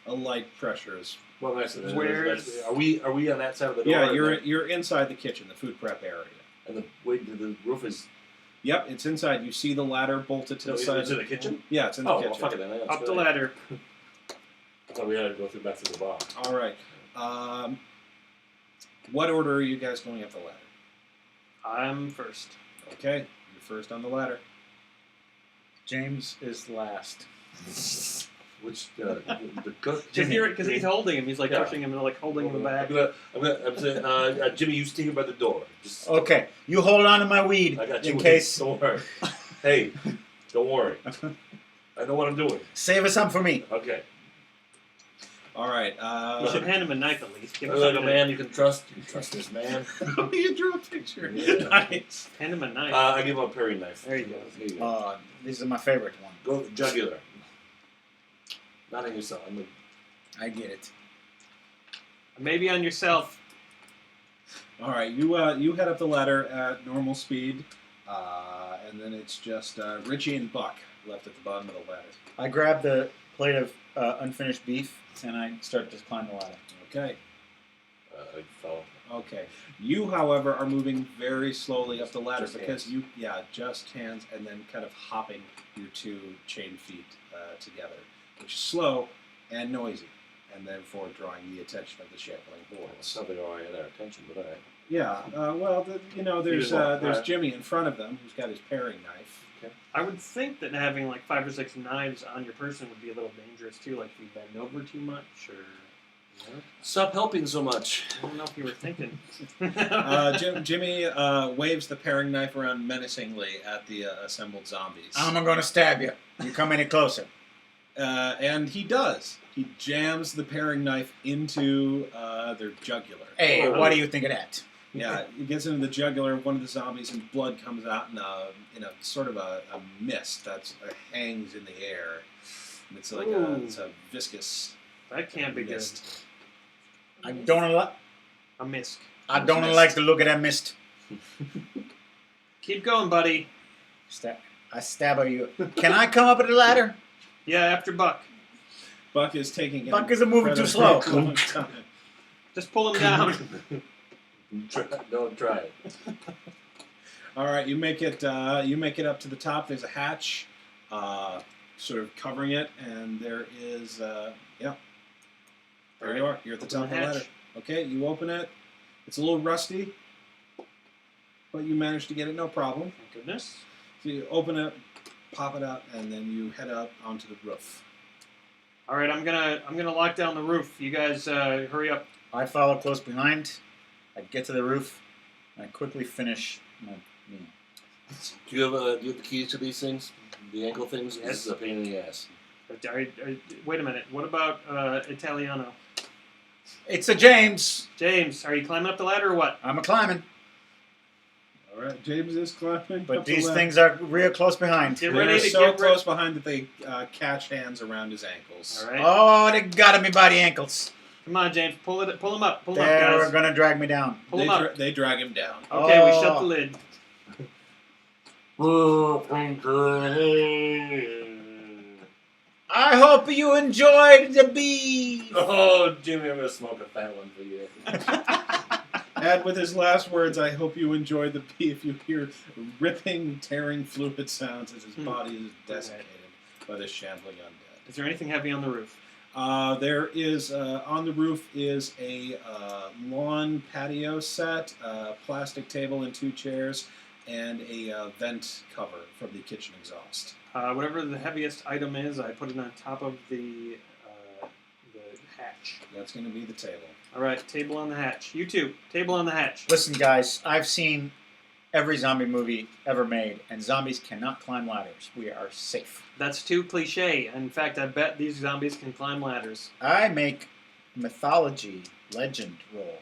a light pressure is. Well, nice. Where's- Are we on that side of the door? Yeah, And you're inside the kitchen, the food prep area. the roof is Yep, it's inside. You see the ladder bolted to the side. into the kitchen? Yeah, it's in the Oh, kitchen. well, fuck it then. Up the ladder. I thought we had to go back through the bar. All right. What order are you guys going up the ladder? I'm first. Okay, you're first on the ladder. James is last. Which the cook? Just hear it because he's holding him. He's like Yeah. pushing him and like holding him back. I'm saying, Jimmy, you stay here by the door. Just Okay, you hold on to my weed I got you. in case. Don't worry. Hey, don't worry. I know what I'm doing. Save some for me. Okay. All right. You should hand him a knife at least. Give him Like a something man you can trust. You can trust this man. you drew a picture. Yeah. Nice. to, hand him a knife. I give him a paring knife. There you go. There you go. This is my favorite one. Go jugular. Not on yourself. I get it. Maybe on yourself. All right. You head up the ladder at normal speed, and then it's just Richie and Buck left at the bottom of the ladder. I grab the plate of unfinished beef and I start to climb the ladder. Okay. I fell. Okay. You, however, are moving very slowly up the ladder Just because hands. just hands, and then kind of hopping your two chain feet together, which is slow and noisy, and therefore drawing the attention of the shambling It's boys. not they already had our attention, but all right. Yeah. Well, there's walk, there's right. Jimmy in front of them who's got his paring knife. I would think that having like 5 or 6 knives on your person would be a little dangerous too. Like if you bend over too much, or Stop helping so much. I don't know if you were thinking. Jimmy waves the paring knife around menacingly at the assembled zombies. I'm gonna stab you. You come any closer. And he does. He jams the paring knife into their jugular. Hey, Oh. what do you think of that? Yeah, it gets into the jugular of one of the zombies, and blood comes out in a sort of a mist that hangs in the air. And it's like it's a viscous That can't be good. mist. I don't like. A mist. I don't like the look of that mist. Keep going, buddy. I stab at you. Can I come up the ladder? Yeah, after Buck. Buck is taking an Buck is moving too slow. incredibly long time. Just pull him down. Don't try it. All right, you make it up to the top. There's a hatch, sort of covering it, and there is there you are. You're at the top of the Open the ladder. hatch. Okay, you open it. It's a little rusty, but you manage to get it no problem. Thank goodness. So you open it, pop it out, and then you head up onto the roof. All right, I'm gonna lock down the roof. You guys, hurry up. I follow close behind. I get to the roof. And I quickly finish my meal. Do you have the keys to these things? The ankle things? Yes. This is a pain in the ass. Wait a minute. What about Italiano? It's a James. James, are you climbing up the ladder or what? I'm a climbing. All right, James is climbing. But up the these ladder. things are real close behind. Get They're ready to so get close behind that they catch hands around his ankles. All right. Oh, they got me by the ankles. Come on, James. Pull him up. Pull him up, They're guys. going to drag me down. Pull him up. They drag him down. Okay, we Oh. shut the lid. I hope you enjoyed the beef. Oh, Jimmy, I'm gonna smoke a fat one for you. And with his last words, I hope you enjoyed the beef. You hear ripping, tearing fluid sounds as his body is desiccated by this shambling undead. Is there anything heavy on the roof? There is, on the roof is a lawn patio set, a plastic table and 2 chairs, and a vent cover from the kitchen exhaust. Whatever the heaviest item is, I put it on top of the hatch. That's going to be the table. All right, table on the hatch. You too. Table on the hatch. Listen, guys, I've seen every zombie movie ever made, and zombies cannot climb ladders. We are safe. That's too cliche. In fact, I bet these zombies can climb ladders. I make mythology legend roll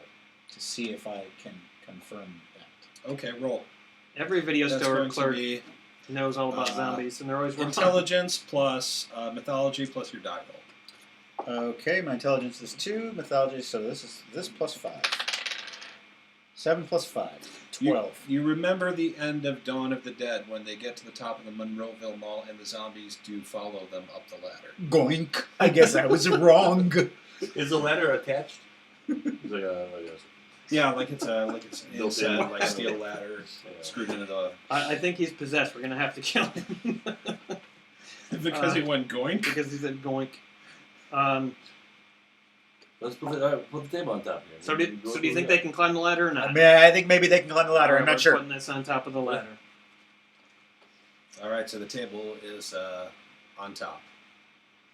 to see if I can confirm that. Okay, roll. Every video That's store going to clerk be knows all about zombies, and they're always wrong. intelligence plus mythology plus your die roll. Okay, my intelligence is 2, mythology, so this plus 5. 7 plus 5, 12. You remember the end of Dawn of the Dead when they get to the top of the Monroeville Mall and the zombies do follow them up the ladder. Goink. I guess I was wrong. Is the ladder attached? He's like, yes. Yeah, like it's Built in. like steel ladder screwed into the. I think he's possessed. We're going to have to kill him. Because he went going. Because he said goink. Let's put the table on top here. So do you think they can climb the ladder or not? I mean, I think maybe they can climb the ladder. I'm We're not sure. putting this on top of the ladder. All right, so the table is on top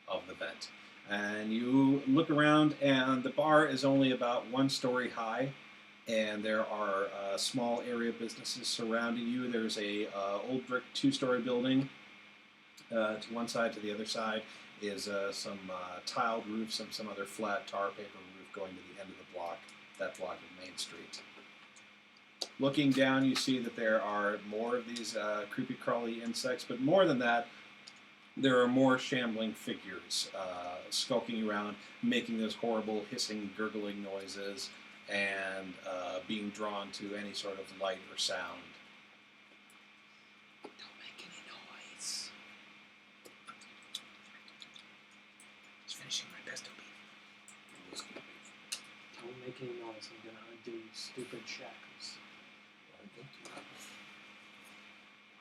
of the vent, and you look around, and the bar is only about 1 story high, and there are small area businesses surrounding you. There's a old brick 2-story building to one side. To the other side is some tiled roof, some other flat tar paper roof going to the end of the block. That block of Main Street. Looking down, you see that there are more of these creepy crawly insects, but more than that, there are more shambling figures skulking around, making those horrible hissing, gurgling noises, and being drawn to any sort of light or sound. Don't make any noise. Just finishing my pesto beef. Don't make any noise. I'm going to undo stupid shackles.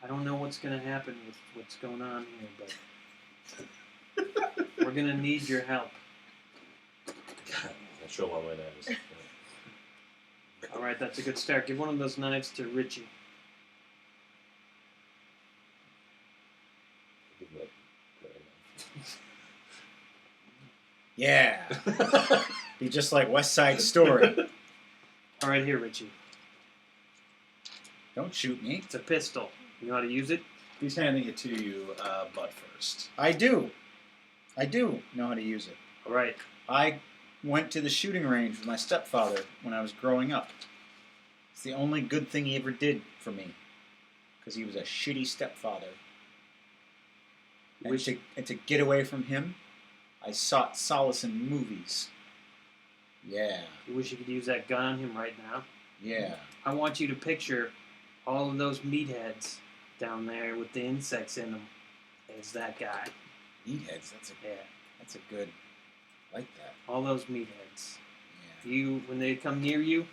I don't know what's going to happen with what's going on here, but we're going to need your help. I'll show my way that is. All right, that's a good start. Give one of those knives to Richie. Yeah. Be just like West Side Story. All right, here, Richie. Don't shoot me. It's a pistol. You know how to use it? He's handing it to you, butt first. I do know how to use it. All right. I went to the shooting range with my stepfather when I was growing up. It's the only good thing he ever did for me. Because he was a shitty stepfather. And to get away from him, I sought solace in movies. Yeah. You wish you could use that gun on him right now? Yeah. I want you to picture all of those meatheads down there with the insects in them as that guy. Meatheads, that's a good, like that. All those meatheads. Yeah. When they come near you,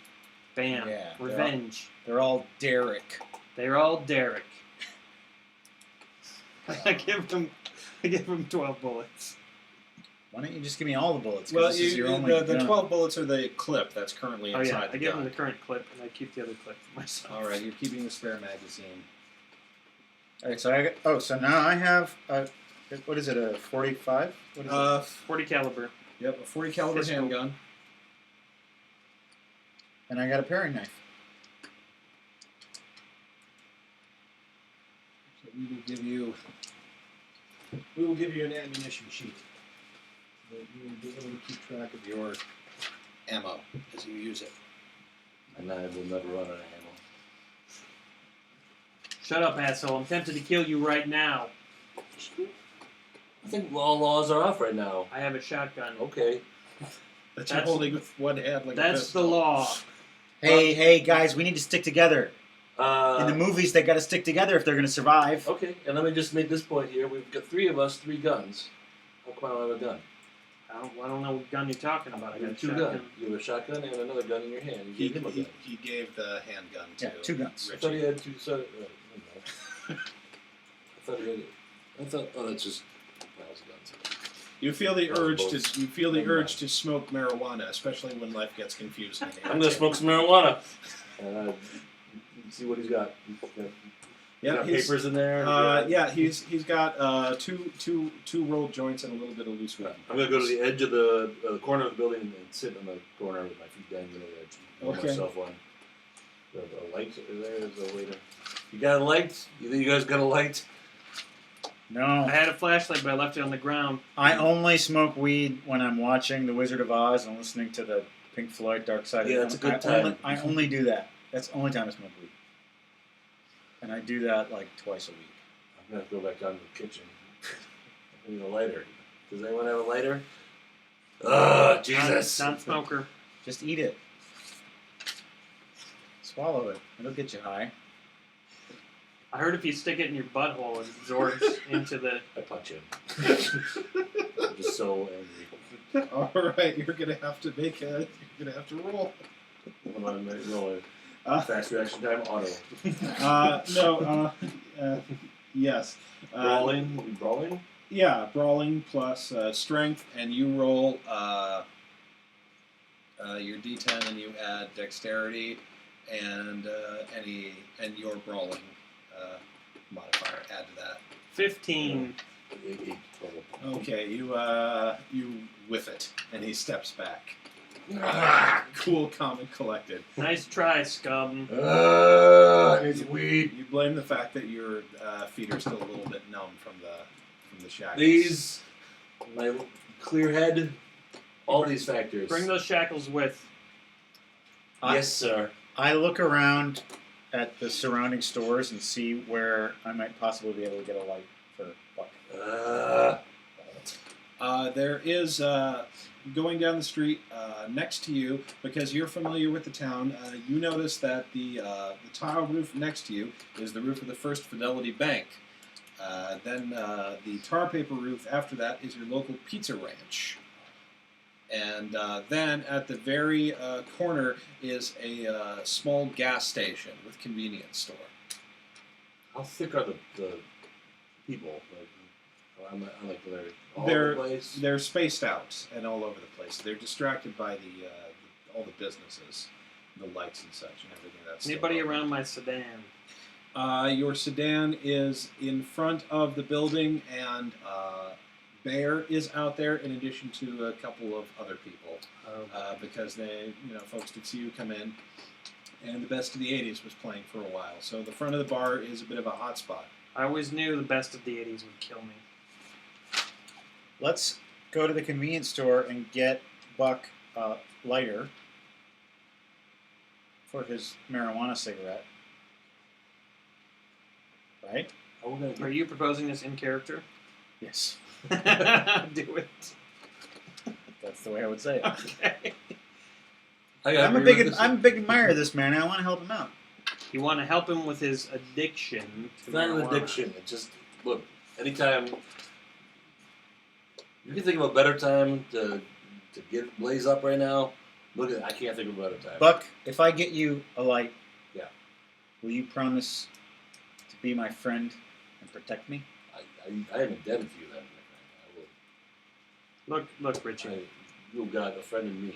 bam, Yeah, revenge. They're all Derek. They're all Derek. I give him 12 bullets. Why don't you just give me all the bullets? Well, This is your only the gun. 12 bullets are the clip that's currently Oh inside yeah, I the give gun. him the current clip, and I keep the other clip for myself. All right, you're keeping the spare magazine. All right, so now I have what is it, a 45? What is it? 40 caliber. Yep, a 40 caliber Pistol. handgun. And I got a paring knife. So we will give you an ammunition sheet. So that you will be able to keep track of your ammo as you use it. And I will never run out of ammo. Shut up, asshole. I'm tempted to kill you right now. I think all laws are off right now. I have a shotgun. Okay. That you're holding with one hand like a That's pistol. the law. Hey, guys, we need to stick together. In Uh, the movies, they got to stick together if they're going to survive. okay, and let me just make this point here. We've got 3 of us, 3 guns. How come I don't have a gun? I don't know what gun you're talking about. I You got a have 2 shotgun. guns. You have a shotgun and another gun in your hand. You He, gave him a gun. he gave the handgun to Yeah, 2 guns. I thought he Richie. had 2. So, I thought he had. I thought. Oh, that's just piles of guns. You feel the urge to Both. you feel the urge to smoke marijuana, especially when life gets confusing. I'm gonna smoke some marijuana. See what he's got. He's Yeah, got he's, papers in there. he's got two rolled joints and a little bit of loose weed. I'm gonna go to the edge of the corner of the building and sit on the corner with my feet dangling over the edge. Pour Okay. myself one. The light there's a way to. You got a light? You guys got a light? No. I had a flashlight, but I left it on the ground. I only smoke weed when I'm watching The Wizard of Oz and listening to the Pink Floyd Dark Side Yeah, of that's the a good time. I only do that. That's the only time I smoke weed. And I do that like twice a week. I'm gonna go back down to the kitchen. I need a lighter. Does anyone have a lighter? Ugh, Jesus. Non-smoker. Just eat it. Swallow it. It'll get you high. I heard if you stick it in your butthole, it absorbs into the. I punch him. I'm just so angry. All right, you're gonna have to roll. Hold on, roll Uh, fast reaction time, auto. Yes. Brawling? Brawling? Yeah, brawling plus strength, and you roll your d10, and you add dexterity, and your brawling modifier. Add to that. 15. 8 total. Okay, you whiff it, and he steps back. Ah, Cool, calm, and collected. Nice try, scum. it's weed. You blame the fact that your feet are still a little bit numb from the shackles. These, my clear head, all these factors. Bring those shackles with. Yes, sir. I look around at the surrounding stores and see where I might possibly be able to get a light for Buck. There is going down the street next to you, because you're familiar with the town. You notice that the tile roof next to you is the roof of the First Fidelity Bank. Then the tar paper roof after that is your local pizza ranch. And then at the very corner is a small gas station with convenience store. How thick are the people? I'm like they're all They're- over the place. They're spaced out and all over the place. They're distracted by all the businesses, the lights and such, and everything that's. still Anybody open. around my sedan? Your sedan is in front of the building, and Bear is out there in addition to a couple of other people, because folks did see you come in, and the best of the '80s was playing for a while. So the front of the bar is a bit of a hot spot. I always knew the best of the 80s would kill me. Let's go to the convenience store and get Buck a lighter for his marijuana cigarette. Right? How we gonna Are get you proposing this in character? Yes. Do it. That's the way I would say it. Okay. I'm a big admirer of this man, and I want to help him out. You want to help him with his addiction to It's not an marijuana. addiction. It's just look. Anytime you can think of a better time to get Blaze up right now. Look at I can't think of a better time. Buck, if I get you a light, Yeah. will you promise to be my friend and protect me? I am indebted to you then. I will. Look, Richard. You've got a friend in me.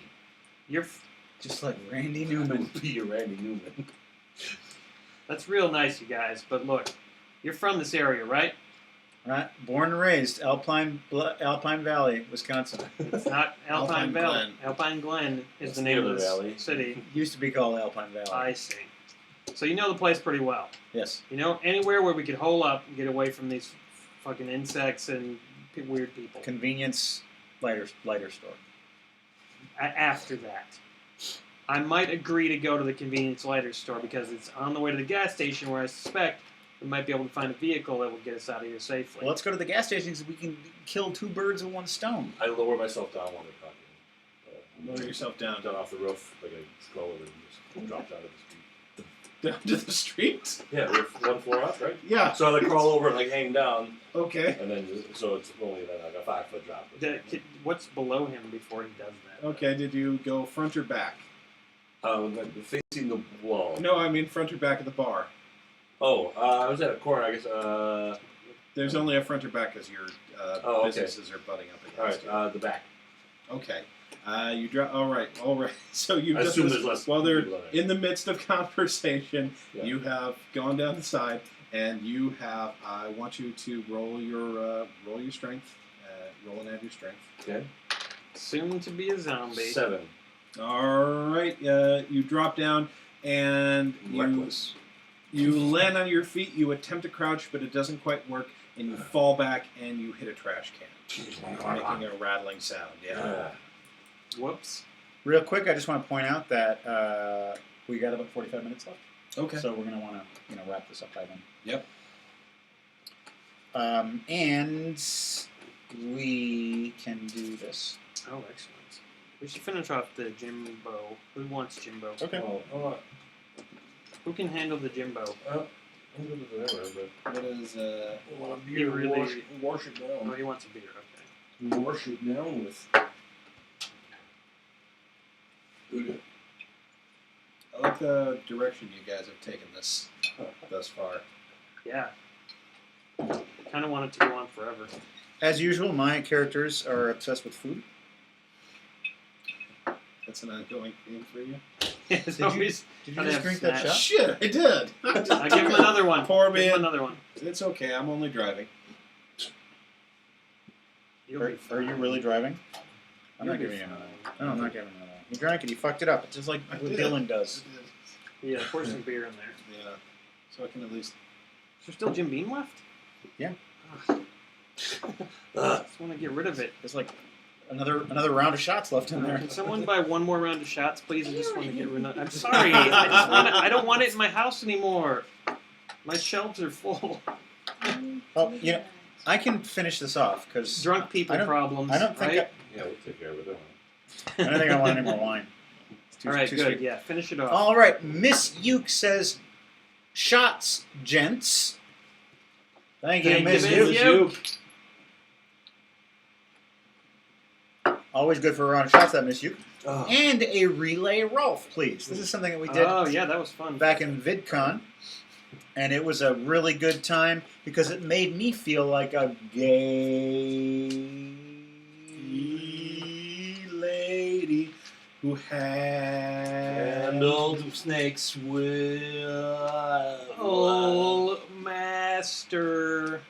You're. Just like Randy I Newman. will be your Randy Newman. That's real nice, you guys. But look, you're from this area, right? Right? Born and raised, Alpine Valley, Wisconsin. It's not Alpine Alpine Valley. Glen. Alpine Glen is It's the name near of the this valley. city. Used to be called Alpine Valley. I see. So you know the place pretty well. Yes. You know anywhere where we could hole up and get away from these fucking insects and weird people. Convenience lighter store. After that, I might agree to go to the convenience lighter store because it's on the way to the gas station where I suspect we might be able to find a vehicle that will get us out of here safely. Well, let's go to the gas station so we can kill 2 birds with 1 stone. I lower myself down while they're talking. Lower yourself down. Down off the roof, like a scroller, and just drop down to the street. Down to the street? Yeah, we're 1 floor up, right? Yeah. So I like crawl over and like hang down, Okay. and then so it's only like a 5-foot drop. What's below him before he does that? Okay, did you go front or back? Facing the wall. No, I mean front or back of the bar. Oh, I was at a corner, I guess. There's only a front or back because your okay. businesses are butting up All against right, the back. you. Okay. You drop. All right. So you I just assume there's less while they're people there. in the midst of conversation, Yeah. you have gone down the side, and you have. I want you to roll your strength. Roll and add your strength. Okay. Soon to be a zombie. 7. All right. You drop down, and Reckless. you land on your feet. You attempt to crouch, but it doesn't quite work, and you fall back, and you hit a trash can, making a rattling sound. Yeah. Whoops. Real quick, I just want to point out that we got about 45 minutes left. Okay. So we're going to want to wrap this up by then. Yep. And we can do this. Oh, excellent. We should finish off the Jimbo. Who wants Jimbo? Okay. Oh, Who can handle the Jimbo? I'm good with whatever, but What is want a He beer, really- wash it Oh, down. he wants a beer. Okay. Wash it down with. I like the direction you guys have taken this thus far. Yeah. Kind of want it to go on forever. As usual, my characters are obsessed with food. That's an ongoing theme for you. It's you- always. Did you Gotta just have drink that snacks. shot? Shit, I did. I'll give him another one. Poor Give him man. another one. It's okay. I'm only driving. You'll be Are you really driving? I'm not You'll be giving you another fine. one. No, I'm not giving you another one. You drank it. You fucked it up. It's just like I what did. Dylan does. Yeah, pour some beer in there. Yeah. So I can at least. Is there still Jim Beam left? Yeah. Ugh. I just want to get rid of it. There's like another round of shots left in there. Can someone buy one more round of shots, please? I just want to get rid of it. I'm sorry. I don't want it in my house anymore. My shelves are full. Well, I can finish this off because Drunk people I don't- problems. I don't think right? Yeah, we'll take care of it. I don't think I want any more wine. It's too, All right, too good. sweet. Yeah, finish it off. All right, Miss Uke says, "Shots, gents." Thank you, Thank Miss you, Miss Uke. Uke. Always good for a round of shots, that Miss Uke. Oh. And a relay Rolf, please. This is something that we did Oh, yeah, that was fun. back in VidCon, and it was a really good time because it made me feel like a gay Lady who Handled snakes with. Oh, master.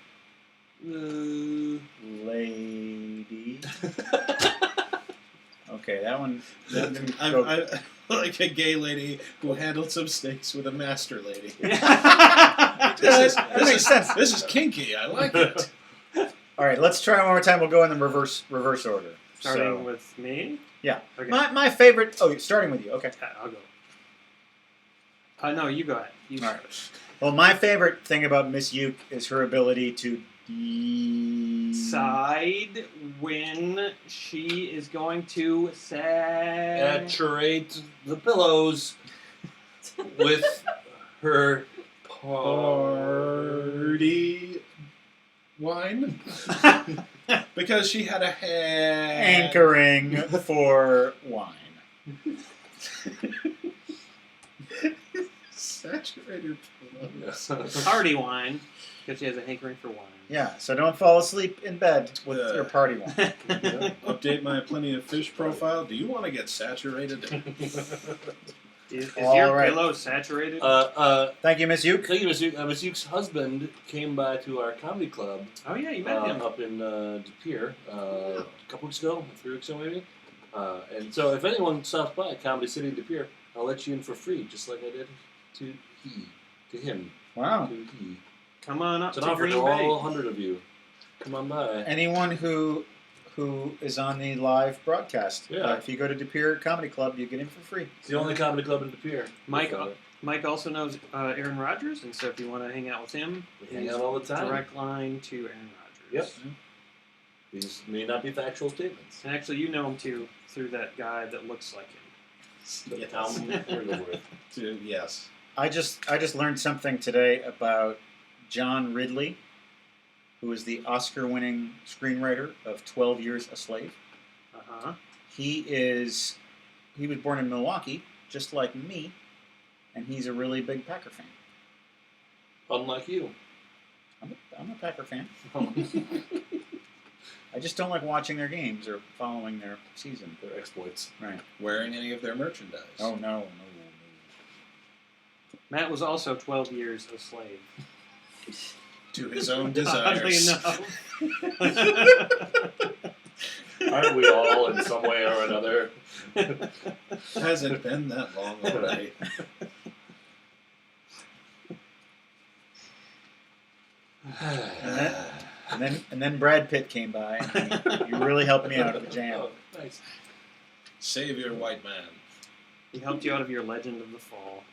lady. Okay, that one didn't go. I like a gay lady who handled some snakes with a master lady. That makes sense. This is kinky. I like it. All right, let's try one more time. We'll go in the reverse order. Starting So, with me? Yeah. Okay. my favorite. Oh, starting with you. Okay. I'll go. No, you go ahead. You All start. right. Well, my favorite thing about Miss Uke is her ability to Side when she is going to say. Saturate the pillows with her Party wine because she had a hand anchoring for wine. saturated pillows. Party wine, because she has a hankering for wine. Yeah, so don't fall asleep in bed with Yeah. your party wine. Update my plenty of fish profile. Do you want to get saturated? Is All your right. pillow saturated? Thank you, Miss Uke. Thank you, Miss Uke. Miss Uke's husband came by to our comedy club Oh yeah, you met him. up in De Pere a couple weeks ago, 3 weeks ago maybe. And so if anyone stops by Comedy City De Pere, I'll let you in for free, just like I did to him. Wow. To he. Come on up It's an to offer Green to Bay. all 100 of you. Come on by. Anyone who is on the live broadcast. Yeah. If you go to De Pere Comedy Club, you get in for free. It's the only comedy club in De Pere. Mike also knows Aaron Rodgers, and so if you want to hang out with him, We hang out all the time. direct line to Aaron Rodgers. Yep. These may not be factual statements. And actually, you know him too through that guy that looks like him. The Tom Wigglesworth. Dude, yes. I just learned something today about John Ridley, who is the Oscar-winning screenwriter of 12 Years a Slave. Uh-huh. He was born in Milwaukee, just like me, and he's a really big Packer fan. Unlike you. I'm a Packer fan. I just don't like watching their games or following their season. Their exploits. Right. Wearing any of their merchandise. Oh, no. Matt was also 12 years a slave. To his own Oddly desires. enough. Aren't we all in some way or another? Has it been that long already? And then Brad Pitt came by, and you really helped me out of the jam. Oh, nice. Savior white man. He helped you out of your Legend of the Fall.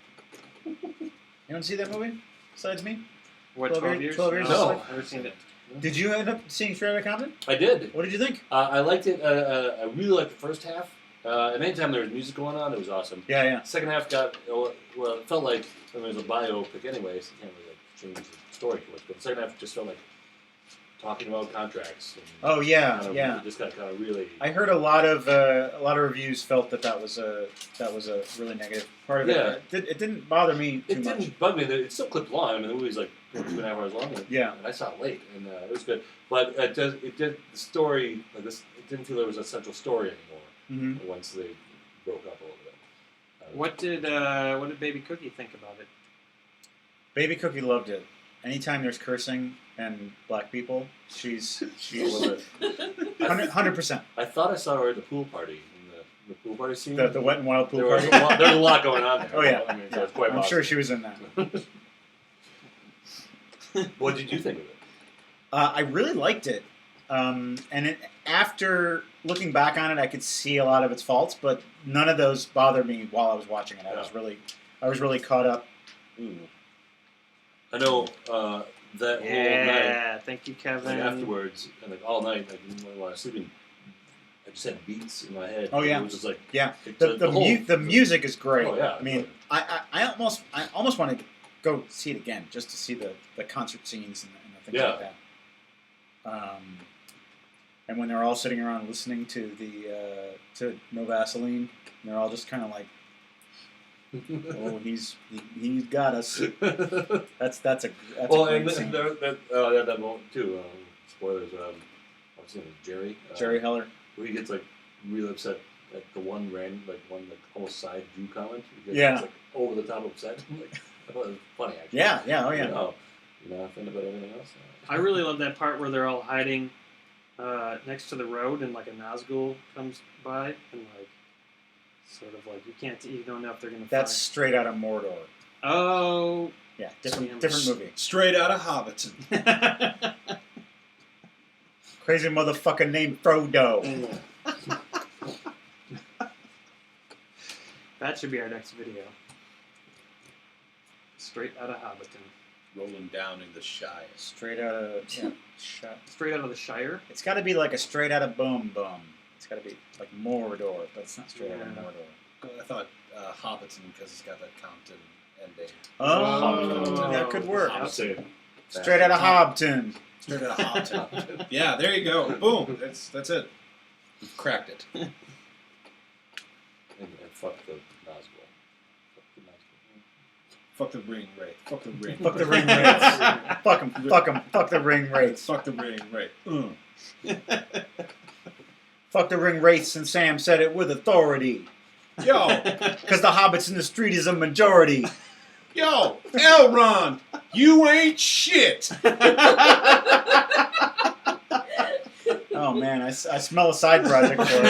Anyone see that movie besides me? What, 12 years? 12 years? No. I've never seen it. Did you end up seeing Straight Outta Compton? I did. What did you think? I liked it. I really liked the first half. And anytime there was music going on, it was awesome. Yeah. Second half got, well, it felt like, I mean, it was a biopic anyway, so you can't really change the story to it. But the second half just felt like talking about contracts. And Oh yeah, kind of, yeah. It just got kind of really. I heard a lot of reviews felt that was a really negative part of Yeah. it. It didn't bother me too It much. didn't bug me. It still clipped long. I mean, the movie's like 2.5 hours long. And, Yeah. And I saw it late, and it was good. But it did the story like this. It didn't feel there was a central story anymore Mm-hmm. once they broke up a little bit. What did Baby Cookie think about it? Baby Cookie loved it. Anytime there's cursing and black people, she's A little bit. 100%. I thought I saw her at the pool party in the pool party scene. The Wet and Wild pool there was party. there's a lot going on there. Oh yeah, I mean, so it's quite I'm possible. sure she was in that. What did you think of it? I really liked it, after looking back on it, I could see a lot of its faults, but none of those bothered me while I was watching it. I was really caught up. Ooh. I know that whole night. Yeah, thank you, Kevin. Like afterwards, and like all night, like when I was sleeping, I just had beats in my head. Oh, yeah. It was just like Yeah, it- the music is great. Oh, yeah. I mean, I almost want to go see it again just to see the concert scenes and the things like that. And when they're all sitting around listening to to No Vaseline, and they're all just kind of like, "Oh, he's got us." That's a well, great and scene. that moment too. Spoilers. What's his name? Jerry. Jerry Heller. Where he gets like really upset at the one almost side Jew comment. He gets, Yeah. It's, like over the top upset. Like, I thought it was funny actually. Yeah, oh yeah. You know, offended about everything else. I really love that part where they're all hiding next to the road, and like a Nazgul comes by, and like sort of like you don't know if they're gonna. That's straight out of Mordor. Find. Oh. Yeah, different Damn. movie. Straight out of Hobbiton. Crazy motherfucker named Frodo. That should be our next video. Straight out of Hobbiton. Rolling down in the Shire. Straight out of Straight out of the Shire. It's got to be like a straight out of Boom Boom. It's got to be like Mordor, but it's not straight out of Yeah. Mordor. I thought Hobbiton because it's got that Compton ending. Oh, that could work. I'll say it. Straight out of Hobton. Straight out of Hobbiton. Yeah, there you go. Boom. That's it. You've cracked it. And fuck the Nazgul. Fuck the Nazgul. Fuck the ring, Ray. Fuck the ring. Fuck the ring rates. Fuck 'em. Fuck the ring rates. Fuck the ring, Ray. Fuck the ring rates, and Sam said it with authority. Yo, Because the hobbits in the street is a majority. yo, Elrond, you ain't shit. Oh man, I smell a side project for it.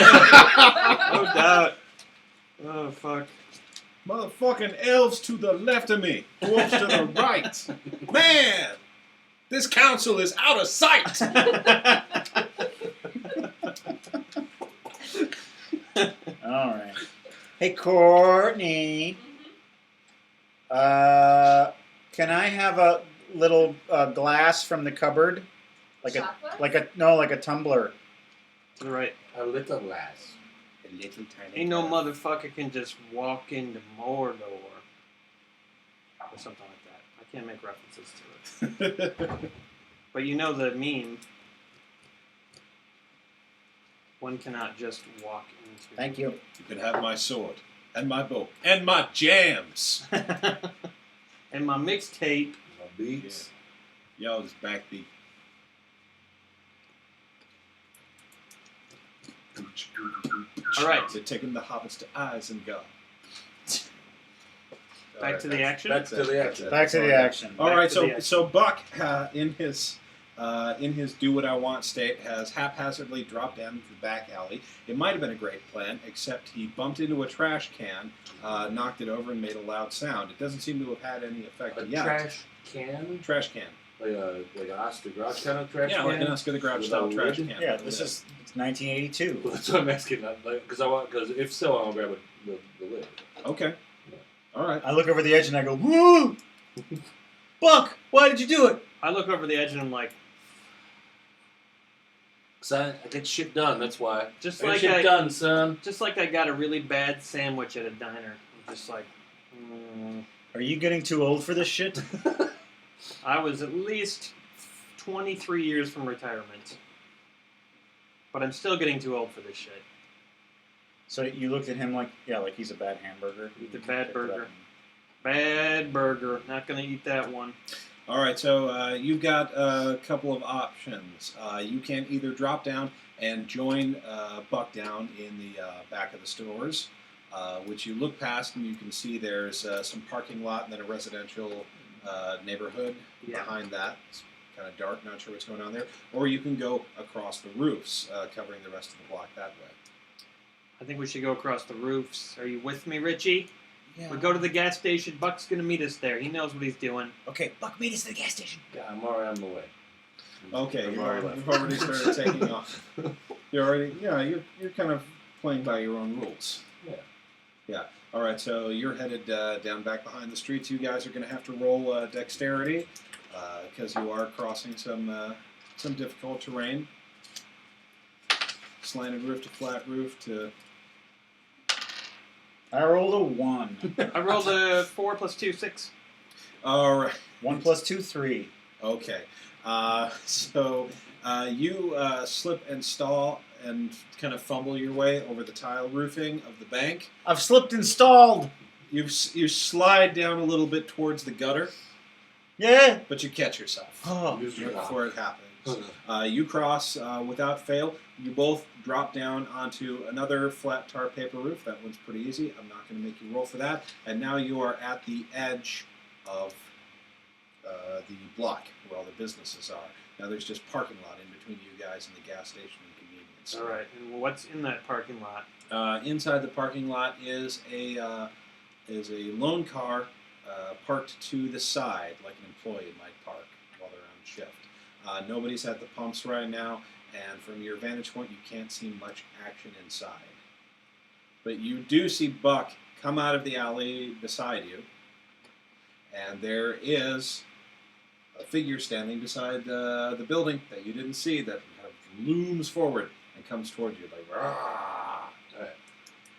No doubt. Oh fuck. Motherfucking elves to the left of me, dwarves to the right. Man, this council is out of sight. All right. Hey, Courtney. Can I have a little glass from the cupboard? Like Chocolate? like a tumbler. To the right. A little glass. A little tiny. Ain't no motherfucker can just walk into Mordor. Or something like that. I can't make references to it. But you know the meme. One cannot just walk into... Thank you. You can have my sword, and my bow, and my jams. And my mixtape. My beats. Yo, this backbeat. All right. They're taking the hobbits to Isengard. Back to the action. Back to the action. Back to the action. All Back right, to the so action. so Buck, in his do what I want state, has haphazardly dropped down into the back alley. It might have been a great plan, except he bumped into a trash can, knocked it over, and made a loud sound. It doesn't seem to have had any effect A yet. trash can? Trash can. Like an Oscar Grouch kind of trash Yeah, can? like an Oscar the Grouch style Without trash lid? can. Yeah, it's 1982. Well, that's what I'm asking. Because if so, I'll grab the lid. Okay. All right. I look over the edge and I go, woo! Buck, why did you do it? I look over the edge and I'm like, Because I get shit done, that's why. just I get like shit done, son. just like I got a really bad sandwich at a diner. I'm just like, Are you getting too old for this shit? I was at least 23 years from retirement. But I'm still getting too old for this shit. So you looked at him like he's a bad hamburger. The bad burger. Bad burger. Not going to eat that one. All right, so you've got a couple of options. You can either drop down and join Buck down in the back of the stores, which you look past and you can see there's some parking lot and then a residential neighborhood behind that. It's kind of dark, not sure what's going on there. Or you can go across the roofs, covering the rest of the block that way. I think we should go across the roofs. Are you with me, Richie? Yeah. We go to the gas station. Buck's going to meet us there. He knows what he's doing. Okay, Buck, meet us at the gas station. Yeah, I'm already on the way. Okay, I'm you've already already started taking off. You're kind of playing by your own rules. Yeah. Yeah. All right, so you're headed down back behind the streets. You guys are going to have to roll dexterity because you are crossing some difficult terrain. Slanted roof to flat roof to... I rolled a 1. I rolled a 4 plus 2, 6. All right. 1 plus 2, 3. Okay. So you slip and stall and kind of fumble your way over the tile roofing of the bank. I've slipped and stalled. You slide down a little bit towards the gutter, Yeah. but you catch yourself Oh. before it happens. You cross without fail. You both drop down onto another flat tar paper roof. That one's pretty easy. I'm not going to make you roll for that. And now you are at the edge of the block where all the businesses are. Now there's just parking lot in between you guys and the gas station and convenience. All right. And what's in that parking lot? Inside the parking lot is a loan car parked to the side, like an employee might park while they're on shift. Nobody's at the pumps right now, and from your vantage point, you can't see much action inside. But you do see Buck come out of the alley beside you, and there is a figure standing beside the building that you didn't see that kind of looms forward and comes toward you like, "Rah!" Alright.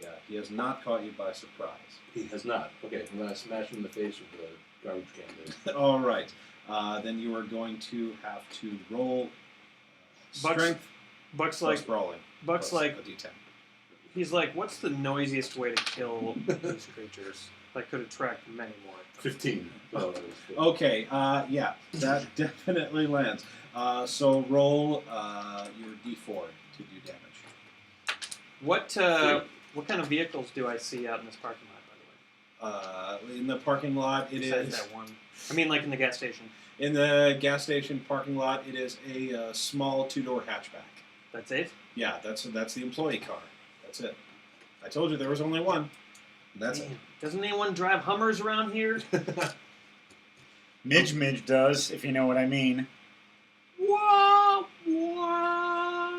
Yeah, he has not caught you by surprise. He has not. Okay, I'm going to smash him in the face with the garbage can there. All right. Then you are going to have to roll strength Buck's plus like, brawling. Buck's plus like, a D10. he's like, what's the noisiest way to kill these creatures that could attract many more? 15. Oh, that was good. Okay, yeah, that definitely lands. So roll your D4 to do damage. What kind of vehicles do I see out in this parking lot, by the way? In the parking lot, it Besides is. that one. I mean, like in the gas station. In the gas station parking lot, it is a small 2-door hatchback. That's it? Yeah, that's the employee car. That's it. I told you there was only one. That's it. Man, doesn't anyone drive Hummers around here? Midge does, if you know what I mean. Wah, wah.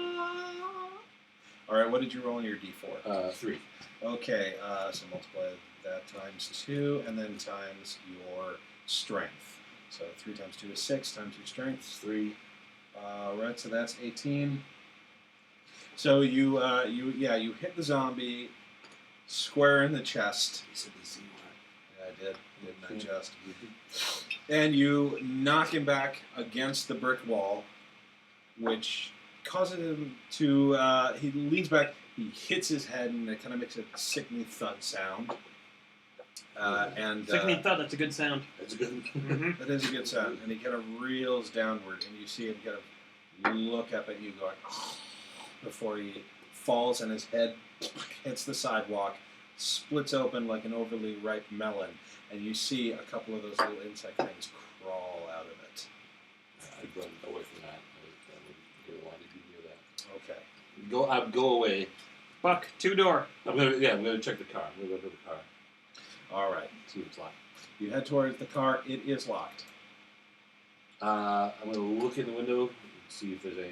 All right, what did you roll on your D4? 3. Okay, so multiply that times 2, and then times your strength. So 3 times 2 is 6, times your strength. 3. Right, so that's 18. So you hit the zombie square in the chest. You said the Z Yeah, I did, didn't I just? And you knock him back against the brick wall, which causes him to, he leans back, he hits his head, and it kind of makes a sickening thud sound. Sickening thud, that's a good sound. That's a good. That is a good sound. And he kind of reels downward, and you see him kind of look up at you going, before he falls, and his head hits the sidewalk, splits open like an overly ripe melon, and you see a couple of those little insect things crawl out of it. I'd run away from that. I wouldn't want to be near that. Okay. I'd go away. Buck, 2-door. I'm gonna check the car. I'm gonna go to the car. All right. See if it's locked. You head towards the car. It is locked. I'm gonna look in the window, see if there's any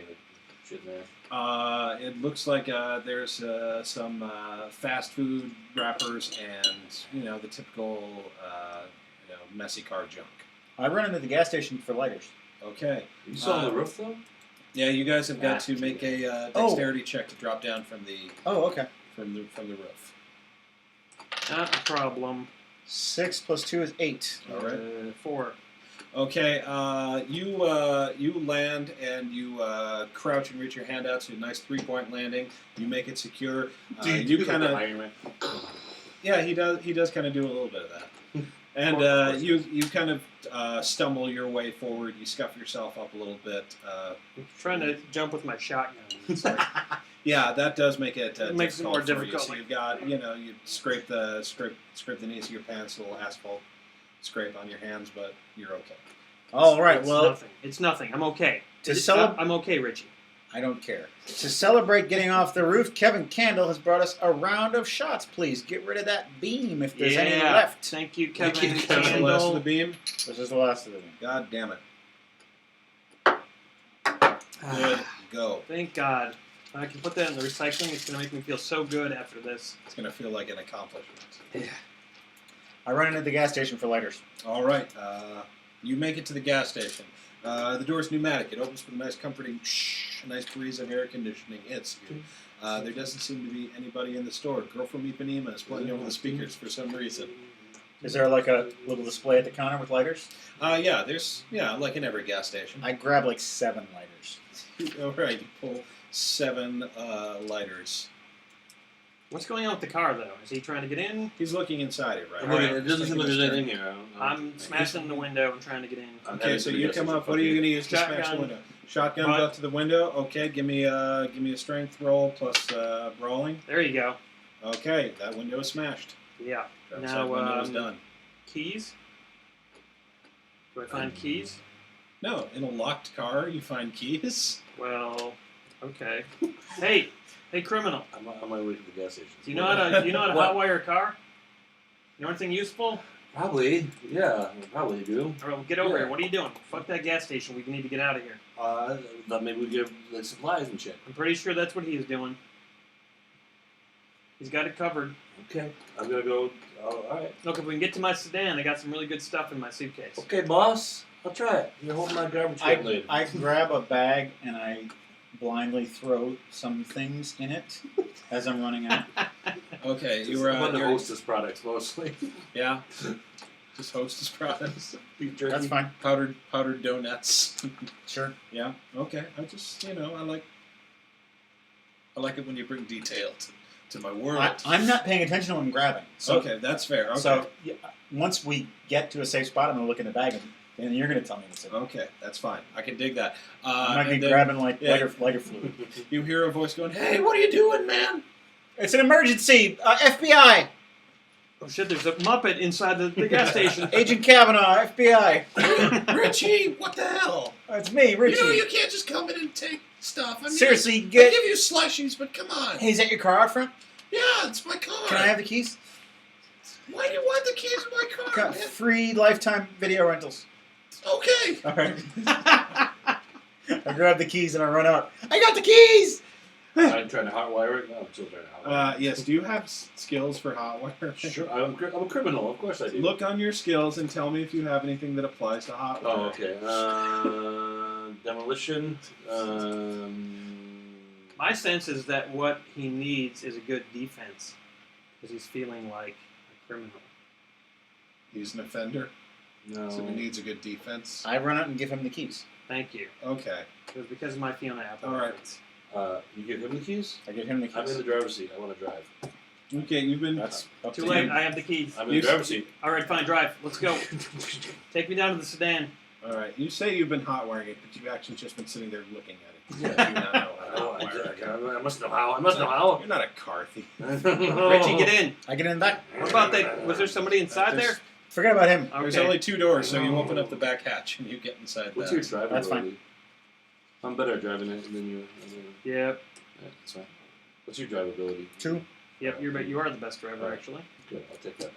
shit in there. It looks like there's some fast food wrappers and the typical messy car junk. I run into the gas station for lighters. Okay. You saw on the roof though? Yeah, you guys have got Ah, to make a Oh. dexterity check to drop down from the Oh, okay. from the roof. Not a problem. 6 plus 2 is 8. All right. 4. Okay. You land and you crouch and reach your hand out to a nice 3-point landing. You make it secure. You kind of Iron Man. yeah. He does kind of do a little bit of that. And you kind of stumble your way forward. You scuff yourself up a little bit. I'm trying to jump with my shotgun. It's like, Yeah, that does make it, It makes it more for you. difficult. So you've got, you scrape the knees of your pants, a little asphalt scrape on your hands, but you're okay. All right, it's well, nothing. It's nothing. I'm okay. I'm okay, Richie. I don't care. To celebrate getting off the roof, Kevin Candle has brought us a round of shots. Please get rid of that beam if there's any left. Thank you, Kevin. Thank you, That's the Kevin. last of the beam. This is the last of them. God damn it. Good. Go. Thank God. I can put that in the recycling. It's going to make me feel so good after this. It's going to feel like an accomplishment. I run into the gas station for lighters. All right. You make it to the gas station. The door's pneumatic. It opens with a nice comforting a nice breeze of air conditioning hits you. There doesn't seem to be anybody in the store. Girl from Ipanema is playing over the speakers for some reason. Is there like a little display at the counter with lighters? There's like in every gas station. I grab like 7 lighters. All right, you pull 7 lighters. What's going on with the car, though? Is he trying to get in? He's looking inside it right I'm now. looking- it doesn't seem like there's Taking anything his here. I'm smashing the window and trying to get in. Okay, so you come up. What are you going to use to smash the Shotgun. window? Shotgun Right. up to the window. Okay, give me a strength roll plus brawling. There you go. Okay, that window is smashed. Yeah. That Now, side window is um, done. Keys? Do I find keys? No, in a locked car, you find keys. Well, okay. Hey, criminal. I'm on my way to the gas station. Do you know how to What? hotwire a car? You know anything useful? Probably, yeah, I probably do. All right, well, get over Yeah. here. What are you doing? Fuck that gas station. We need to get out of here. Thought maybe we'd get like supplies and shit. I'm pretty sure that's what he's doing. He's got it covered. Okay, I'm gonna go. All right. Look, if we can get to my sedan, I got some really good stuff in my suitcase. Okay, boss. I'll try it. You're holding my garbage can later. I grab a bag and I blindly throw some things in it as I'm running out. Okay, I'm on the Hostess products mostly. yeah, just Hostess products, Beef jerky. That's fine. powdered donuts. Sure. Yeah. Okay. I just I like it when you bring detail to my world. I'm not paying attention when I'm grabbing. So, okay, that's fair. Okay. So once we get to a safe spot, I'm going to look in the bag and you're going to tell me what's in it. Okay, that's fine. I can dig that. I might be and then grabbing like yeah. lighter fluid. You hear a voice going, "Hey, what are you doing, man?" It's an emergency! FBI! Oh shit, there's a Muppet inside the gas station. Agent Kavanaugh, FBI! Richie, what the hell? It's me, Richie. You can't just come in and take stuff. I mean, Seriously, I get... give you slushies, but come on. Hey, is that your car out front? Yeah, it's my car. Can I have the keys? Why do you want the keys in my car, Got man? free lifetime video rentals. Okay. All right. I grab the keys and I run out. I got the keys! I'm trying to hotwire it. No, I'm still trying to hotwire Yes. Do you have skills for hot wire? it. Sure, I'm a criminal. Of course I do. Look on your skills and tell me if you have anything that applies to hot wire. Oh, okay. Demolition. My sense is that what he needs is a good defense, because he's feeling like a criminal. He's an offender, No. so he needs a good defense. I run out and give him the keys. Thank you. Okay. It was because of my Fiona Apple. All right. reference. You give him the keys? I give him the I'm in keys. the driver's seat. I want to drive. Okay, you've been. That's up Too to late. you. I have the keys. I'm in the driver's seat. All right, fine. Drive. Let's go. Take me down to the sedan. All right. You say you've been hot wiring it, but you've actually just been sitting there looking at it. Yeah. You do not know how to Oh, hot wire it. I must know how. I must know how. You're not a car thief. Richie, get in. I get in back. What about that? Was there somebody inside there? Forget about him. There's Okay. only 2 doors, so you open up the back hatch and you get inside What's that. your driving That's fine. ability? I'm better at driving it than you. Yep. Yeah, that's fine. What's your drivability? 2. Yep. You are the best driver, actually. Good. I'll take that.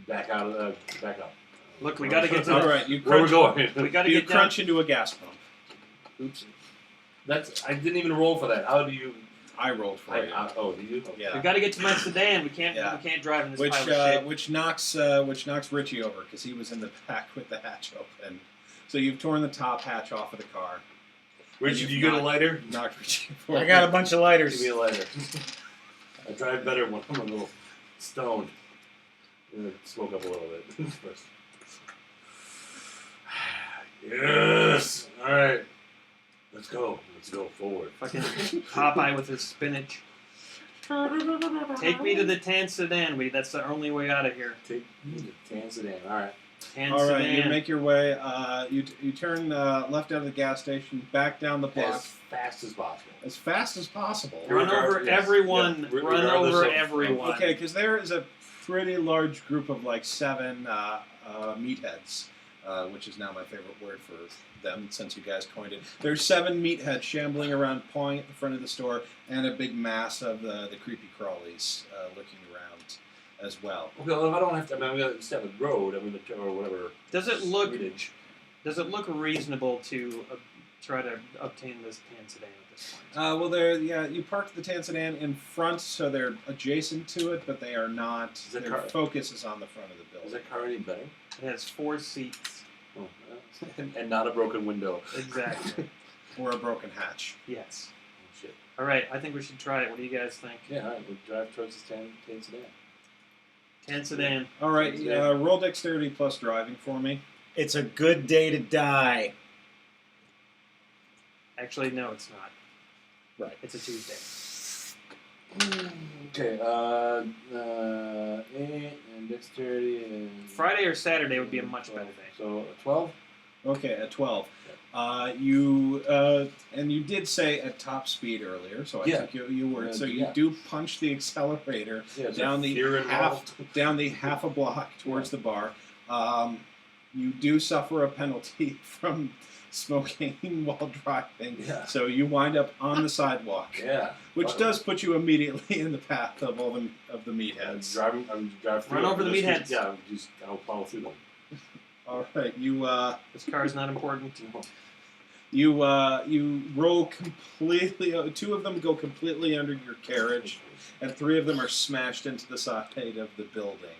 Back out of back up. Look, we got to get to All the. right, you Where we're crunch, going? We got to you get down. crunch into a gas pump. Oops. That's. I didn't even roll for that. How do you? I rolled for you. Oh, do you? Yeah. We got to get to my sedan. We can't. Yeah. We can't drive in this Which pile of shit. which knocks Richie over because he was in the back with the hatch open. So you've torn the top hatch off of the car. Richard, you get a lighter? Knocked Richie I forward. got a bunch of lighters. Give me a lighter. I drive better when I'm a little stoned. I'm gonna smoke up a little bit first. Yes. All right. Let's go. Let's go forward. Fucking Popeye with his spinach. Take me to the tan sedan. That's the only way out of here. Take me to tan sedan. All right. Tan All right, sedan. you make your way. You turn left out of the gas station, back down the block As fast as possible. as fast as possible. Run over Yes. everyone. Yeah. Run Regardless over of- everyone. Okay, because there is a pretty large group of like 7 meatheads, which is now my favorite word for them since you guys coined it. There's 7 meatheads shambling around, pawing at the front of the store, and a big mass of the creepy crawlies looking around as well. Okay, well, if I don't have to, I mean, I'm going to step the road, I'm going to, or whatever. Does it look? Meatage. Does it look reasonable to try to obtain this tan sedan at this point? Well, you parked the tan sedan in front, so they're adjacent to it, but they are not. Is that Their car- focus is on the front of the building. Is that car any better? It has 4 seats. Oh, and not a broken window. Exactly. Or a broken hatch. Yes. Oh, shit. All right. I think we should try it. What do you guys think? Yeah, all right, we'll drive towards this tan sedan. Tan sedan. All right, Yeah. roll dexterity plus driving for me. It's a good day to die. Actually, no, it's not. Right. It's a Tuesday. Okay, and dexterity and... Friday or Saturday would be a much better day. So, 12? Okay, at 12. And you did say at top speed earlier, so I Yeah. think you were. So you Yeah. do punch the accelerator Yeah, is down there the fear involved? down the half a block towards the bar. You do suffer a penalty from smoking while driving, Yeah. so you wind up on the sidewalk, Yeah. which Fuck. does put you immediately in the path of all of the meatheads. I'm driving through Run them. over the Just- meatheads. Yeah, I'll plow through them. All right, you This car is not important. you roll completely. 2 of them go completely under your carriage, and 3 of them are smashed into the side of the building.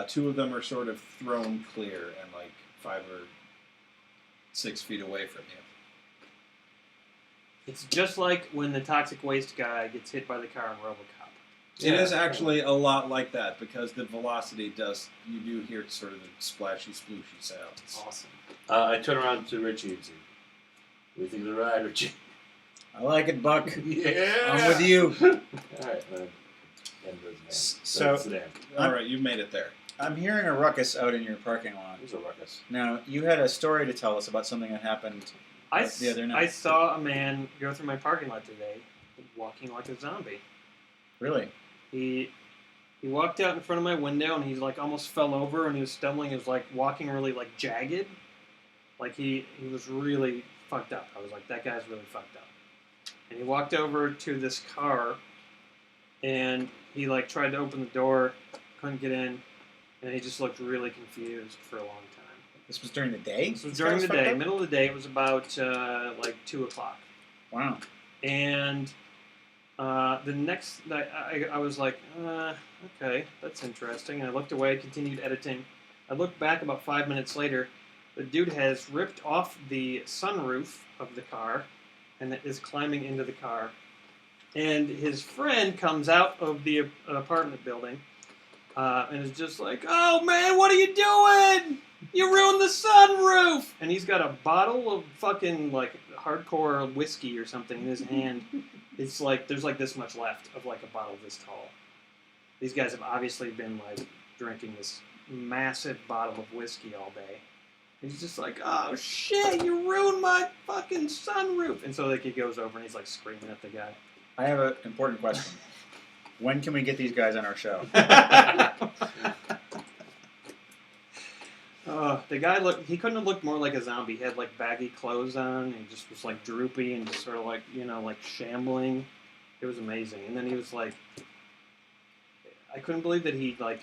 2 of them are sort of thrown clear and like 5 or 6 feet away from you. It's just like when the toxic waste guy gets hit by the car in RoboCop. It is actually a lot like that because the velocity you do hear sort of the splashy, splooshy sounds. Awesome. I turn around to Richie and say, what do you think of the ride, Richie? I like it, Buck. Yeah! I'm with you. Alright, man. So- sedan. All right, you've made it there. I'm hearing a ruckus out in your parking lot. There's a ruckus. Now, you had a story to tell us about something that happened the other night. I saw a man go through my parking lot today, walking like a zombie. Really? He walked out in front of my window and he's like almost fell over and he was stumbling. He was like walking really like jagged. Like he was really fucked up. I was like, that guy's really fucked up. And he walked over to this car and he like tried to open the door, couldn't get in, and he just looked really confused for a long time. This was during the day? This was during the This guy was day, fucked middle of the day. It was about like 2 o'clock. up? Wow. And the next, I was like, okay, that's interesting. And I looked away, continued editing. I looked back about 5 minutes later. The dude has ripped off the sunroof of the car and is climbing into the car. And his friend comes out of the apartment building and is just like, oh man, what are you doing? You ruined the sunroof! And he's got a bottle of fucking like hardcore whiskey or something in his hand. It's like there's like this much left of like a bottle this tall. These guys have obviously been like drinking this massive bottle of whiskey all day. And he's just like, oh shit, you ruined my fucking sunroof! And so like he goes over and he's like screaming at the guy. I have an important question. When can we get these guys on our show? The guy he couldn't have looked more like a zombie. He had like baggy clothes on and just was like droopy and just sort of like, like shambling. It was amazing. And then he was like, I couldn't believe that he like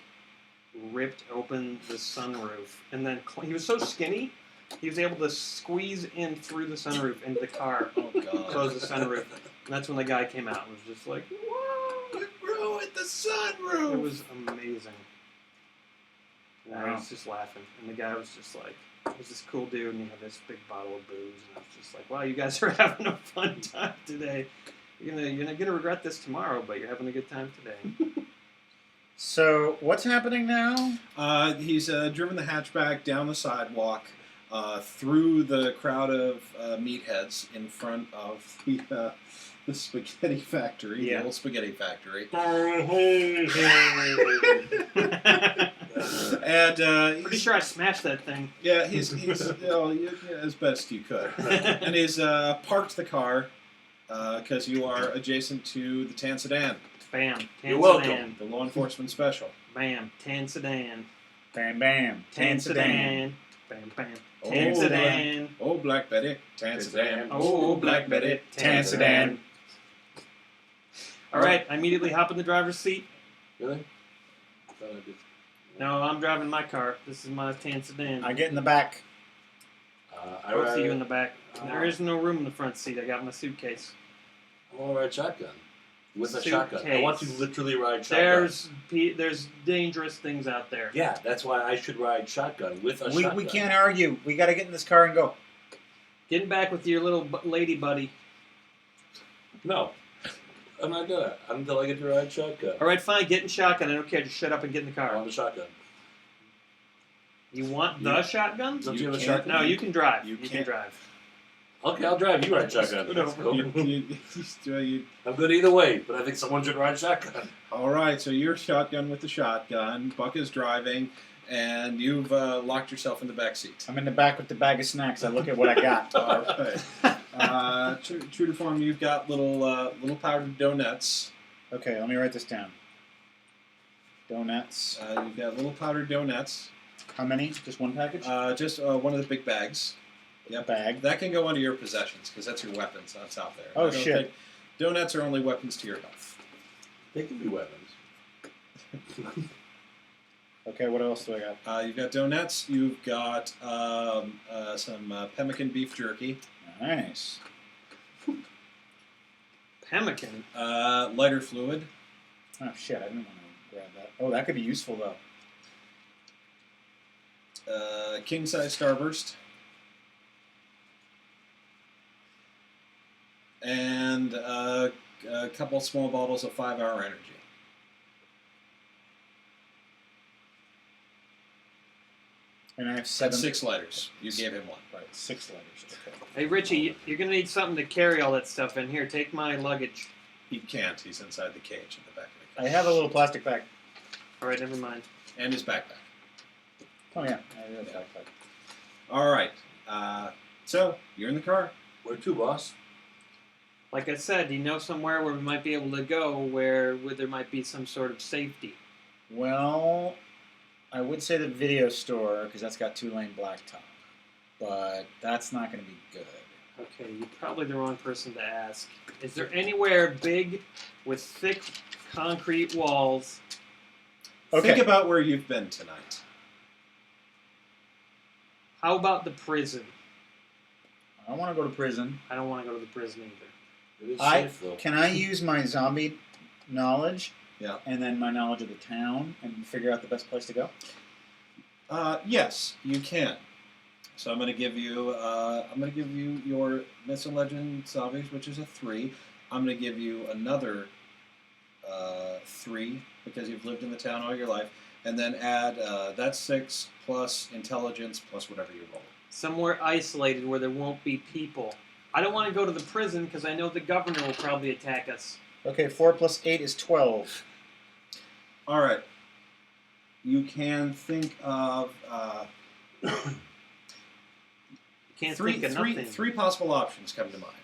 ripped open the sunroof. And then he was so skinny, he was able to squeeze in through the sunroof into the car. Oh, God. Close the sunroof. And that's when the guy came out and was just like, whoa, You ruined the sunroof! it was amazing. And I Wow. was just laughing. And the guy was just like, he was this cool dude, and he had this big bottle of booze. And I was just like, wow, you guys are having a fun time today. You're not gonna regret this tomorrow, but you're having a good time today. So, what's happening now? He's driven the hatchback down the sidewalk, through the crowd of meatheads in front of the spaghetti factory, Yeah. the old spaghetti factory. And Pretty sure I smashed that thing. yeah, he's as best you could, and he's parked the car because you are adjacent to the tan sedan, Bam. Tan You're welcome. sedan. the law enforcement special. Bam. Tan sedan. Bam, bam. Tan sedan. Bam, bam. Oh, Tan sedan. Oh, Black Betty, tan sedan. Oh, Black Betty. Tan sedan. All right, I immediately hop in the driver's seat. Really? Thought I did. No, I'm driving my car. This is my tan sedan. I get in the back. I Both of you ride, in the back. There is no room in the front seat. I got my suitcase. I want to ride shotgun. With a shotgun. I want to literally ride shotgun. There's dangerous things out there. Yeah, that's why I should ride shotgun with a shotgun. We can't argue. We got to get in this car and go. Get back with your little lady buddy. No. I'm not gonna. Until I get to ride shotgun. All right, fine. Get in shotgun. I don't care. Just shut up and get in the I car. want a shotgun. You want the shotgun? Don't You you have a can't- shotgun? No, you can drive. You You can can't- drive. Okay, I'll drive. You ride shotgun. Let's go. You- I'm good either way, but I think someone should ride shotgun. all right, so you're shotgun with the shotgun. Buck is driving, and you've locked yourself in the back seat. I'm in the back with the bag of snacks. I look at what I got. All right. True to form, you've got little powdered donuts. Okay, let me write this down. Donuts. You've got little powdered donuts. How many? Just one package? Just one of the big bags. Yep. Bag. That can go under your possessions because that's your weapons. That's out there. Oh, I don't shit. think- Donuts are only weapons to your health. They can be weapons. Okay, what else do I got? You've got donuts. You've got some pemmican beef jerky. Nice. Pemmican. Lighter fluid. Oh, shit. I didn't want to grab that. Oh, that could be useful, though. King size Starburst. And a couple small bottles of 5-hour energy. And I have And 7. 6 lighters. You gave him one. Right, 6 letters. Okay. Hey, Richie, you're going to need something to carry all that stuff in. Here, take my luggage. He can't. He's inside the cage in the back of the car. I have a little plastic bag. All right, never mind. And his backpack. Oh, yeah. I have a backpack. All right. So, you're in the car. Where to, boss? Like I said, you know somewhere where we might be able to go where there might be some sort of safety. Well, I would say the video store, because that's got 2-lane blacktop. But that's not going to be good. Okay, you're probably the wrong person to ask. Is there anywhere big with thick concrete walls? Okay. Think about where you've been tonight. How about the prison? I don't want to go to prison. I don't want to go to the prison either. It is I safe, though. can I use my zombie knowledge? Yeah. And then my knowledge of the town and figure out the best place to go. Yes, you can. So I'm going to give you your Myths and Legend zombies, which is a 3. I'm going to give you another 3 because you've lived in the town all your life, and then add that's 6 plus intelligence plus whatever you roll. Somewhere isolated where there won't be people. I don't want to go to the prison because I know the governor will probably attack us. Okay, 4 plus 8 is 12. All right. You can think of Can't three think of nothing. possible options come to mind.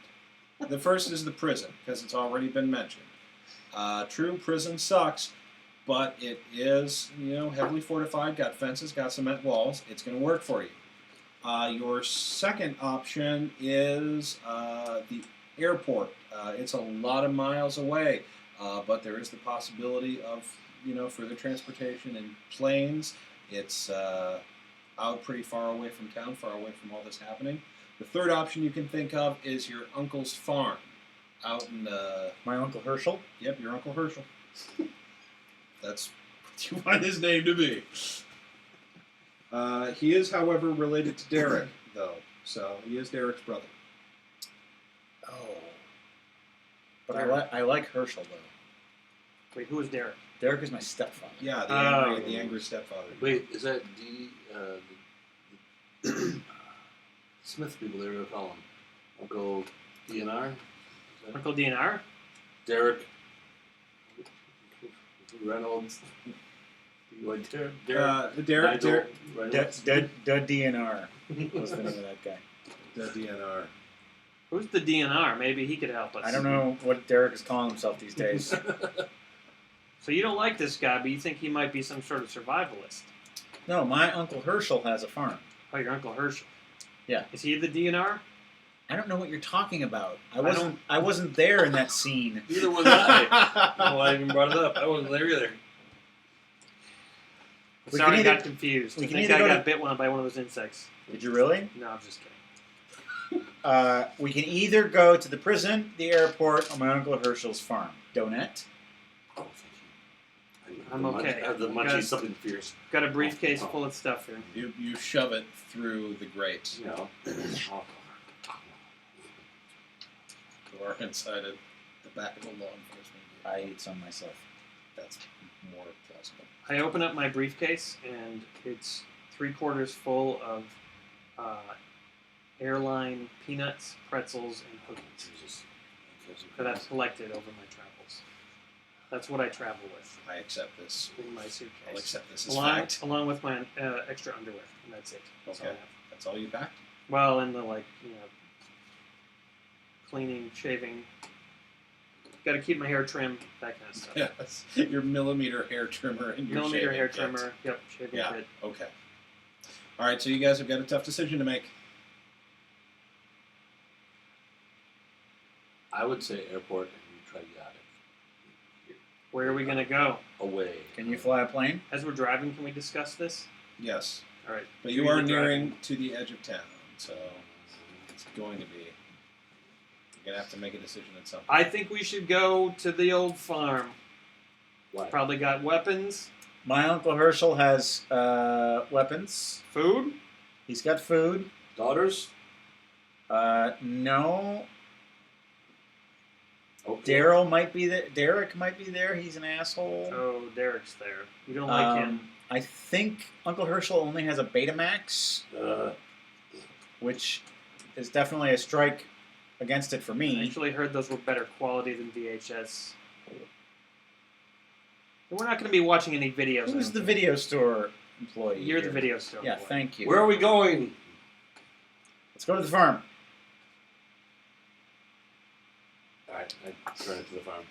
The first is the prison, because it's already been mentioned. True, prison sucks, but it is, heavily fortified, got fences, got cement walls. It's going to work for you. Your second option is the airport. It's a lot of miles away, but there is the possibility of, further transportation in planes. It's out pretty far away from town, far away from all this happening. The third option you can think of is your uncle's farm out in My Uncle Herschel? Yep, your Uncle Herschel. That's what you want his name to be. He is, however, related to Derek, though. So he is Derek's brother. Oh. But I like Herschel, though. Wait, who is Derek? Derek is my stepfather. Yeah, the angry stepfather. Wait, is that the Smith people they were gonna call him? Uncle DNR? Uncle DNR? Derek Reynolds. Like Derek Derek Reynolds. Dead DNR was the name of that guy. the DNR. Who's the DNR? Maybe he could help us. I don't know what Derek is calling himself these days. So you don't like this guy, but you think he might be some sort of survivalist. No, my Uncle Herschel has a farm. Oh, your Uncle Herschel. Yeah. Is he the DNR? I don't know what you're talking about. I wasn't there in that scene. Neither was I. No, I even brought it up. I wasn't there either. We Sorry, can I either- got confused. we I can think either I go got to- bit by one of those insects. Did you really? No, I'm just kidding. We can either go to the prison, the airport, or my Uncle Herschel's farm. Donut? Oh, thank you. I'm okay. I have the munchies, something fierce. Got a briefcase full of stuff here. You shove it through the grate. You know. Or inside of the back of a law enforcement vehicle. I ate some myself. That's more plausible. I open up my briefcase, and it's 3/4 full of airline peanuts, pretzels, and cookies Jesus. that I've collected over my travels. That's what I travel with I accept this. in my I'll suitcase. accept this as fact. Along with my extra underwear, and that's it. That's all I Okay. have. That's all you packed? Well, and the cleaning, shaving. Got to keep my hair trim, that kind of stuff. Yes. Your millimeter hair trimmer and your Millimeter shaving hair kit. trimmer. Yep, shaving Yeah. kit. Okay. All right, so you guys have got a tough decision to make. I would say airport and you try yacht it. Where are we gonna go? Away. Can you fly a plane? As we're driving, can we discuss this? Yes. All right. But Do you are the nearing driving. to the edge of town, so it's going to be. You're going to have to make a decision at some point. I think we should go to the old farm. Why? Probably got weapons, My Uncle Herschel has weapons. food. He's got food. Daughters? No. Okay. Daryl might be there. Derek might be there. He's an asshole. Oh, Derek's there. We don't like him. I think Uncle Herschel only has a Betamax, Uh, which is definitely a strike against it for I me. actually heard those were better quality than VHS. We're not going to be watching any videos. I Who's don't the think. video store employee? You're the here? video store. Yeah, boy. thank you. where are we going? Let's go to the farm. Alright, I turn it to the farm.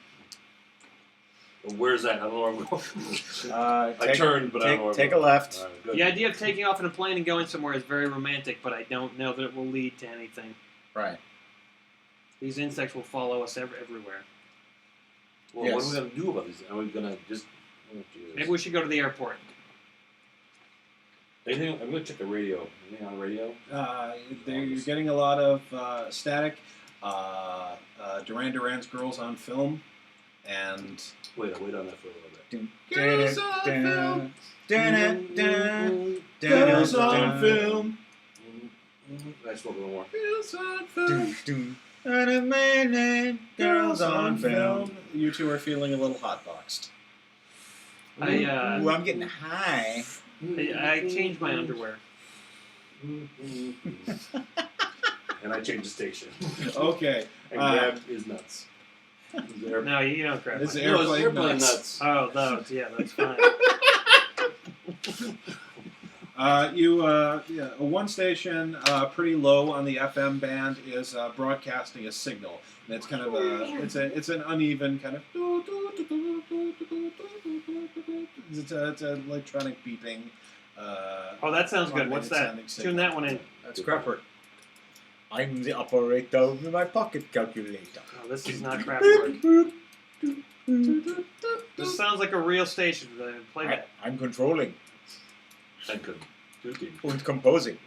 Well, where's that? I don't know where I'm going. I turned, but I don't know where I'm take a going. left. Alright, good. The idea of taking off in a plane and going somewhere is very romantic, but I don't know that it will lead to anything. Right. These insects will follow us everywhere. Well, Yes. what are we going to do about these? Are we going to just... Oh, Jesus. Maybe we should go to the airport. Anything? I'm gonna check the radio. Anything on the radio? You're getting a lot of static. Duran Duran's "Girls on Film," and Wait on that for a little bit. Girls on Film. Girls on Film. I spoke a little more. Girls on Film. Girls on Film. You two are feeling a little hotboxed. Ooh, I'm getting high. I changed my underwear. And I changed the station. Okay. And grabbed his nuts. No, you don't grab It's my airplane nuts. Oh, those. Yeah, that's fine. One station pretty low on the FM band is broadcasting a signal, and it's kind of it's an uneven kind of. It's an electronic beeping. Oh, that sounds good. What's that? sounding signal. Tune that one in. That's Crackwork. I'm the operator with my pocket calculator. Oh, this is not Krack. This sounds like a real station. Play that. I'm controlling I couldn't. and composing.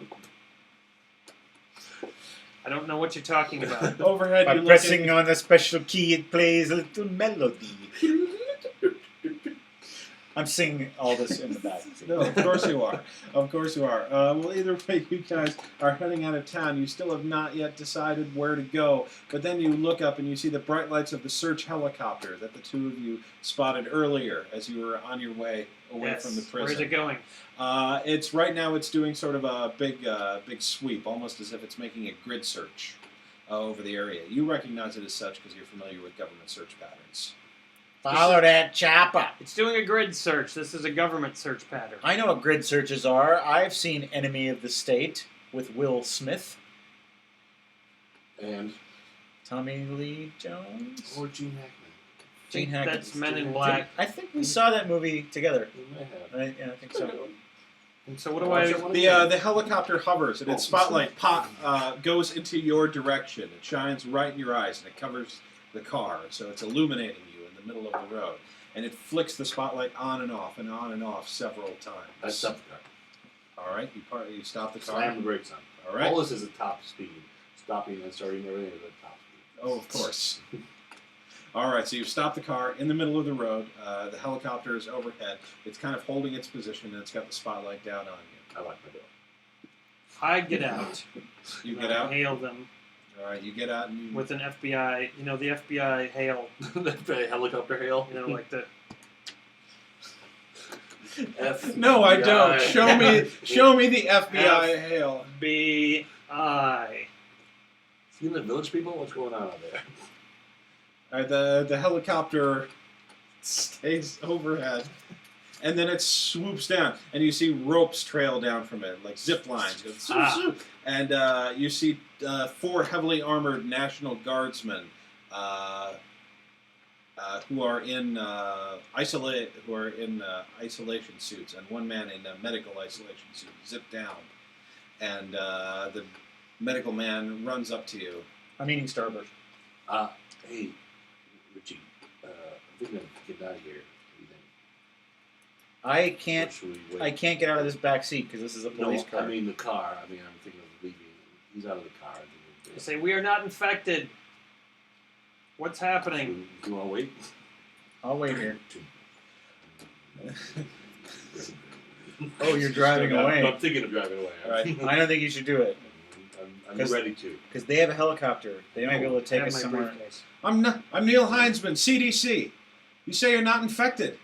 I don't know what you're talking about. Overhead, By you look pressing on a special key, it plays a little melody. I'm singing all this in the back. No, of course you are. Of course you are. Well, either way, you guys are heading out of town. You still have not yet decided where to go. But then you look up and you see the bright lights of the search helicopter that the two of you spotted earlier as you were on your way away Yes. from the prison. Where's it going? It's right now. It's doing sort of a big sweep, almost as if it's making a grid search over the area. You recognize it as such because you're familiar with government search patterns. Follow that chopper. It's doing a grid search. This is a government search pattern. I know what grid searches are. I've seen Enemy of the State with Will Smith, And Tommy Lee Jones, or Gene Hackman. Gene Hackman. That's Men in Black. I think we saw that movie together. You might have. Right? Yeah, I think so. And so what do I? The helicopter hovers and its spotlight goes into your direction. It shines right in your eyes and it covers the car, so it's illuminating you in the middle of the road. And it flicks the spotlight on and off and on and off several times. I stopped the car. All right, you stop the car. Slam the brakes on. All right. All this is at top speed. Stopping and starting everything is at top speed. Oh, of course. All right, so you stop the car in the middle of the road. The helicopter is overhead. It's kind of holding its position, and it's got the spotlight down on you. I like my door. I get out. You And get I out. Hail them All right, you get out and you. with an FBI. You know the FBI hail. The helicopter hail. You know, like the. No, I don't. FBI. Show me the FBI hail. FBI. You the village people? What's going on out there? All right, the helicopter stays overhead, and then it swoops down, and you see ropes trail down from it, like zip lines. Go zoop, zoop. And you see 4 heavily armored National Guardsmen who are in isolation suits, and one man in a medical isolation suit, zipped down, and the medical man runs up to you. I'm eating Starburst. Hey, Richie. I'm thinking of getting out of here. What do you think? I can't. Or should we wait? I can't get out of this back seat because this is a police No, car. I mean the car. I'm thinking of leaving. He's out of the car. They say we are not infected. What's happening? Do you want to wait? I'll wait here. Oh, you're driving away. I'm thinking of driving away. All right. I don't think you should do it I'm 'Cause- ready to. because they have a helicopter. They might be able to I take have us my somewhere. briefcase. I'm Neil Heinzman, CDC. You say you're not infected.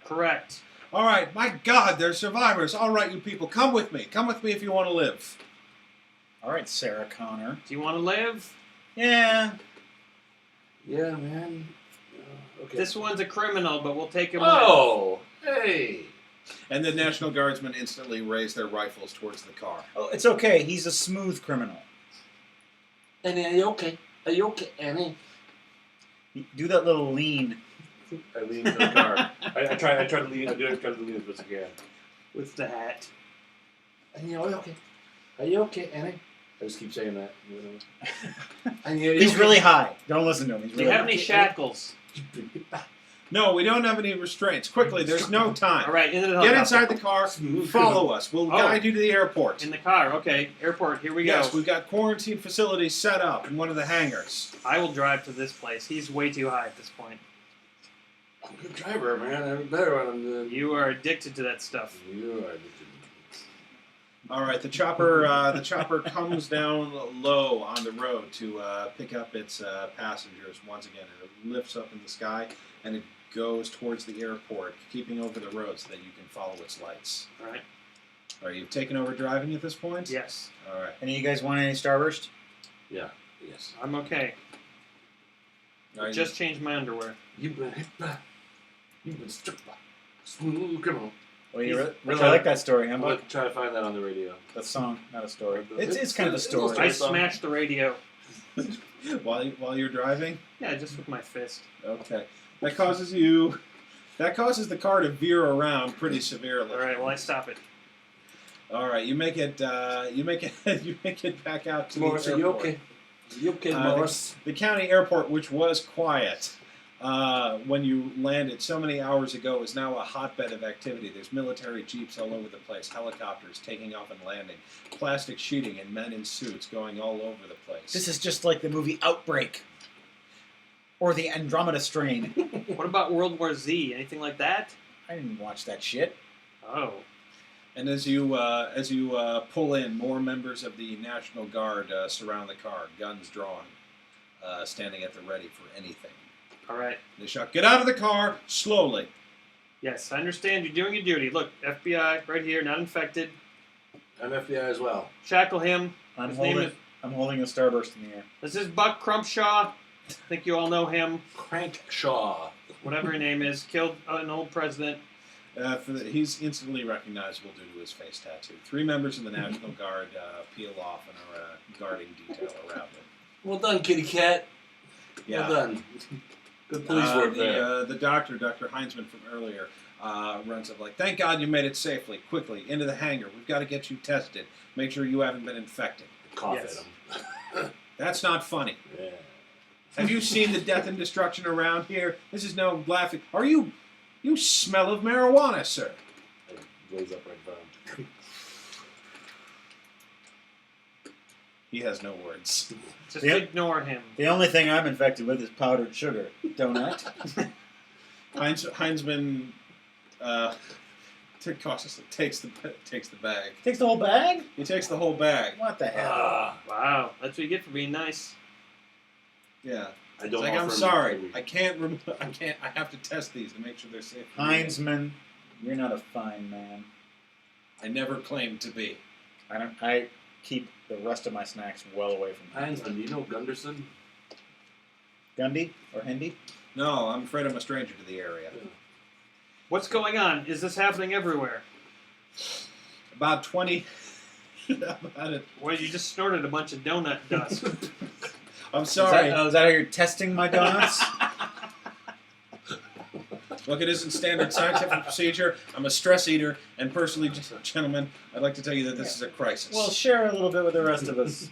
Correct. All right, my God, they're survivors. All right, you people, come with me. Come with me if you want to live. All right, Sarah Connor. Do you want to live? Yeah. Yeah, man. Okay. This one's a criminal, but we'll take him. Oh, hey. And the National Guardsmen instantly raise their rifles towards the car. Oh, it's okay. He's a smooth criminal. Annie, are you okay? Are you okay, Annie? Do that little lean. I lean into the car. I try to lean. I try to lean as best I can. with the hat. Annie, are you okay? Are you okay, Annie? I just keep saying that. Annie, are you He's okay? really high. Don't listen to him. He's Do really you have high. any shackles? No, we don't have any restraints. Quickly, there's no time. All right, into the Get helicopter. inside the car. Follow us. We'll guide you to the airport. In the car. Okay, airport. Here we Yes, go. we've got quarantine facilities set up in one of the hangars. I will drive to this place. He's way too high at this point. I'm a good driver, man. I'm better when I'm doing. You are addicted to that stuff. You are addicted. All right, the chopper comes down low on the road to pick up its passengers once again. It lifts up in the sky and it goes towards the airport, keeping over the road so that you can follow its lights. All right. Are you taking over driving at this point? Yes. All right. Any of you guys want any Starburst? Yeah. Yes. I'm okay. Are you- Just changed my underwear. You've been hit by. You've been struck by. Smooth criminal. Well, you He's- really like that story, huh, I'm Buck? gonna try to find that on the radio. That song, not a story. It's- It's kind of a story. I song. smashed the radio. while you're driving? Yeah, just with my fist. Okay. That causes the car to veer around pretty severely. All right. Well, I stop it. All right, you make it back out to Morris, the are you airport. okay? Are you okay, Uh, Morris? The county airport, which was quiet when you landed so many hours ago, is now a hotbed of activity. There's military jeeps all over the place, helicopters taking off and landing, plastic sheeting, and men in suits going all over the place. This is just like the movie Outbreak. Or the Andromeda Strain. What about World War Z? Anything like that? I didn't watch that shit. Oh. And as you pull in, more members of the National Guard surround the car, guns drawn, standing at the ready for anything. All right. They shout, "Get out of the car, slowly!" Yes, I understand. You're doing your duty. Look, FBI, right here, not infected. I'm FBI as well. Shackle him. I'm His name holding a Starburst in the air. This is Buck Crumpshaw. I think you all know him. Crankshaw. Whatever your name is. Killed an old president. He's instantly recognizable due to his face tattoo. 3 members of the National Guard peel off and are guarding detail around him. Well done, kitty cat. Well done. Good police work there. The doctor, Dr. Heinzman from earlier, runs up like, "Thank God you made it safely. Quickly, into the hangar. We've got to get you tested. Make sure you haven't been infected." Cough Yes. at him. That's not funny. Yeah. Have you seen the death and destruction around here? This is no laughing. You smell of marijuana, sir. I blaze up right in front of him. He has no words. Just Yep. ignore him. The only thing I'm infected with is powdered sugar. Donut. Heinzman cautiously takes the bag. Takes the whole bag? He takes the whole bag. What the hell? Ah, Wow. That's what you get for being nice. Yeah. I It's don't like, offer "I'm him sorry. every- I have to test these to make sure they're safe." for me." Heinzman, you're not a fine man. I never claimed to be. I keep the rest of my snacks well away from Heinzman, do you know Gunderson? Gundy or Hendy? No, I'm afraid I'm a stranger to the area. What's going on? Is this happening everywhere? About 20. About it. Well, you just snorted a bunch of donut dust. I'm sorry. Is that how you're testing my donuts? Look, it isn't standard scientific procedure. I'm a stress eater, and personally, gentlemen, I'd like to tell you that this is a crisis. Well, share a little bit with the rest of us.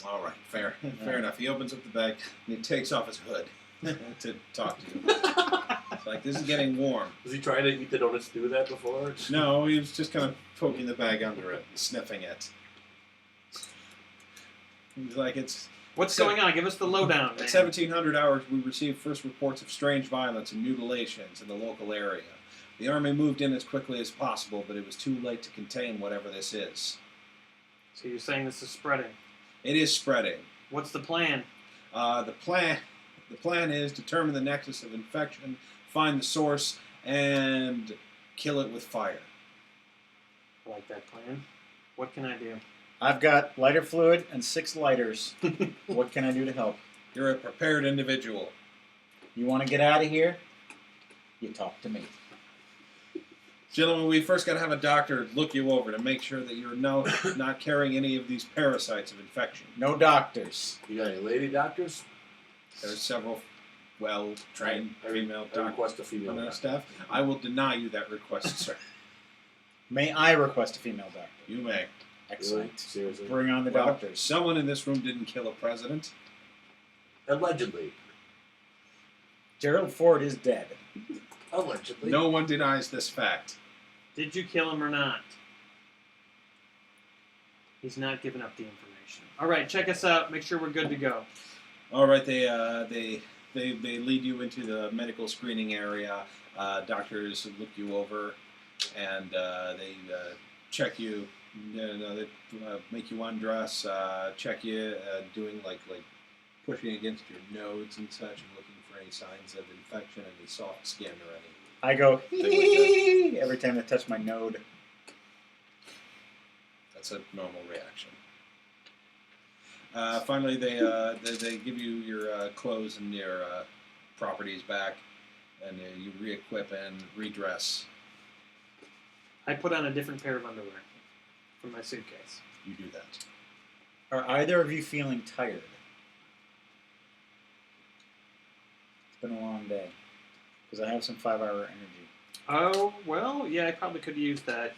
All right, fair enough. He opens up the bag and he takes off his hood to talk to you. It's like, this is getting warm. Was he trying to eat the donuts through that before? No, he was just kind of poking the bag under it and sniffing it. He's like, What's going on? Give us the lowdown, man. At 1700 hours, we received first reports of strange violence and mutilations in the local area. The army moved in as quickly as possible, but it was too late to contain whatever this is. So you're saying this is spreading. It is spreading. What's the plan? The plan is determine the nexus of infection, find the source, and kill it with fire. I like that plan. What can I do? I've got lighter fluid and 6 lighters. What can I do to help? You're a prepared individual. You want to get out of here? You talk to me. Gentlemen, we first got to have a doctor look you over to make sure that you're not carrying any of these parasites of infection. No doctors. You got any lady doctors? There's several well-trained female I doctors request a on female our doctor. staff. I will deny you that request, sir. May I request a female doctor? You may. Excellent. Really? Seriously? Bring on the Well, doctors. someone in this room didn't kill a president. Allegedly. Gerald Ford is dead. Allegedly. No one denies this fact. Did you kill him or not? He's not giving up the information. All right, check us out. Make sure we're good to go. All right, they lead you into the medical screening area. Doctors look you over, and they check you. They make you undress, check you, doing like pushing against your nodes and such, and looking for any signs of infection, any soft skin or any. I go Thing like that. every time they touch my node. That's a normal reaction. Finally, they give you your clothes and your properties back, and you re-equip and redress. I put on a different pair of underwear from my suitcase. You do that. Are either of you feeling tired? It's been a long day. Because I have some 5-hour energy. Oh, well, yeah, I probably could use that.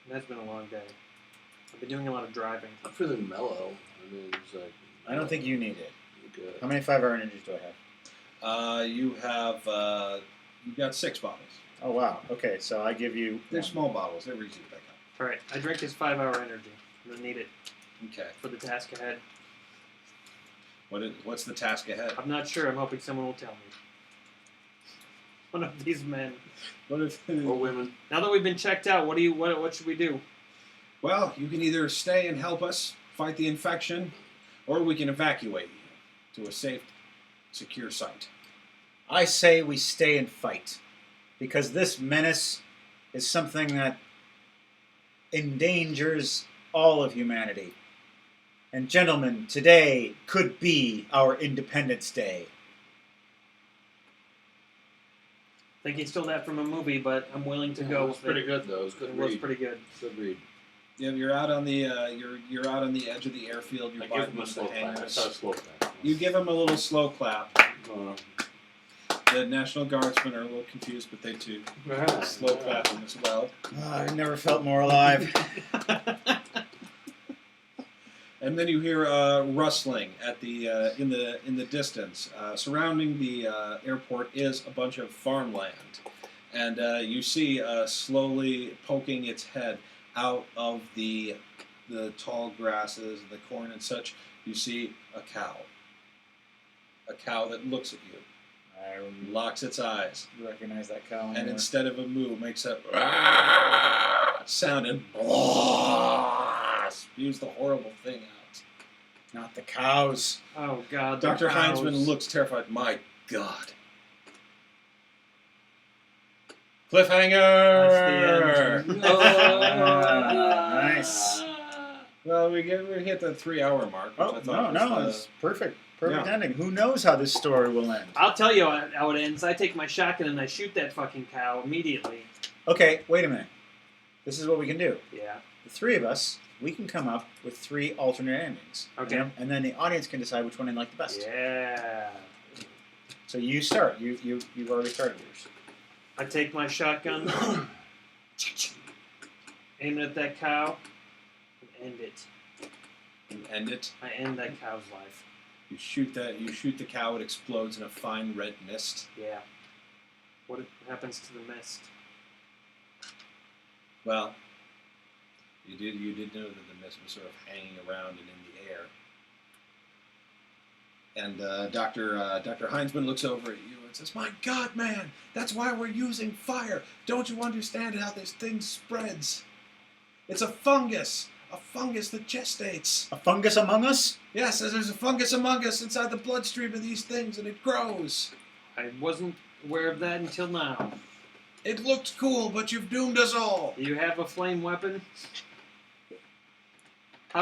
That's been a long day. I've been doing a lot of driving. I'm feeling mellow. I mean, it's like, I don't think you need it. good. How many 5-hour energies do I have? You've got 6 bottles. Oh, wow. Okay, so I give you... They're one. small bottles. They're easy to pick up. All right, I drank his 5-hour energy. I'm going to need it Okay. for the task ahead. What's the task ahead? I'm not sure. I'm hoping someone will tell me. One of these men. What if? Or women. Now that we've been checked out, what should we do? Well, you can either stay and help us fight the infection, or we can evacuate you to a safe, secure site. I say we stay and fight. Because this menace is something that endangers all of humanity. And gentlemen, today could be our Independence Day. Think he stole that from a movie, but I'm willing to go It was with pretty it. good though. It was good It was read. pretty good. Good read. Yeah, you're out on the you're out on the edge of the airfield. You're I by give him a one of slow the clap. I hangars. saw a slow clap. You give him a little slow clap. Oh. The National Guardsmen are a little confused, but they too slow clap him as well. I've never felt more alive. And then you hear rustling at the in the distance. Surrounding the airport is a bunch of farmland, and you see slowly poking its head out of the tall grasses, the corn and such. You see a cow that looks at you, I locks its eyes, recognize that cow and anywhere. instead of a moo, makes a sound and spews the horrible thing out. Not the cows. Oh, God. Dr. the cows. Heinzman looks terrified. My God. Cliffhanger! That's the end. Nice. Well, we hit the 3-hour mark. Which Oh, I thought no, was it's perfect. Perfect Yeah. ending. Who knows how this story will end? I'll tell you how it ends. I take my shotgun and I shoot that fucking cow immediately. Okay, wait a minute. This is what we can do. Yeah. The three of us, we can come up with 3 alternate endings. Okay. And then the audience can decide which one they like the best. Yeah. So you start. You've already started yours. I take my shotgun, aim it at that cow, and end it. You end it. I end that cow's life. You shoot the cow. It explodes in a fine red mist. Yeah. What happens to the mist? Well, you did know that the mist was sort of hanging around and in the air. And Dr. Heinzman looks over at you and says, "My God, man, that's why we're using fire. Don't you understand how this thing spreads? It's a fungus that gestates. A fungus among us? Yes, there's a fungus among us inside the bloodstream of these things, and it grows. I wasn't aware of that until now. It looked cool, but you've doomed us all." Do you have a flame weapon?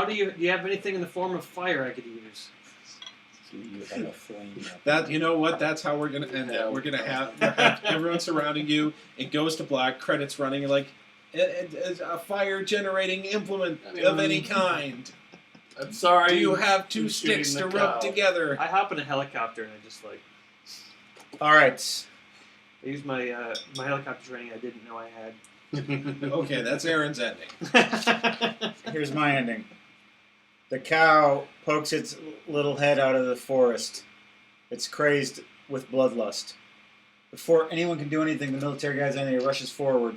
Do you have anything in the form of fire I could use? You have a flame. That, you know what? That's how we're gonna end it. We're gonna have everyone surrounding you. It goes to black. Credits running. You're like, it's a fire generating implement of any kind. I'm sorry. Do you have 2 I'm shooting sticks the to rub cow. together? I hop in a helicopter and I just All right. I use my helicopter training I didn't know I had. Okay, that's Aaron's ending. Here's my ending. The cow pokes its little head out of the forest. It's crazed with bloodlust. Before anyone can do anything, the military guy's enemy rushes forward.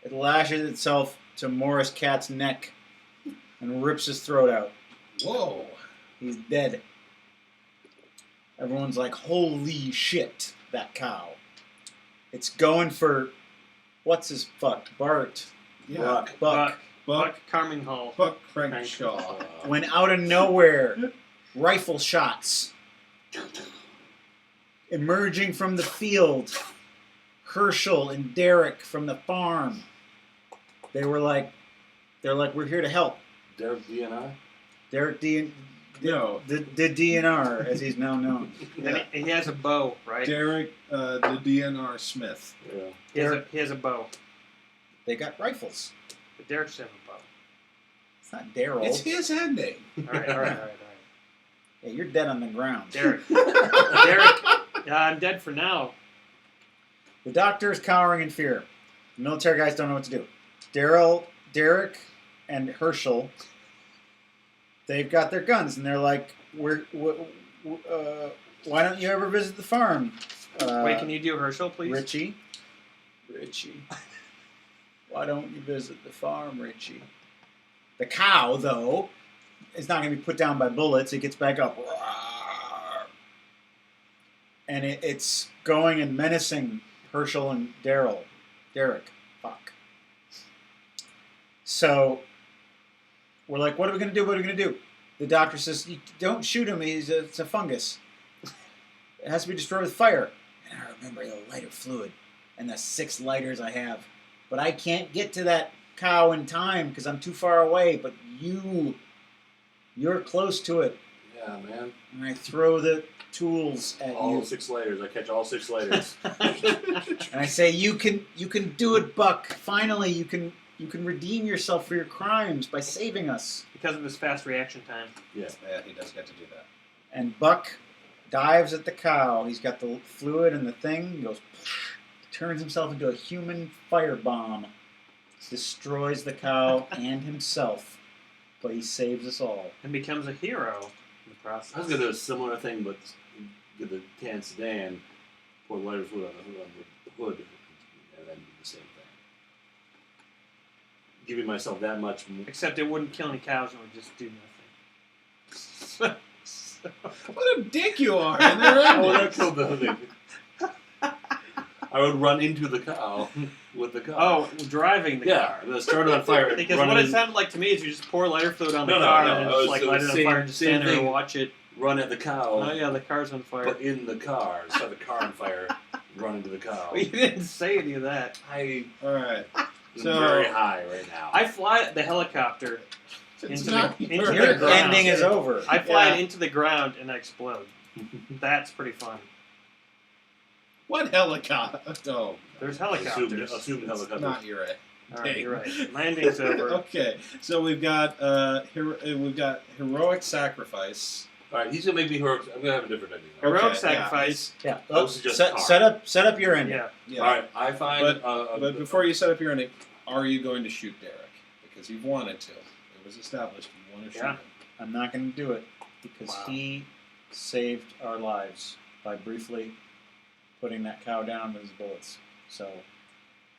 It lashes itself to Morris Cat's neck and rips his throat out. Whoa. He's dead. Everyone's like, holy shit, that cow. It's going for, what's his fuck, Bart. Yeah. Buck. Buck Carminghall. Buck Crankshaw. When out of nowhere, rifle shots. Emerging from the field, Herschel and Derek from the farm. They're like, we're here to help. Derek DNI? Derek D. No. The DNR, as he's now known. And he has a bow, right? Derek, the DNR Smith. Yeah. He has a bow. They got rifles. But Derek should have a bow. It's not Daryl. It's his ending. All right. Yeah, you're dead on the ground. Derek. Yeah, I'm dead for now. The doctor is cowering in fear. The military guys don't know what to do. Derek, and Herschel, they've got their guns, and they're like, why don't you ever visit the farm? Wait, can you do Herschel, please? Richie. Why don't you visit the farm, Richie? The cow, though, is not going to be put down by bullets. It gets back up. And it's going and menacing Herschel and Derek. Fuck. So we're like, what are we going to do? The doctor says, don't shoot him. It's a fungus. It has to be destroyed with fire. And I remember the lighter fluid and the 6 lighters I have. But I can't get to that cow in time because I'm too far away. But you're close to it. Yeah, man. And I throw the tools at All you. 6 layers. I catch all 6 layers. And I say, you can do it, Buck. Finally, you can redeem yourself for your crimes by saving us. Because of his fast reaction time. Yeah. Yeah, he does get to do that. And Buck dives at the cow. He's got the fluid and the thing. He goes, turns himself into a human firebomb. Destroys the cow and himself. But he saves us all. And becomes a hero in the process. I was going to do a similar thing, but get the tan sedan, pour lighter fluid on the hood, and then do the same thing. Giving myself that much more. Except it wouldn't kill any cows and would just do nothing. What a dick you are! And they're I would endings. have killed the thing. I would run into the cow with the car. Oh, driving the car. Yeah, start it on fire. Because run what it in, sounded like to me is you just pour lighter fluid on the No, car no, and it just was like the light it on same- fire and just same stand there and thing. watch it. run at the cow, Oh yeah, the car's on fire. but in the car. Start the car on fire, run into the cow. Well, you didn't say any of that. I All right. am So- very high right now. I fly the helicopter It's into not the your Your ground. ending is over. I fly Yeah. it into the ground and I explode. That's pretty fun. What helicopter? Oh, There's helicopters. Assumed helicopter. not your A. All right, you're right. My ending's over. Okay, so we've got heroic sacrifice. All right, he's gonna make me heroic. I'm gonna have a different ending. Okay, Heroic yeah. sacrifice. Yeah. I would suggest car. Set up your ending. Yeah. Yeah. All right, I find. But before you set up your ending, are you going to shoot Derek? Because you've wanted to. It was established you want to shoot Yeah. him. I'm not going to do it because Wow. he saved our lives by briefly putting that cow down with his bullets. So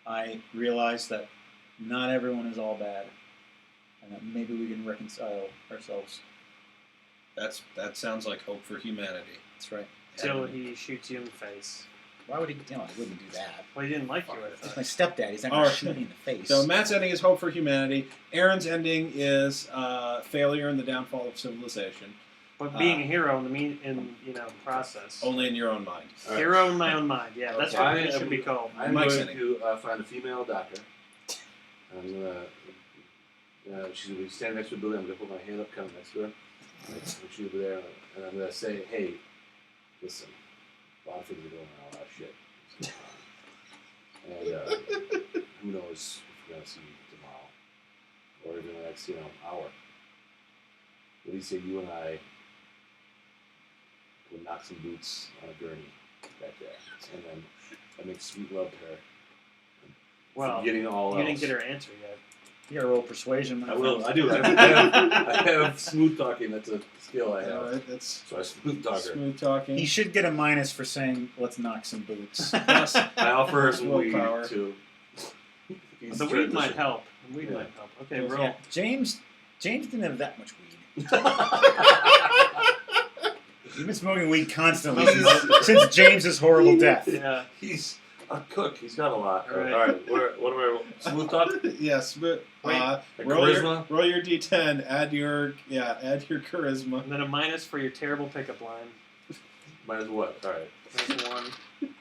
I realize that not everyone is all bad, and that maybe we can reconcile ourselves. That sounds like hope for humanity. That's right. Till he shoots you in the face. Why would he? No, he wouldn't do that. Well, he didn't like you. I He's thought. my stepdad. He's not All going to right. shoot me in the face. So Matt's ending is hope for humanity. Aaron's ending is failure and the downfall of civilization. But being a hero in the process. Only in your own mind. All right. Hero in my own mind. Yeah, that's Okay. what it should be called. I'm Mike's going ending. to find a female doctor. I'm gonna. She's gonna be standing next to a building. I'm gonna put my hand up, kind of next to her. She's over there, and I'm gonna say, "Hey, listen, a lot of things are going on, a lot of shit. And who knows if we're gonna see you tomorrow, or even the next, hour. What do you say you and I would knock some boots on a gurney back there, and then I make sweet love to her, Well, forgetting all you else. didn't get her answer yet. You gotta roll persuasion. I will. I do. I have smooth talking. That's a skill I have. Alright, that's So I smooth talker. smooth talking. He should get a minus for saying, "Let's knock some boots." Plus, I offer her some weed Willpower. too. The weed might help. The weed Yeah. might help. Okay, Yeah. roll. James didn't have that much weed. He's been smoking weed constantly since James's horrible death. Yeah. He's a cook. He's got a lot. All right. All right. What am I? Smooth talk. yes, but Like roll your charisma? D10. Add your charisma. And then a minus for your terrible pickup line. Minus what? All right. Minus 1. All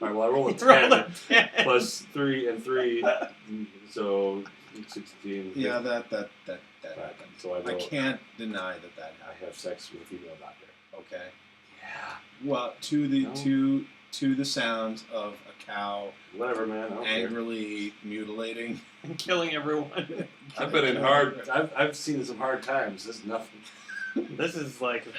right. Well, I roll a Roll 10 a 10. plus 3 and 3, so 16. Yeah, that Right. happened. So I I go. can't deny that I happened. have sex with a female doctor. Okay. Yeah. Well, to the No. to the sounds of a cow Whatever, man. I don't care. angrily mutilating. And killing everyone. I've been in hard. I've seen some hard times. This is nothing. This is like a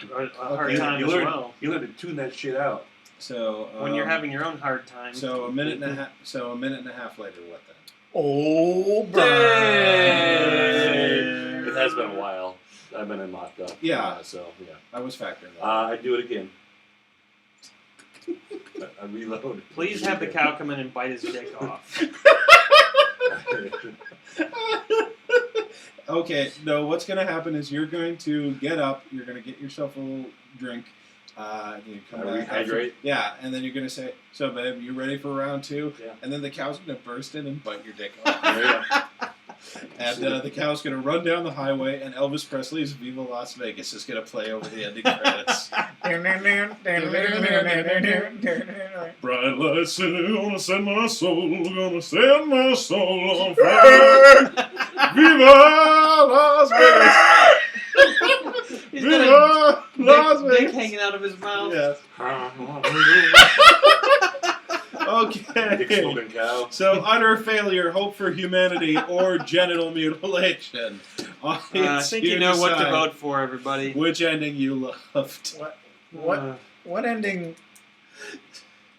hard Okay. time You as learn- well. You learn to tune that shit out. So When you're having your own hard time. so a minute and a half. So a minute and a half later, what then? Oh, Dang! It has been a while. I've been in locked up. Yeah. So yeah. I was factoring that. I do it again. I reload. Please have the cow come in and bite his dick off. Okay, no, what's going to happen is you're going to get up, you're going to get yourself a little drink, you come back. Rehydrate. Yeah, and then you're going to say, so babe, you ready for round 2? Yeah. And then the cow's going to burst in and bite your dick off. There you go. And the cow's going to run down the highway, and Elvis Presley's Viva Las Vegas is going to play over the ending credits. Bright lights gonna set my soul on fire. Viva Las Vegas! He's got Viva Las a dick Vegas! hanging out of his mouth. Yes. Dick Okay. smoking cow. So, utter failure, hope for humanity, or genital mutilation. I think you know what to vote for, everybody. Which ending you loved? What ending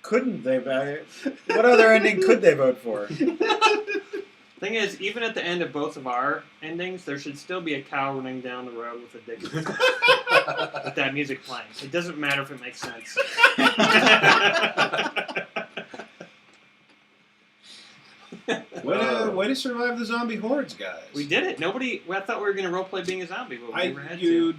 couldn't they vote? What other ending could they vote for? Thing is, even at the end of both of our endings, there should still be a cow running down the road with a dick with that music playing. It doesn't matter if it makes sense. Way to survive the zombie hordes, guys. We did it. Nobody. I thought we were going to roleplay being a zombie, but we never had You to.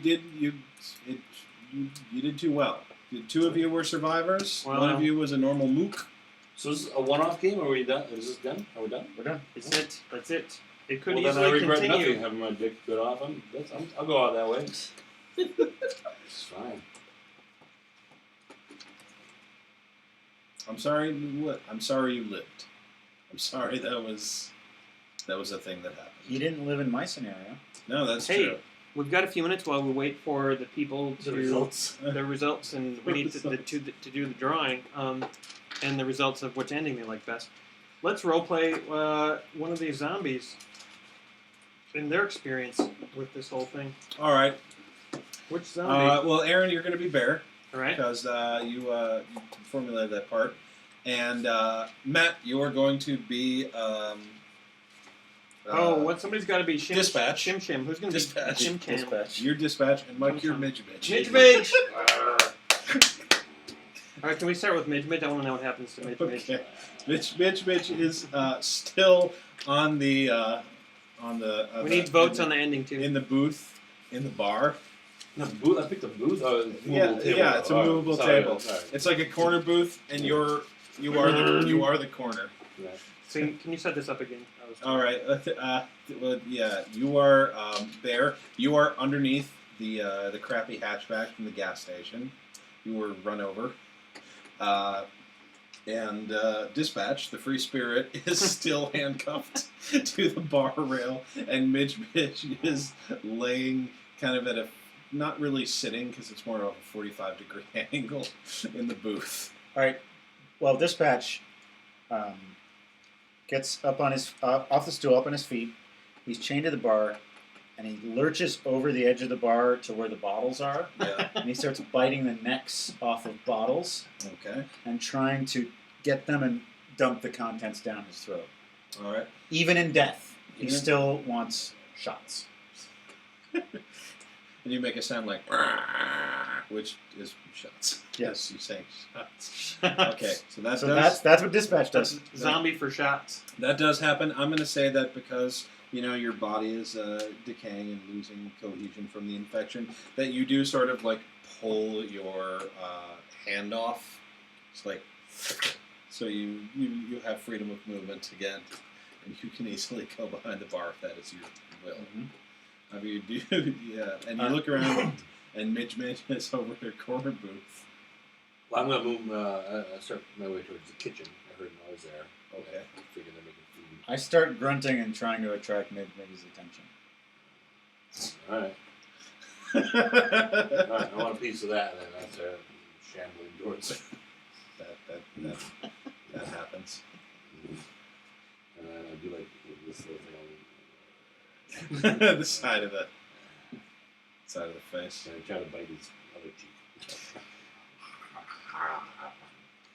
did too well. The two of you were survivors. Well, One of you was a normal mook. So this is a one-off game? Are we done? Is this done? Are we done? We're done. That's it. That's it. It could Well, then I easily regret continue. nothing having my dick bit off. I'll go out that way. It's fine. I'm sorry. I'm sorry you lived. I'm sorry that was a thing that happened. You didn't live in my scenario. No, that's Hey, true. we've got a few minutes while we wait for the people to The results. the results, and we need to do the drawing and the results of which ending they like best. Let's roleplay one of these zombies and their experience with this whole thing. All right. Which zombie? Well, Aaron, you're going to be Bear All right. because you formulated that part, and Matt, you are going to be. Somebody's got to be Shim. Dispatch. Shim Shim. Who's going to be Dispatch. Shim Cam? Dispatch. You're Dispatch, and Mike, you're Midge Bitch. Midge Midge. All right, can we start with Midge Midge? I want to know what happens to Midge Midge. Okay. Midge is still on the We need votes on the ending too. in the booth in the bar. No, booth. I picked a booth. Oh, it's a Yeah, movable table. yeah, it's a Oh, movable sorry, table. sorry. It's like a corner booth, and you are the corner. Yeah. So can you set this up again? All right. Well, yeah, you are there. You are underneath the crappy hatchback from the gas station. You were run over. And Dispatch, the free spirit, is still handcuffed to the bar rail, and Midge is laying kind of at a, not really sitting because it's more of a 45-degree angle in the booth. All right. Well, Dispatch gets up on his off the stool, up on his feet. He's chained to the bar, and he lurches over the edge of the bar to where the bottles are, Yeah. and he starts biting the necks off of bottles Okay. and trying to get them and dump the contents down his throat. All right. Even in death, he Yeah. still wants shots. And you make a sound like, which is shots. Yes, you say shots. Okay, so that's what dispatch does. Zombie for shots. That does happen. I'm going to say that because your body is decaying and losing cohesion from the infection, that you do sort of like pull your hand off. It's like, so you have freedom of movement again, and you can easily go behind the bar if that is your will. Mm-hmm. I mean, you do, yeah. And you look around, and Midge is over at corner booth. Well, I'm gonna move. I start my way towards the kitchen. I heard noise there. Okay. I figured they're making food. I start grunting and trying to attract Midge's attention. All right. All right. I want a piece of that. Then I start shambling towards it. That happens. And then I do like this little thing The side of the face. and I try to bite his other cheek.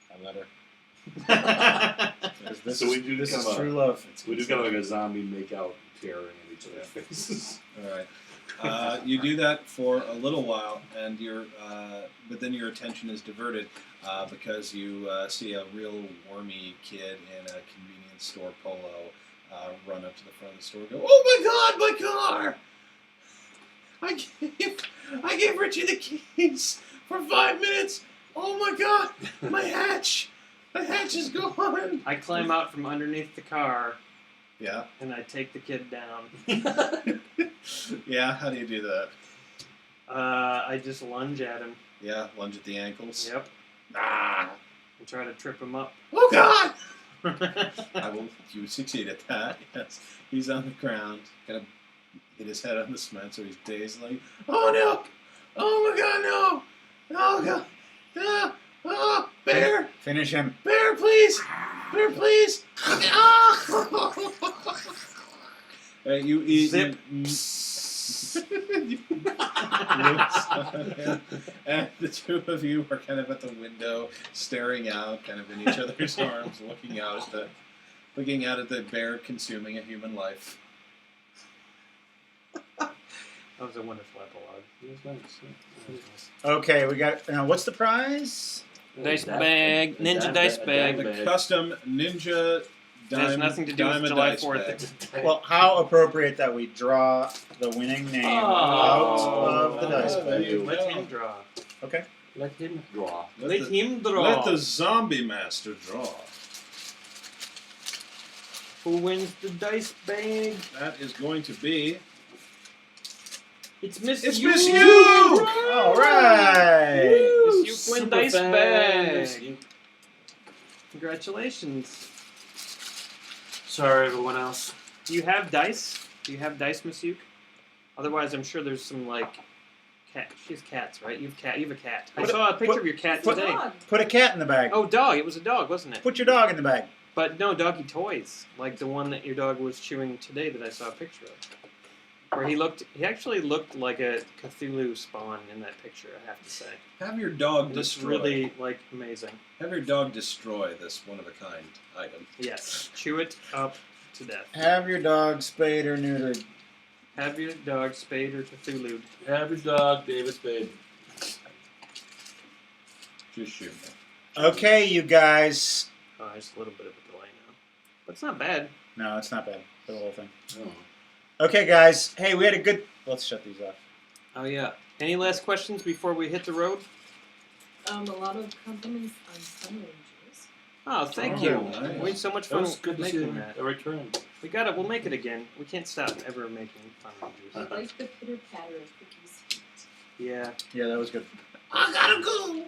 I let her. This So is, we do this come is up- true love. We do kind of like a zombie make-out tearing at each other's faces. All right. You do that for a little while, and but then your attention is diverted because you see a real wormy kid in a convenience store polo run up to the front of the store and go, "Oh my God, my car! I gave Richie the keys for 5 minutes. Oh my God, my hatch is gone." I climb out from underneath the car Yeah. and I take the kid down. Yeah. How do you do that? I just lunge at him. Yeah. Lunge at the ankles. Yep. Ah. And try to trip him up. Oh God! You succeed at that. Yes. He's on the ground, kind of hit his head on the cement, so he's dazed. Like, oh no! Oh my God, no! Oh God! Oh, bear! Finish him. Bear, please! Bear, please! Ah! You eat. Zip. And the two of you are kind of at the window, staring out, kind of in each other's arms, looking out at the bear consuming a human life. That was a wonderful epilogue. It was nice. Okay, we got. Now, what's the prize? Dice bag, ninja dice bag. The custom ninja Has nothing to do with diamond July dice 4th. bag. Well, how appropriate that we draw the winning name out of the dice there bag. you Let go. him draw. Okay. Let him draw. Let him draw. Let the zombie master draw. Who wins the dice bag? That is going to be. It's Miss It's Uke. Miss Uke! All right. Miss Uke win Super dice fan. bag. Congratulations. Sorry, everyone else. Do you have dice? Do you have dice, Miss Uke? Otherwise, I'm sure there's some cat. She has cats, right? You have a cat. I saw a picture of your cat It's a today. dog. Put a cat in the bag. Oh, dog. It was a dog, wasn't it? Put your dog in the bag. But no, doggy toys, like the one that your dog was chewing today that I saw a picture of. Where he actually looked like a Cthulhu spawn in that picture, I have to say. Have your dog It looks destroy. really, amazing. Have your dog destroy this one of a kind item. Yes, chew it up to death. Have your dog spayed or neutered. Have your dog spayed or Cthulhu. Have your dog, David Spade. Just shoot me. Okay, you guys. Oh, just a little bit of a delay now. But it's not bad. No, it's not bad for the whole thing. Oh. Okay, guys. Hey, we had a good. Let's shut these off. Oh, yeah. Any last questions before we hit the road? A lot of compliments on Sun Rangers. Oh, thank Oh, you. nice. We had so much That fun was good to see making that. a return. We got it. We'll make it again. We can't stop ever making fun I rangers. like the pitter patter of Cookie's feet. Yeah. Yeah, that was good. I gotta go!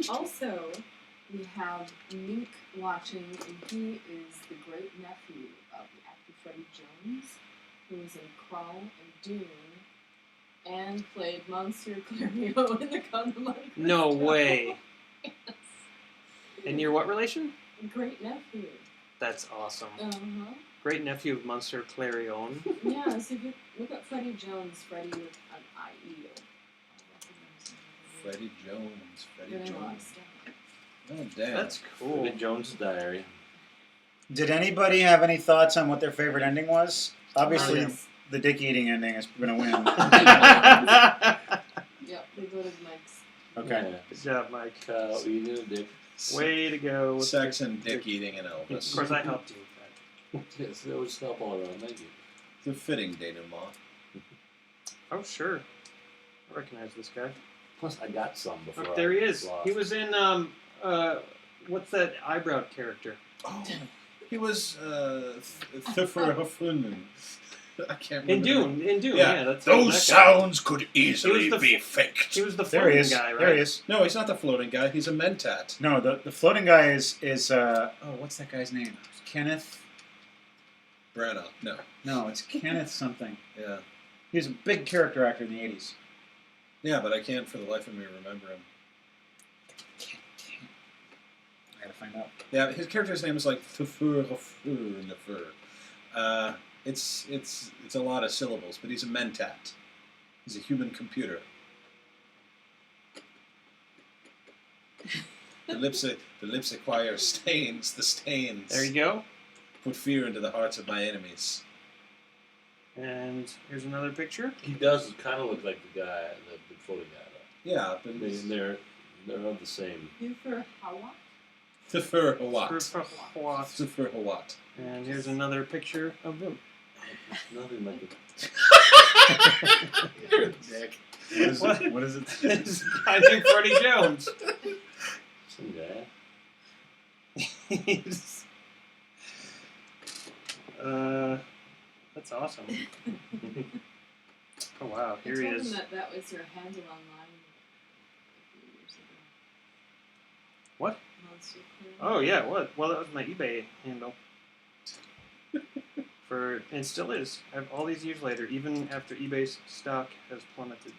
Also, we have Mink watching, and he is the great nephew of the actor Freddie Jones, who was in Crawl and Dune, and played Monsieur Clario in the Count of Monte Cristo. No way. Yes. And you're what relation? Great nephew. That's awesome. Uh-huh. Great nephew of Monsieur Clarion. Yeah, so if you look up Freddie Jones, Freddie with an I-E. Freddie Jones. You're Freddie in a lot of Jones. stuff. Oh, damn. That's cool. David Jones' Diary. Did anybody have any thoughts on what their favorite ending was? Obviously, Yes. the dick eating ending is going to win. Yep, they voted Mike's. Okay. Yeah. Good job, Mike. Cow eating a dick. Way to go. with Sex the- and dick eating and Of Elvis. course, I helped you with that. Yes, that was help all around. Thank you. It's a fitting denouement. Oh, sure. I recognize this guy. Plus, I got some before. Oh, there he I is. lost. He was in, what's that eyebrow character? Oh, he was Thiffer. I can't remember. In Dune, Yeah. yeah. That's Those that guy. sounds could easily the- be faked. He was the There he floating is. guy, right? There he is. No, he's not the floating guy. He's a mentat. No, the floating guy is what's that guy's name? Kenneth? Branagh. No. No, it's Kenneth something. Yeah. He was a big character actor in the 80s. Yeah, but I can't for the life of me remember him. I gotta find out. Yeah, his character's name is like Thiffer. It's a lot of syllables, but he's a mentat. He's a human computer. The lips acquire stains. The stains There you go. put fear into the hearts of my enemies. And here's another picture. He does kind of look like the guy, the floating guy. Yeah, but I mean, they're of the same. Hoover Hawa? Thiffer Hawat. What? Thiffer Hawat. And here's another picture of him. Nothing like it. You're a dick. What is What? it? What is it? This guy named Freddie Jones. Some guy. He's- that's awesome. Oh wow, I here told he him is. that was your handle online a few years ago. What? Monster Clear. Oh yeah, what? Well, that was my eBay handle. And still is. All these years later, even after eBay's stock has plummeted.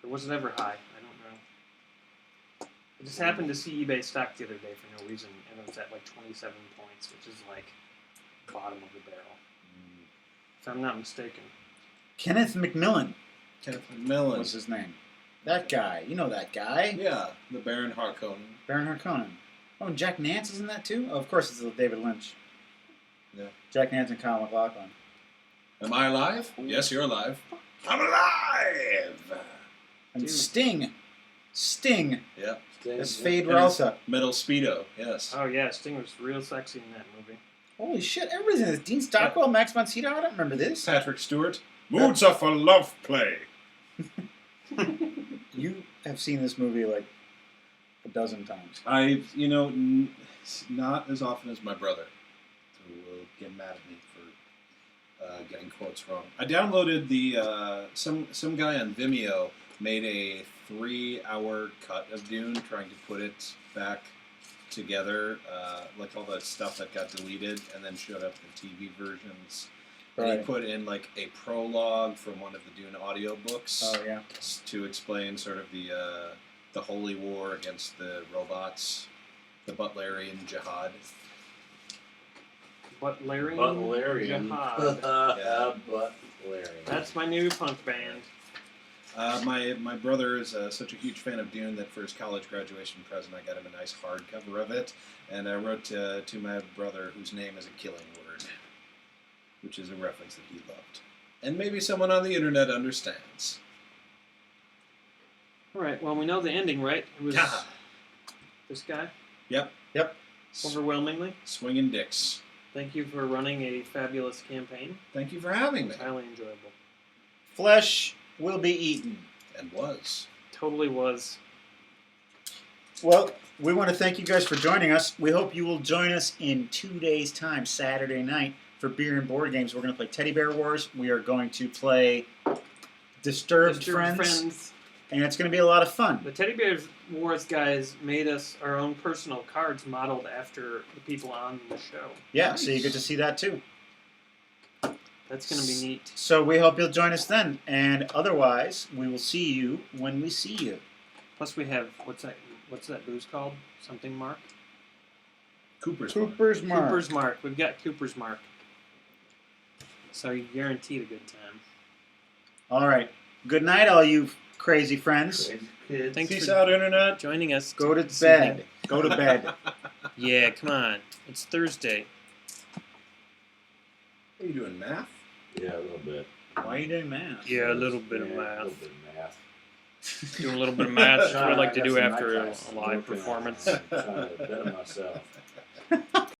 Or was it ever high? I don't know. I just happened to see eBay stock the other day for no reason, and it was at like 27 points, which is like bottom of the barrel, if I'm not mistaken. Kenneth McMillan Kenneth McMillan. was his name. That guy. You know that guy. Yeah, the Baron Harkonnen. Baron Harkonnen. Oh, and Jack Nance is in that too? Oh, of course it's David Lynch. Yeah. Jack Nance and Kyle MacLachlan. Am I alive? Yes, you're alive. I'm alive! And Dude. Sting. Sting. Yeah. As Fade And his Ralsa. Metal Speedo. Yes. Oh yeah, Sting was real sexy in that movie. Holy shit, everybody's in this. Dean Stockwell, Max von Sydow, I don't remember this. Patrick Stewart. Moods are for love play. You have seen this movie like a dozen times. Not as often as my brother, who will get mad at me for getting quotes wrong. I downloaded the some guy on Vimeo made a 3-hour cut of Dune, trying to put it back together, like all the stuff that got deleted, and then showed up the TV versions. And he Right. put in like a prologue from one of the Dune audiobooks Oh, yeah. to explain sort of the holy war against the robots, the Butlerian jihad. Butlerian Butlerian. Jihad. Butlerian. That's my new punk band. My brother is such a huge fan of Dune that for his college graduation present, I got him a nice hardcover of it, and I wrote to my brother, whose name is a killing word, which is a reference that he loved, and maybe someone on the internet understands. All right. Well, we know the ending, right? It was Yeah. this guy. Yep. Overwhelmingly. Swinging dicks. Thank you for running a fabulous campaign. Thank you for having me. Highly enjoyable. Flesh will be eaten. And was. Totally was. Well, we want to thank you guys for joining us. We hope you will join us in 2 days' time, Saturday night, for beer and board games. We're going to play Teddy Bear Wars. We are going to play Disturbed Friends. And it's going to be a lot of fun. The Teddy Bears Wars guys made us our own personal cards modeled after the people on the show. Yeah, so you get to see that too. That's going to be neat. So we hope you'll join us then. And otherwise, we will see you when we see you. Plus, we have what's that booze called? Something Mark. Cooper's. Cooper's Mark. Cooper's Mark. We've got Cooper's Mark. So you're guaranteed a good time. All right. Good night, all you crazy friends. Crazy kids. Thanks Peace for out, Internet. joining us. Go to this bed. evening. Go to bed. Yeah, come on. It's Thursday. Are you doing math? Yeah, a little bit. Why are you doing math? Yeah, a little bit of Yeah, A math. little bit of math. Do a little bit of math. That's what I like to got do some after night a class. live Working on it. performance. I'm trying to better myself.